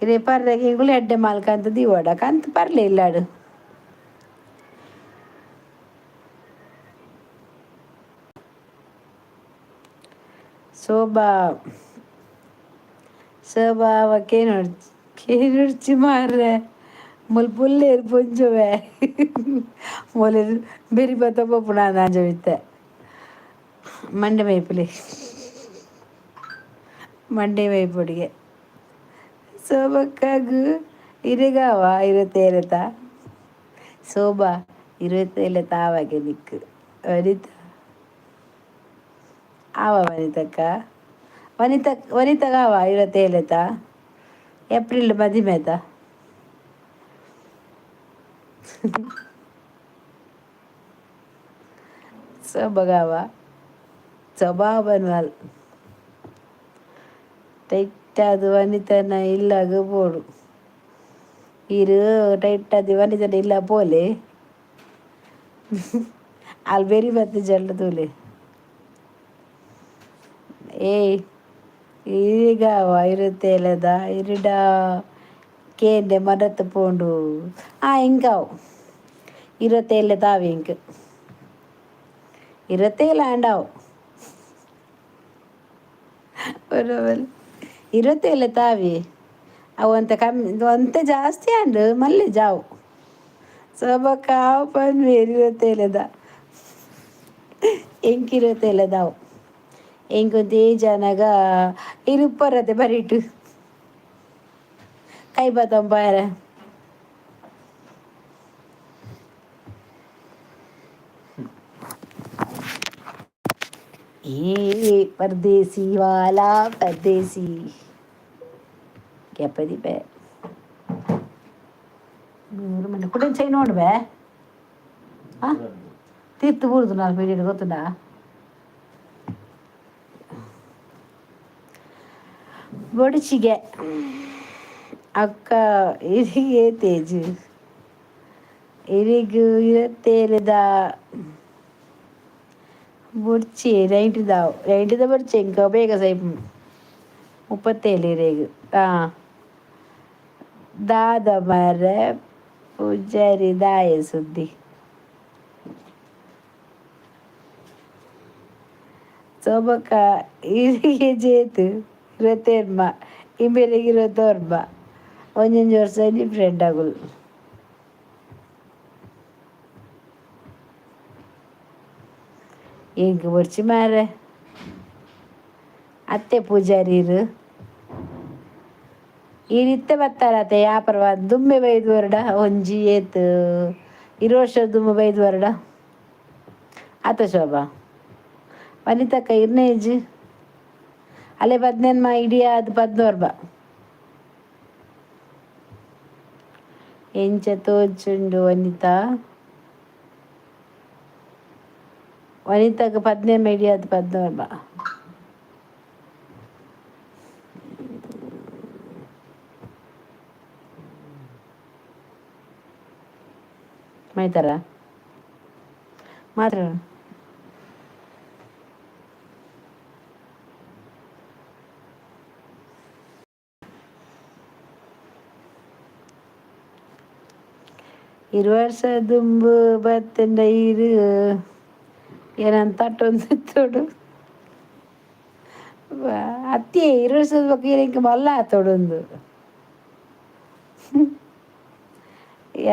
ಇರೇ ಪರ್ರೆಗೆ ಇಂಗುಳು ಎಡ್ಡೆ ಮಾಲ್ಕ ಅಂತ ದೀವಡ ಕಂತ ಪರ್ಲೆ ಇಲ್ಲಾಡು ಶೋಭಾ ಕೇನುಡ್ಚಿ ಮಾರ್ರೆ ಮುಲ್ಪುಲ್ಲೇರು ಪೊಂಜುವೆ ಮೊಲೆ ಬೆರಿ ಬತ್ತ ಪಪ್ಪುನ ಅಂಜವಿತ್ತೆ ಮಂಡೆ ಮೇಪುಲಿ ಮಂಡೇ ವೈಪೊಡಿಗೆ ಶೋಭಕ್ಕಾಗು ಇರಿಗಾವ 27 ಶೋಭಾ 27 ಆವಾಗೆ ನಿಕ್ಕು ವನಿತ ಆವ ವನಿತಕ್ಕ ವನಿತಗಾವ 27 ಏಪ್ರಿಲ್ ಮದಿಮೇತ ಶೋಭಗಾವ ಸ್ವಭಾವನ್ವಾಲ್ ಟೈಟ್ ಅದು ವನಿತನ ಇಲ್ಲಾಗ ಬೋಡು ಇರು ಟೈಟ್ ಅದು ವನಿತನ ಇಲ್ಲ ಪೋಲೆ ಅಲ್ಲಿ ಬೇರೆ ಬತ್ತೆ ಜಲ್ಲು ತೂಲೆ ಏಯ್ ಈಗ 27 ಇರಿಡ ಕೇಂದೆ ಮರತ್ತು ಪೋಂಡು ಇಂಕಾವು 27 ತಾವಿ ಇಂಕ್ 27 ಆಂಡಾವು ಬರೋಬಲ್ 27 ತಾವಿ ಅವು ಅಂತ ಕಮ್ಮಿ ಅಂತ ಜಾಸ್ತಿ ಅಂಡು ಮಲ್ಲೆ ಜಾವು ಸೊಬಕಾವು ಪನ್ವೇರು 27 ಎಂಕ್ 27 ಎಂಕೊಂದು ಜನಗ ಇರುಪ್ಪರತೆ ಬರಿಟು ಕೈ ಬತ್ತಂಪಾರ ಏ ಪರದೇಸಿ ವಾಲಾ ಪರದೇಸಿ ಕೆಪ್ಪದಿ ಬೇ ಮನೆ ಕುಟನ್ ಚೈ ನೋಡ್ಬೇ ಹಾಂ ತೀರ್ತು ಬೂರ್ದು ನಾನು ಪೀರಿಯಡ್ ಗೊತ್ತುಂಡ ಬೊಡಿಚಿಗೆ ಅಕ್ಕ ಇರಿಗೆ ತೇಜು ಇರಿಗು 27 ಬುಡ್ಚಿ 90 ಬುಡ್ಚಿ ಇಂಕ ಬೇಗ ಸೈಪ್ 37 ಇರೇಗು ದಾದ ಮರ ಪೂಜಾರಿ ದಾಯ ಸುದ್ದಿ ಸೊಬಕ ಇರಿಗೆ ಜೇತು 27 ಇಂಬೇರಿಗೆ 28 ಒಂಜೊಂಜಿ ವರ್ಷ ಡಿಫ್ರೆಂಟ್ ಆಗುಲು ಇಂಕ ಬರ್ಚಿ ಮಾರೆ ಅತ್ತೆ ಪೂಜಾರಿರು ಇರಿತ್ತೆ ಬತ್ತಾರತೆ ಯಾಪರವ ದುಮ್ಮೆ ಬೈದು ವರಡ ಒಂಜಿ ಏತ್ 20 ವರ್ಷ ದುಮ್ಮೆ ಬೈದು ವರಡ ಆತ ಶೋಭಾ ವನಿತಕ್ಕ ಇರ್ನೇಜ್ ಅಲ್ಲೇ 18 ಇಡಿಯ ಅದು 14 ಎಂಚ ತೋಜುಂಡು ವನಿತಕ್ಕೆ 18 ಇಡಿಯ ಅದು 14 ಮೈತಾರ ಮಾತ್ರ ವರ್ಷ ದುಂಬು ಬತ್ತಂಡ ಇರು ಏನಂತ ತಟ್ಟೊಂದು ತೋಡು ಅತ್ತೆ 20 ವರ್ಷದ ಬಗ್ಗೆ ಇಂಕ ಮಲ್ಲ ತೋಡೊಂದು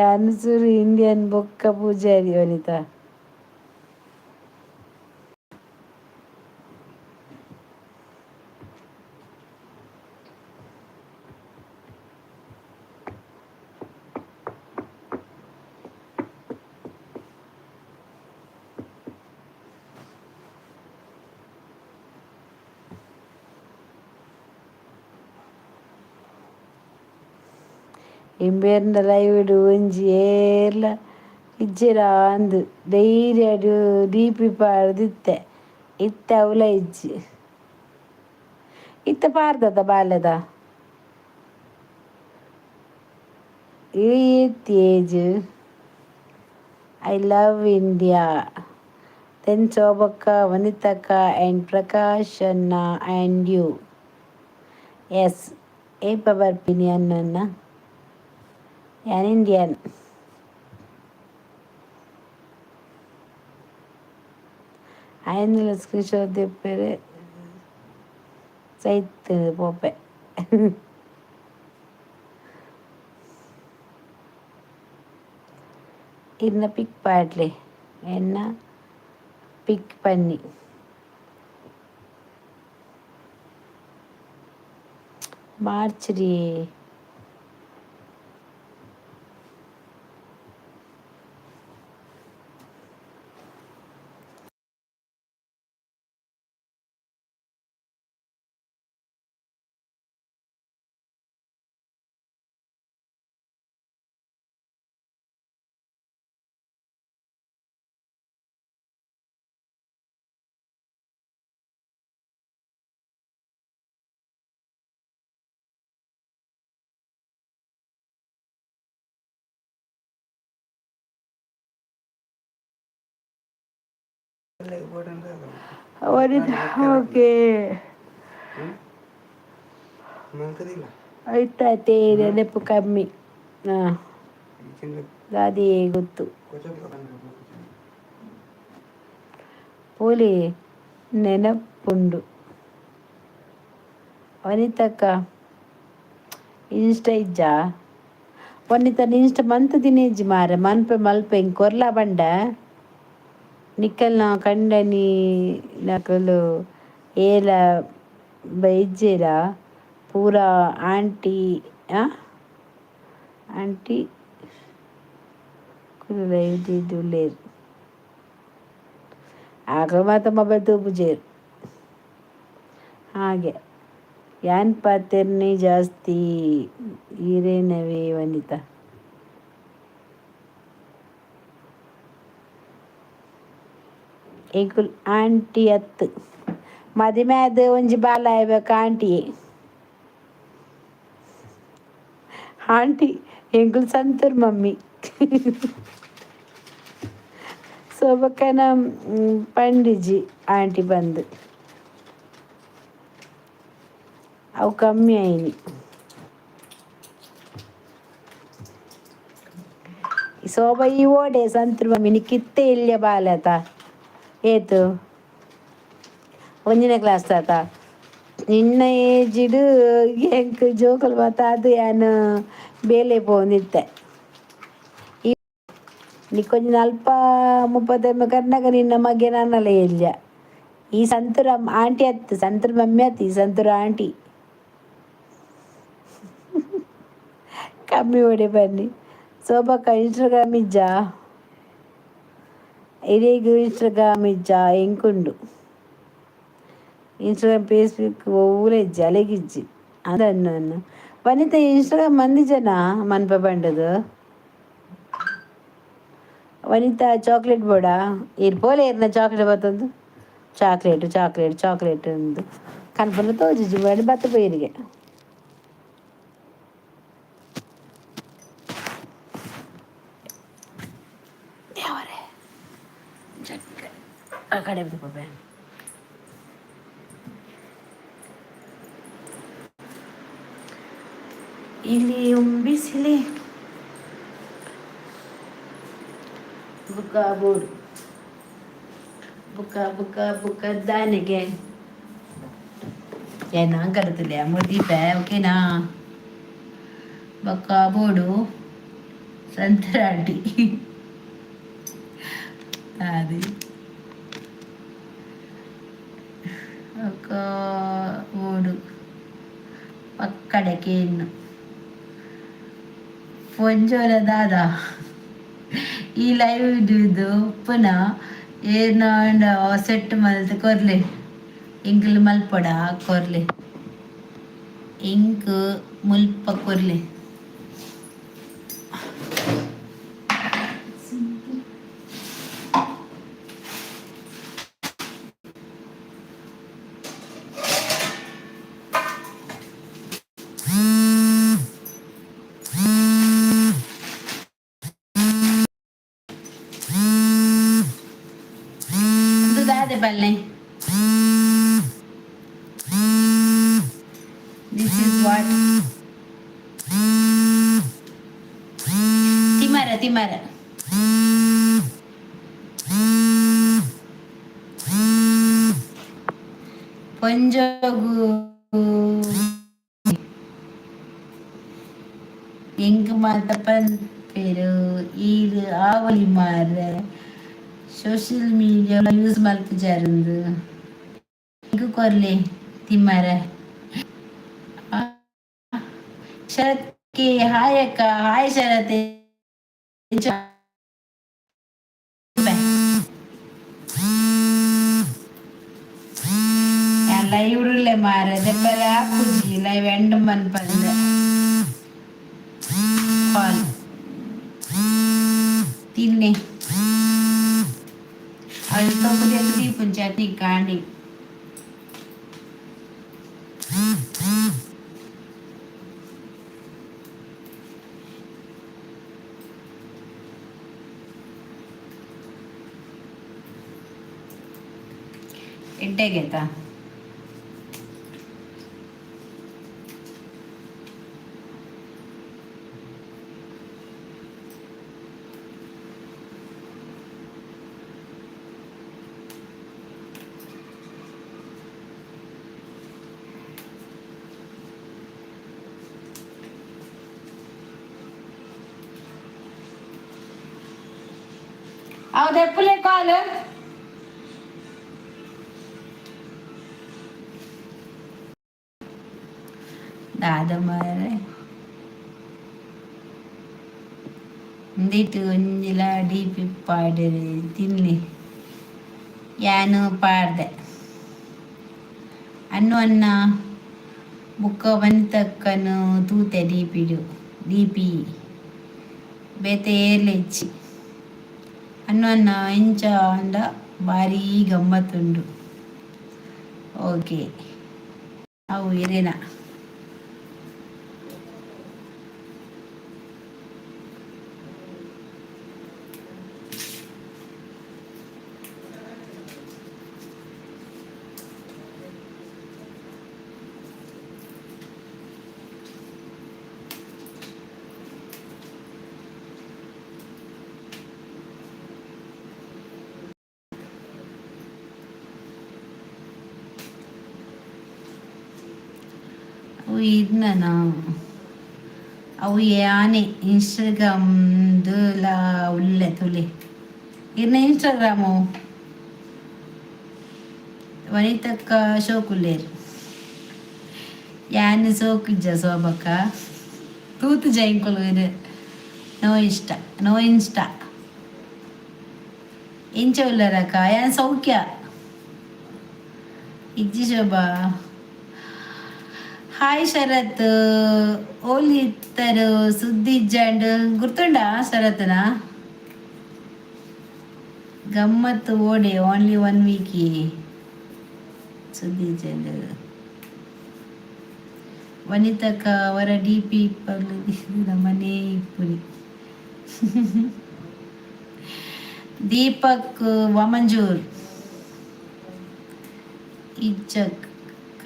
ಅನ್ಸೂರು ಇಂಡಿಯನ್ ಬೊಕ್ಕ ಪೂಜಾರಿ ವನಿತ ಇಂಬೇರ್ನ ಲೈವ್ಡು ಒಂಜಿ ಏರ್ಲ ಇಜ್ಜೆರ ಅಂದು ಡೈಲಿ ಅಡು ಡಿಪಿ ಪಾಡ್ದಿತ್ತೆ ಇತ್ತೆ ಅವಲ ಇಜ್ಜಿ ಇತ್ತ ಪಾರ್ದದ ಬಾಲ್ಯದ ಈ Tej I love India then ಶೋಭಕ್ಕ ವನಿತಕ್ಕ ಆ್ಯಂಡ್ ಪ್ರಕಾಶ್ ಅನ್ನ ಆ್ಯಂಡ್ ಯು ಎಸ್ ಏಪ ಬರ್ಪಿನಿ ಅನ್ನನ್ನ ಯಾನ್ ಇಂಡಿಯನ್ ಆಯನ್ನೆಲ್ಲ ಸ್ಕ್ರೀನ್ಶಾಟ್ ತೆಪ್ಪರೆ ಸೈತ್ ಪೋಪೆ ಇನ್ನ ಪಿಕ್ ಪಾಡ್ಲೆ ಎನ್ನ ಪಿಕ್ ಪನ್ನಿ ಮಾರ್ಚ್ರಿ ಓಕೆ ಆಯ್ತಾಯ್ತು ನೆನಪು ಕಮ್ಮಿ ಹಾಂ ಅದೇ ಗೊತ್ತು ಪೋಲಿ ನೆನಪುಂಡು ವನಿತಕ್ಕ ಇನ್ಸ್ಟ ಇಜ್ಜಾ ವನಿತ ಇನ್ಸ್ಟ ಮಂತ್ ದಿನೇಜ್ ಮಾರ ಮನ್ಪೆ ಮಲ್ಪೆ ಹಿಂಗೆ ಕೊರ್ಲ ಬಂಡ ನಿಕ್ಕಲ್ನ ಕಂಡನಿ ನಕಲು ಏಲ ಬೈಜ್ಜೆರ ಪೂರ ಆಂಟಿ ಆಂಟಿ ಕುಲ್ಲ ಇದ್ದಿದ್ದುಲ್ಲೇರು ಆಗ ಮಾತ್ರ ಮೊಬೈಲ್ ತೂಪುಜೇರು ಹಾಗೆ ಯಾನ್ ಪಾತೆರ್ನೇ ಜಾಸ್ತಿ ಈರೇನವೇ ವನಿತ ಎಂಕುಲ್ ಆಂಟಿ ಅತ್ತು ಮದಿಮ್ಯಾದ ಒಂಜಿ ಬಾಲ ಆಯ್ಬೇಕು ಆಂಟಿ ಆಂಟಿ ಎಂಕುಲ್ ಸಂತೂರ್ ಮಮ್ಮಿ ಸೊಬಕನ ಪಂಡಿಜಿ ಆಂಟಿ ಬಂದು ಅವು ಕಮ್ಮಿ ಆಯ್ನಿ ಸೋಬ ಈ ಓಡೆ ಸಂತೂರ್ ಮಮ್ಮಿ ನಿ ಕಿತ್ತೆ ಇಲ್ಯ ಬಾಲತ ಏತು ಒಂದನೇ ಕ್ಲಾಸ್ ತಾತ ನಿನ್ನ ಏಜಿಡು ಎಂಕ್ ಜೋಕಲ್ ಮಾತ ಅದು ಯಾನು ಬೇಲೆ ಪೋಂದಿತ್ತೆ ನೀ ಕೊಂಚ ಅಲ್ಪ 30 ಕರ್ನಾಗ ನಿನ್ನ ಮಗೆ ನನ್ನಲ್ಲ ಇಲ್ಲ ಈ ಸಂತೂರ ಆಂಟಿ ಅತ್ತು ಸಂತೂರ್ ಮಮ್ಮಿ ಅತ್ತು ಈ ಸಂತೂರ ಆಂಟಿ ಕಮ್ಮಿ ಹೊಡೆ ಬನ್ನಿ ಸೋಬಕ್ಕ ಇನ್ಸ್ಟಾಗ್ರಾಮ್ ಇಜ್ಜಾ ಇಡೀಗ ಇನ್ಸ್ಟಾಗ್ರಾಮ್ ಇಜ್ಜಾ ಎಂಕುಂಡು ಇನ್ಸ್ಟಾಗ್ರಾಮ್ ಫೇಸ್ಬುಕ್ ಊರೇ ಇಜ್ಜಿ ಅಲೆಗಿಜ್ಜಿ ಅದನ್ನು ವನಿತ ಇನ್ಸ್ಟಾಗ್ರಾಮ್ ಮಂದಿ ಜನ ಮನ್ಪ ಬಂಡದು ವನಿತ ಚಾಕ್ಲೇಟ್ ಬೋಡ ಇರ್ಬೋಲೆ ಇರ್ನ ಚಾಕ್ಲೇಟ್ ಬತ್ತೊಂದು ಚಾಕ್ಲೇಟ್ ಅಂದು ಕನ್ಪನ ತೋಜಿಜಿ ಮಾಡಿ ಬತ್ತ ಪೈರಿಗೆ ಆ ಕಡೆ ಬಿಡ್ಕೊಬೇ ಇಲ್ಲಿ ಬಿಸಿಲಿ ಬುಕ್ಕ ಬೋರ್ಡು ಬುಕ್ಕ ದಾನೆಗೆ ಏನ ಕರುತ್ತಿಲ್ಲ ಮುದೀಪ ಓಕೆನಾ ಬೊಕ್ಕ ಬೋರ್ಡು ಸಂತರಾಟಿ అది ఒక ఓడు పక్కడకి ಪೊಂಜೋರ ದಾದ ಈ ಲೈವ್ ಇದ್ದು ಪುನಃ ಏನ ಸೆಟ್ ಮಲ್ತು ಕೊರ್ಲೆ ಇಂಕ್ಲು ಮಲ್ಪೊಡ ಕೊರ್ಲೆ ಇಂಕ್ ಮುಲ್ಪ ಕೊರ್ಲೆ ಬಲ್ಲೆ ದಿಸ್ ಇಸ್ ವಾಟ್ ತಿಮರ ಪೊಂಜೋಗು ಎಂಗ್ ಮಾತಪ್ಪನ್ ಪೇರು ಈರು ಆವಲಿ ಮಾರ ಸೋಷಿಯಲ್ ಮೀಡಿಯಾ ಯೂಸ್ ಮಲ್ಪುಜಾರಂದು ಎಂಗ್ ಕೊರ್ಲೆ ತಿಮ್ಮರ ಶರತ್ಗೆ ಹಾಯ್ ಅಕ್ಕ, ಹಾಯ್ ಶರತ್. ಲೈವ್ ಉಳ್ಳೆ ಮಾರ ದೆಬ್ಬರ ಹಾಕುಜಿ ಲೈವ್ ಎಂಡ್ ಮನ್ಪಂದ ಕಾಲ್ ತಿನ್ನಿ ಅದು ತೊಂಬದಿ ದೀಪನ್ ಚಟ್ನಿ ಕಾಂಡಿ ಎಡ್ಡೆಗೆತಾ ಅವದೆಪ್ಪಲೆ ಕಾಲ್ ದಾದ ಮಾರೆ ಒಂದಿಟ್ಟು ಒಂಜಿಲ ಡಿಪಿ ಪಾಡಿರಿ ತಿನ್ಲಿ ಯಾನು ಪಾಡ್ದೆ ಅನ್ನ ಬುಕ್ಕ ಬಂತಕ್ಕನು ತೂತೆ ಡಿಪಿ ಬೇತೆ ಏರ್ಲೆಚ್ಚಿ ಅನ್ನ ಇಂಚ ಅಂಡ ಭಾರಿ ಗಮ್ಮತ್ತುಂಡು ಓಕೆ ಅವು ಇರೇನಾ ಅವು ಇದನ್ನ ಅವು ಯಾನೆ ಇನ್ಸ್ಟಾಗ್ರಾಮ್ದು ಉಲ್ಲೆ ತುಲೆ ಇರ್ನ ಇನ್ಸ್ಟಾಗ್ರಾಮು ವನಿತಕ್ಕ ಶೋಕುಲ್ಲೇರು ಯಾನು ಸೋಕಿಜ್ಜ ಸೋಬಕ್ಕ ತೂತು ಜೈಂಕೊಲು ಇದು ನೋ ಇನ್ಸ್ಟಾ ಇಂಚ ಉಲ್ಲರಕ್ಕ ಯಾನ್ ಸೌಖ್ಯ ಇಜ್ಜಿ ಶೋಭಾ ಹಾಯ್ ಶರತ್ ಓಲಿ ಇತ್ತರು ಸುದ್ದಿ ಇಜ್ಜಂಡ್ ಗುರ್ತುಂಡ ಶರತ್ನ ಗಮ್ಮತ್ತು ಓಡೆ ಓನ್ಲಿ 1 ವೀಕ್ ಸುದ್ದಿ ಇಜ್ಜಂಡ್ ವನಿತಕ್ಕ ಅವರ ಡಿಪಿ ಮನೆ ಪುರಿ ದೀಪಕ್ ವಮಂಜೂರ್ ಇಜ್ಜಕ್ಕ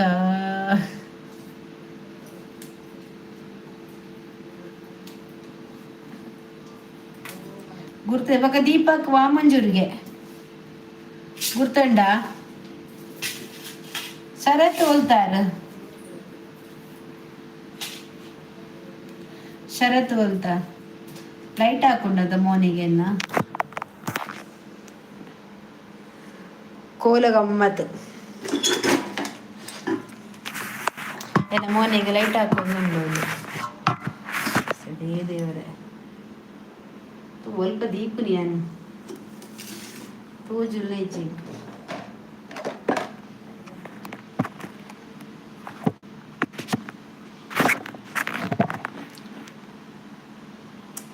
ಗುರ್ತ ಇವಾಗ ದೀಪಕ್ ವಾಮಂಜೂರಿಗೆ ಗುರ್ತಂಡ ಶರತ್ ಹೋಲ್ತಾರ ಶರತ್ ಹೋಲ್ತಾ ಲೈಟ್ ಹಾಕೊಂಡದ ಮೋನಿಗೆನ್ನ ಕೋಲ ಗಮ್ಮತ್ ಎಲ್ಲ ಮೋನಿಗೆ ಲೈಟ್ ಹಾಕೊಂಡು ಸದೇ ದೇವರೇ ಸ್ವಲ್ಪ ದೀಪನಿ ನಾನು ತೋಜುಲ್ಲ ಹೆಚ್ಚಿ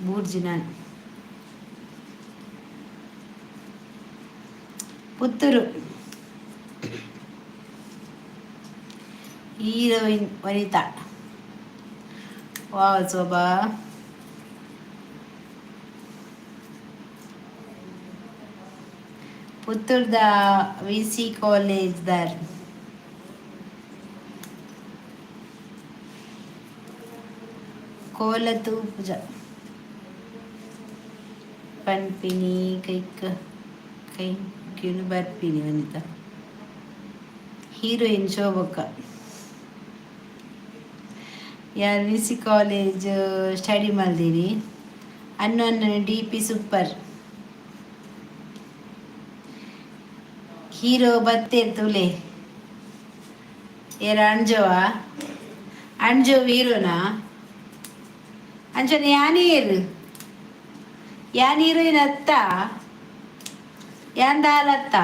ಮೂರ್ಜಿ ನಾನು ಪುತ್ತೂರು ಹೀರೋಯಿನ್ ವನಿತಾ ವಾವ್ ಶೋಭಾ ಪುತ್ತೂರ್ದ VC ಕಾಲೇಜ್ ದರ್ ಕೋಲತು ಪೂಜ ಪನ್ಪಿನಿ ಕೈಕಿನು ಬರ್ಪಿನಿ ವನಿತಾ ಹೀರೋಯಿನ್ ಶೋಭಕ್ಕ ಯಾರು VC ಕಾಲೇಜ್ ಸ್ಟಡಿ ಮಾಡಿದೀನಿ ಅನ್ನ DP ಸೂಪರ್ ಹೀರೋ ಬತ್ತೆ ತುಲೆ ಏರ ಅಣ್ಜೋ ಹೀರೋನಾ ಅಂಚನೆ ಯಾನ್ ಹೀರೋಯಿನ್ ಅತ್ತ ಯಾನ್ ದಾಲತ್ತ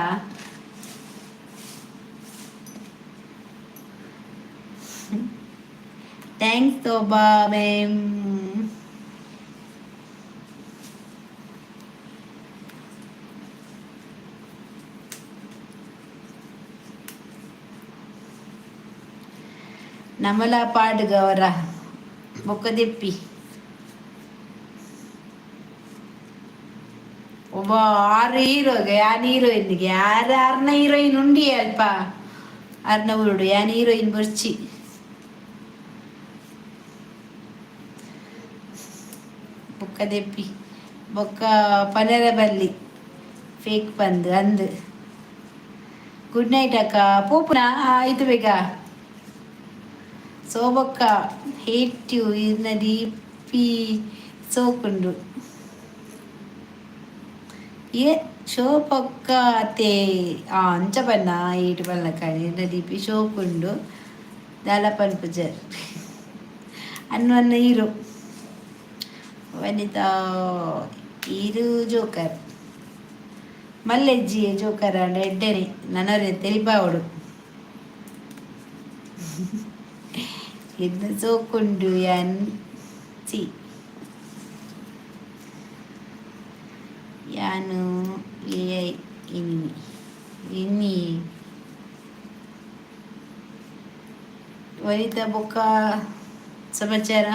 ಥ್ಯಾಂಕ್ಸ್ ತೋಬಾ ಮ್ಯಾಮ್. ನಮಲ ಪಾಡ್ಗವರ ಬೊಕ್ಕದೆಪ್ಪಿ ಒಬ್ಬ 6 ಹೀರೋಗೆ ಯಾನ್ ಹೀರೋಯಿನ್ಗೆ ಆರ್ನ ಹೀರೋಯಿನ್ ಉಂಡಿ ಅಲ್ಪ ಅರ್ನ ಉರುಡು ಯಾನ್ ಹೀರೋಯಿನ್ ಬರ್ಚಿ ಬೊಕ್ಕದೆಪ್ಪಿ ಬೊಕ್ಕ ಪನೆರ ಬಲ್ಲಿ ಫೇಕ್ ಬಂದು ಅಂದು ಗುಡ್ ನೈಟ್ ಅಕ್ಕ ಪೋಪುನ ಆಯ್ತು ಬೇಗ ಸೋಬಕ್ಕ ಹೇಟ್ ಯು ಇನ್ನ ದೀಪಿ ಸೋಕುಂಡು ಏ ಶೋಪಕ್ಕ ಅತ್ತೆ ಅಂಚ ಬನ್ನ ಏಟು ಬಲ್ಲ ಕಣಿ ಇನ್ನ ದೀಪಿ ಶೋಕುಂಡು ದಾಲಪನ್ ಪೂಜರ್ ಅನ್ನ ಹೀರೋ ವನಿತಾ ಹೀರೋ ಜೋಕರ್ ಮಲ್ಲೆಜ್ಜಿ ಜೋಕರ್ ಅಂಡ ಎಡ್ಡೆನೆ ನನರೆ ತೆಲಿಪಾವಡು ಇನ್ನು ಸೋಕುಂಡು ಯಾನ್ ಸಿ ಯಾನು ಎ ಇನ್ನಿ ವನಿತಾ ಬೊಕ್ಕ ಸಮಾಚಾರ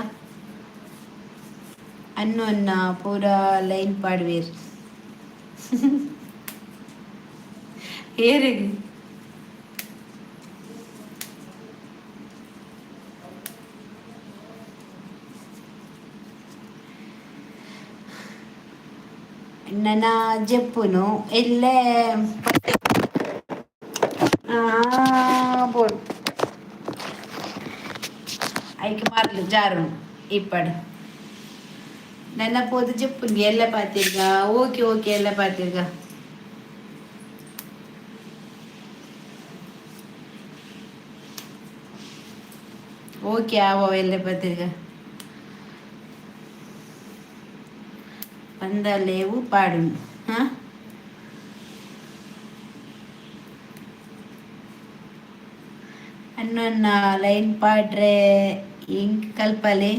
ಅನ್ನ ಪೂರಾ ಲೈನ್ ಪಾಡ್ವೇರ್ ಏರಿಗೆ ನನ್ನ ಜಪ್ಪುನು ಎಲ್ಲೇ ಬೋಲ್ ಐಕೆ ಮಾರ್ಲು ಜಾರು ಇಪ್ಪಡು ನನ್ನ ಪೋದು ಜಪ್ಪುನ್ಗೆ ಎಲ್ಲ ಪಾತಿರ್ಗ ಓಕೆ ಎಲ್ಲ ಪಾತಿರ್ಗ ಓಕೆ ಆವೋ ಎಲ್ಲ ಪಾತಿರ್ಗ ಬಂದಲೇವು ಪಾಡು ಹಾಂ ಅನ್ನೊನ್ನ ಲೈನ್ ಪಾಡ್ರೆ ಇಂಕ್ ಕಲ್ಪಲೆ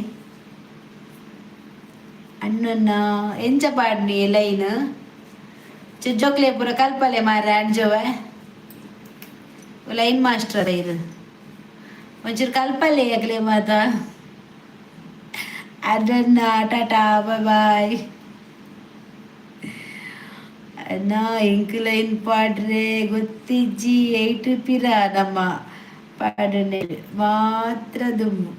ಅನ್ನೊನ್ನ ಎಂಚ ಪಾಡ್ನಿ ಲೈನ್ ಚುಜ್ಜೋಕ್ಲೆ ಪೂರ ಕಲ್ಪಲೆ ಮಾರ ಅಂಜವ ಲೈನ್ ಮಾಸ್ಟರ್ ಇರು ಒಂಚೂರು ಕಲ್ಪಲೆ ಆಗ್ಲೆ ಮಾತ ಅದನ್ನ ಟಾಟಾ ಬಾಯ್ ಅನ್ನ ಇಂಕ್ ಲೈನ್ ಪಾಡ್ರೆ ಗೊತ್ತಿಜ್ಜಿ 8 ಪಿರ ನಮ್ಮ ಪಾಡನೆ ಮಾತ್ರ ದುಮ್ಮು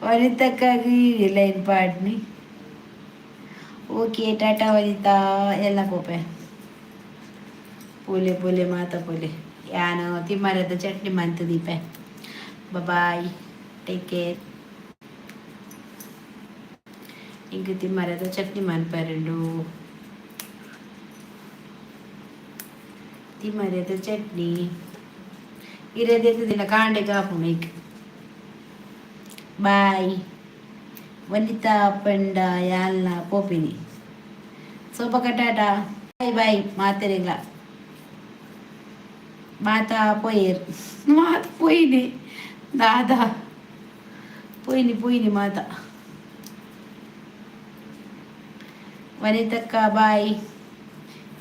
ವನಿತಕ್ಕಾಗಿ ಲೈನ್ ಪಾಡ್ನಿ ಓಕೆ ಟಾಟಾ ವನಿತಾ ಎಲ್ಲ ಪೋಪೆ ಪೋಲೆ ಮಾತ ಪೋಲೆ ಯಾನು ತಿಮ್ಮರದ ಚಟ್ನಿ ಮಂತು ದೀಪೆ ಬಾಯ್ ಟೇಕ್ ಕೇರ್ ಇಂಕ ತಿಮ್ಮರದ ಚಟ್ನಿ ಮನ್ಪರೆಂಡು ತಿಮ್ಮರದ ಚಟ್ನಿ ಇರದೆತ್ತು ದಿನ ಕಾಂಡೆ ಕಾಪುಣ ಈಗ ಬಾಯ್ ವನಿತಾ ಪಂಡ ಯಾಲ್ನ ಪೋಪಿನಿ ಸೋಪ ಕಟಾಟ ಬಾಯ್ ಮಾತೆರೆಗ್ಲ ಮಾತಾ ಪೊಯ್ಯರ್ ಮಾತ ಪೊಯ್ನಿ ದಾದಾ ಪೊಯ್ನಿ ಮಾತ ವನಿತಕ್ಕ ಬಾಯ್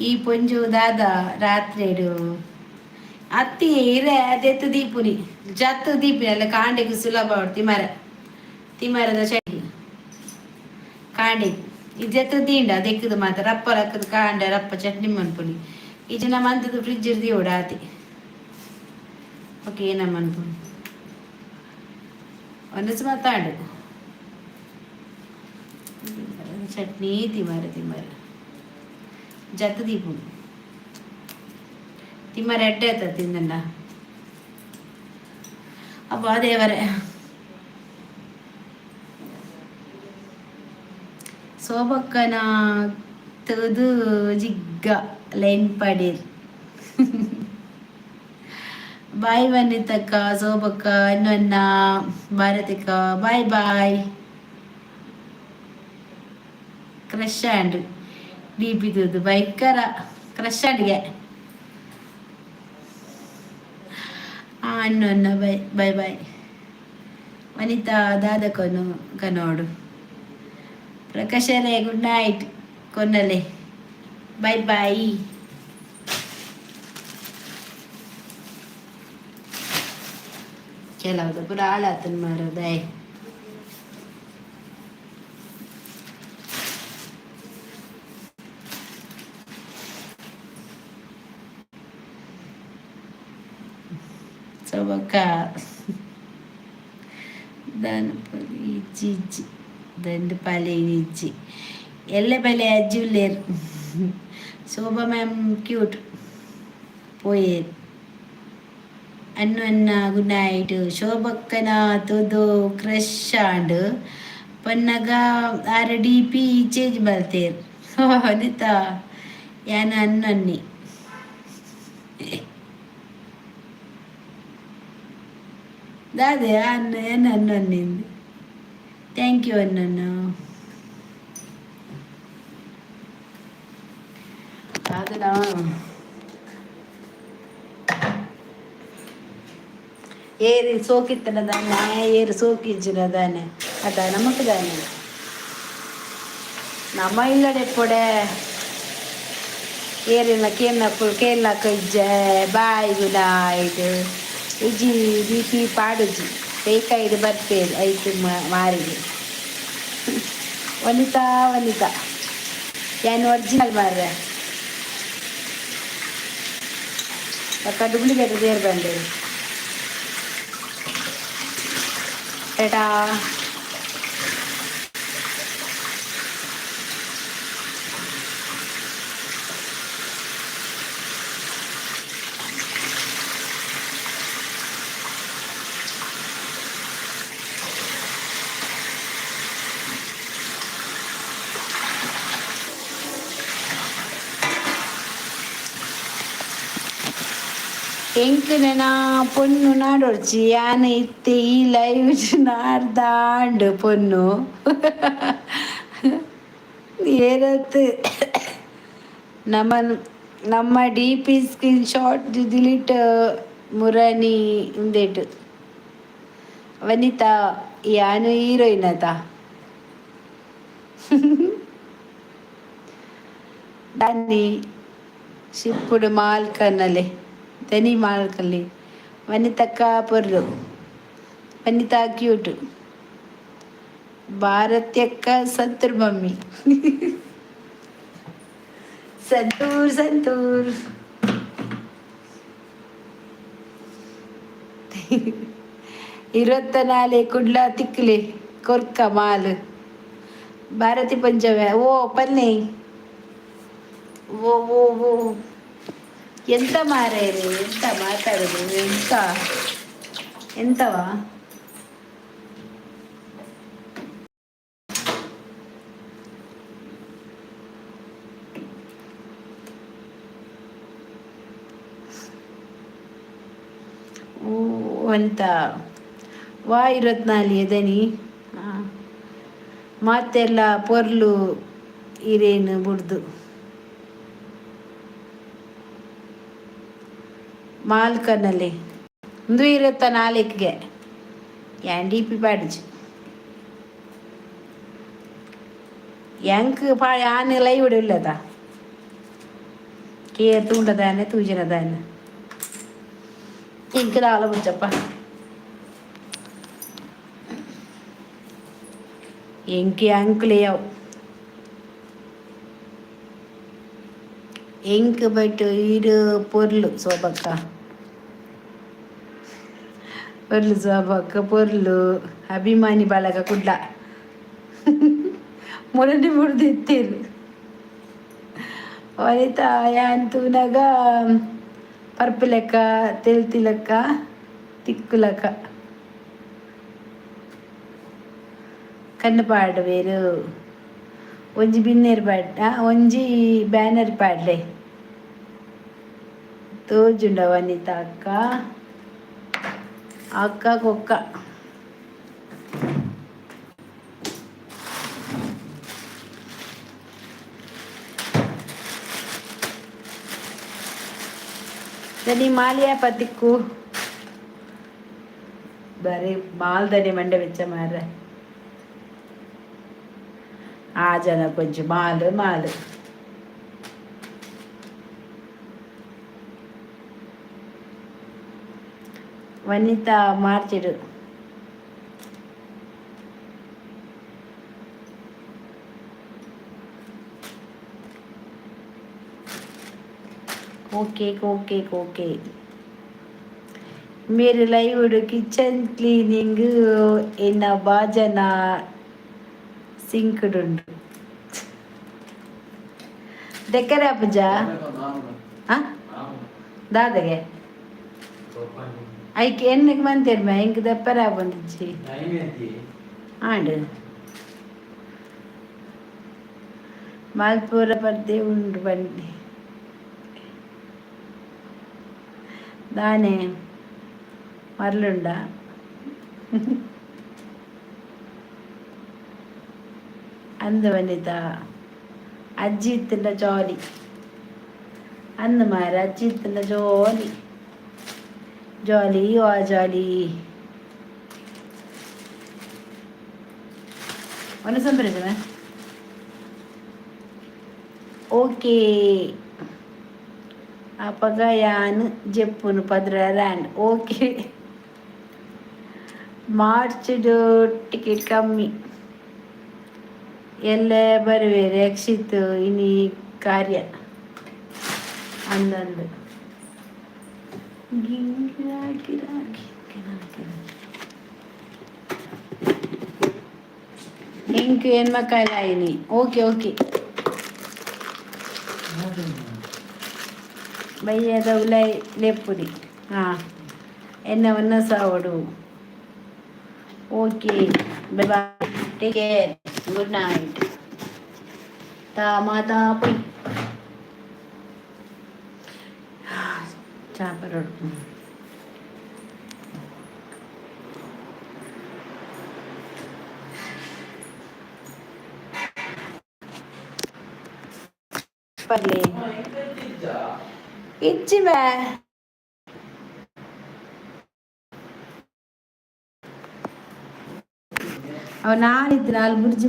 ಈ ಪೊಂಜು ದಾದ ರಾತ್ರಿಡು ಅತ್ತಿ ಇರೆ ಅದೆತ್ತು ದೀಪುನಿ ಜತ್ತು ದೀಪಿನಿ ಅಲ್ಲ ಕಾಂಡೆಗೆ ಸುಲಭ ತಿಮರದ ಚಟ್ನಿ ಕಾಂಡೆ ಇಜ್ಜತ್ತು ದೀಂಡ ದೆಕ್ಕದು ಮಾತ ರಪ್ಪ ರಕ್ಕದ ಕಾಂಡೆ ರಪ್ಪ ಚಟ್ನಿ ಮನ್ಪುನಿ ಈಜ ನಮ್ಮ ಅಂತದ್ದು ಫ್ರಿಜ್ ಇರ್ದಿ ಓಡಾತಿ ಓಕೆ ನಮ್ಮ ಅನ್ಪುನಿ ಒಂದಸ್ ಮಾತಾಡು ಚಟ್ನಿ ತಿಮರ ಜತ್ತು ದೀಪು ತಿಮ್ಮರ ಎಡ್ಡೆ ಆಯ್ತ ತಿಂದಣ್ಣ ಅಪ್ಪ ದೇವರೇ ಸೋಬಕ್ಕನ ತದು ಜಿಗ್ಗ ಲೈನ್ ಪಡೀರ್ ಬಾಯ್ ವನಿತಕ್ಕ, ಶೋಭಕ್ಕ, ಇನ್ನೊನ್ನ ಭಾರತಿಕ, ಬಾಯ್ ಬಾಯ್. ಕ್ರಶ್ ಆ್ಯಂಡ್ ಡಿ ಬಿದ್ದು ಭಯಂಕರ ಕ್ರಶ್ ಆ್ಯಂಡ್ಗೆ ಇನ್ನೊನ್ನ ಬಾಯ್ ಬಾಯ್ ಬಾಯ್. ವನಿತಾ ದಾದಕೊನು ಕನೋಡು ಪ್ರಕಾಶರೇ ಗುಡ್ ನೈಟ್ ಕೊನ್ನಲೆ ಬಾಯ್ ಬಾಯ್. ಕೆಲವುದು ಪುರ ಹಾಳಾತನ ಮಾರೋದಾಯ್. ಸೊಬಕ ಇಜ್ಜಿ ದಂಡು ಪಾಲೆ ಇಜ್ಜಿ ಎಲ್ಲ ಬಲೆ ಅಜ್ಜುಲ್ಲೇರು. ಶೋಭಾ ಮ್ಯಾಮ್ ಕ್ಯೂಟ್ పోయేది అన్న గుడ్ నైట్. శోభక్కన తోదో ಕ್ರಶ್ ಆಂಡ್ ಪನ್ನಗ ಆರ ಡಿ ಪಿ ಚೇಂಜ್ ಮಾಡ್ತೇರು ಅನಿತಾ ಯಾನ ಅನ್ನಿ ದಾದೆ ಅನ್ನ ಏನ ಅನ್ನೊನ್ನಿಂದು ಥ್ಯಾಂಕ್ ಯು ಅನ್ನನ್ನು ಅದನ್ನ ഏറ് സോക്കിത്തന്നെ ഏറ് സോക്കിച്ചിനെ അതാ നമുക്ക് തന്നെ നമ്മ ഇല്ലടെ എപ്പോടെ ഏറിന കേരളക്ക ഇജ്ജ ಬಾಯ್ ಗುನಾಯ್ದು ಇಜ್ಜಿ ಬಿ ಪಿ ಪಾಡುಜಿ ಬೇಕಾಯ್ದು ಬರ್ತೇವೆ ಐದು ಮಾರಿಗೆ. ವನಿತಾ ವನಿತಾ ಏನು ಒರಿಜಿನಲ್ ಮಾರ್ರೆ ಅಕ್ಕ ಡೂಪ್ಲಿಕೇಟ್ ದೇರ್ ಬಂದೆ ഏട്ടാ. ಎಂಕನ ಪೊನ್ನು ನಾಡೊಡ್ಚಿ ಯಾನ ಇತ್ತೆ ಈ ಲೈವ್ ನಾಡ್ದಾಂಡು ಪೊನ್ನು ಏನತ್ತು ನಮ್ಮ D P screenshot delete ಮುರಾನಿ ಇಂದೇಟು. ವನಿತಾ ಯಾನು ಹೀರೋಯಿನ್ ಅತ దాన్ని ಶಿಪ್ಪುಡು ಮಾಲ್ಕನ್ನಲೆ ದನಿ ಮಾಲ್ಕಲ್ಲಿ ವನಿತಕ್ಕ ಪೊರ್ಲು ವನಿತಾ ಕ್ಯೂಟು ಭಾರತ್ಯಕ್ಕ ಸಂತೂರ್ ಮಮ್ಮಿ ಸಂತೂರ್ ಸಂತೂರ್ 24 ಕುಡ್ಲ ತಿಕ್ಲಿ ಕೊರ್ಕ ಮಾಲ್ ಭಾರತಿ ಪಂಚಮ ಓ ಪನ್ನಿ ಓ ಓ ಓ ಎಂತ ಮಾರೇರಿ ಎಂತ ಮಾತಾಡೋದು ಎಂತವಾ ಅಂತ ವಾ 24 ದನಿ ಮತ್ತೆಲ್ಲ ಪೊರ್ಲು ಇರೇನು ಬಿಡ್ದು ಮಾಲ್ಕನಲ್ಲಿ 24ಗೆ ಯಾಂಡಿ ಪಿ ಪಾಡಿಜು ഞങ്ങൾക്ക് ഞാൻ ലൈവ് ഇടില്ലതാ കേട്ടുണ്ടതാനെ തൂജിനതാനെ എനിക്ക് നാളെ വിളിച്ചപ്പ എനിക്ക് അങ്കിളിയാവും ಎಂಕ್ ಬಟ್ ಈಡು ಪೊರ್ಲು ಸೋಬಕ್ಕ ಪೊರ್ಲು ಸೋಬಕ್ಕ ಪೊರ್ಲು ಅಭಿಮಾನಿ ಬಾಳಗ ಕುಡ್ಲ ಮೊರಡಿ ಮುಡ್ದು ಇತ್ತೀರು ವನಿತಾ ಯಾಂತು ನಗ ಪರ್ಪು ಲೆಕ್ಕ ತೆಲ್ತಿ ಲೆಕ್ಕ ತಿಕ್ಕು ಲೆಕ್ಕ ಕಣ್ಣು ಪಾಡು ಬೇರು ಒಂಜಿ ಬಿನ್ನೇರು ಪಾಡ್ ಒಂಜಿ ಬ್ಯಾನರ್ ಪಾಡ್ಲೆ ತೋಜುಂಡ ವನಿತಾ ಅಕ್ಕ అక్క కుక్క. तनी मालिया पतिक्कू बरे माल तने मंडे बेचा मार आ जाना कुछ माल माल वनिता मार्चिडु ओके ओके ओके मेरे लाइव किचन क्लीनिंग इन बाजना సింకుడు దగ్గర పూజా దాదగే ಐಕೆ ಎಣ್ಣೆಗೆ ಬಂತೇರ್ಮ ಹಿಂಗೆ ದಪ್ಪರ ಬಂದಿಚ್ಚಿ ಆಂಡು ಮಾಲ್ಪುರ ಪರ್ದೆ ಉಂಡು ಬಂಡಿ దానే మరలుండా అందు వనిత అజ్జిత్తుల జోలి అందు మార అజ్జిత్తుల జోలి జోలి ఓ జోలి ഒന്ന് സംഭരിച്ചേ ఓకే అపగయాన్ చెప్పును 10 rand ఓకే మార్చుడు టికెట్ కమ్మి ಎಲ್ಲ ಬರುವೆ ರಕ್ಷಿತ್ ಇನಿ ಕಾರ್ಯ ಅಂದಂದು ఇంక ఎన్మకాయలు అయినాయి ఓకే ఓకే భయ్య దౌలై లేపుడి ఎన్న ఉన్న సావడు okay bye bye take care good night మాతా పోయి చేపరడు పర్లే ఇచ్చివే ಅವ ನಾನಿದ್ದು 4 ಬುರ್ಜಿ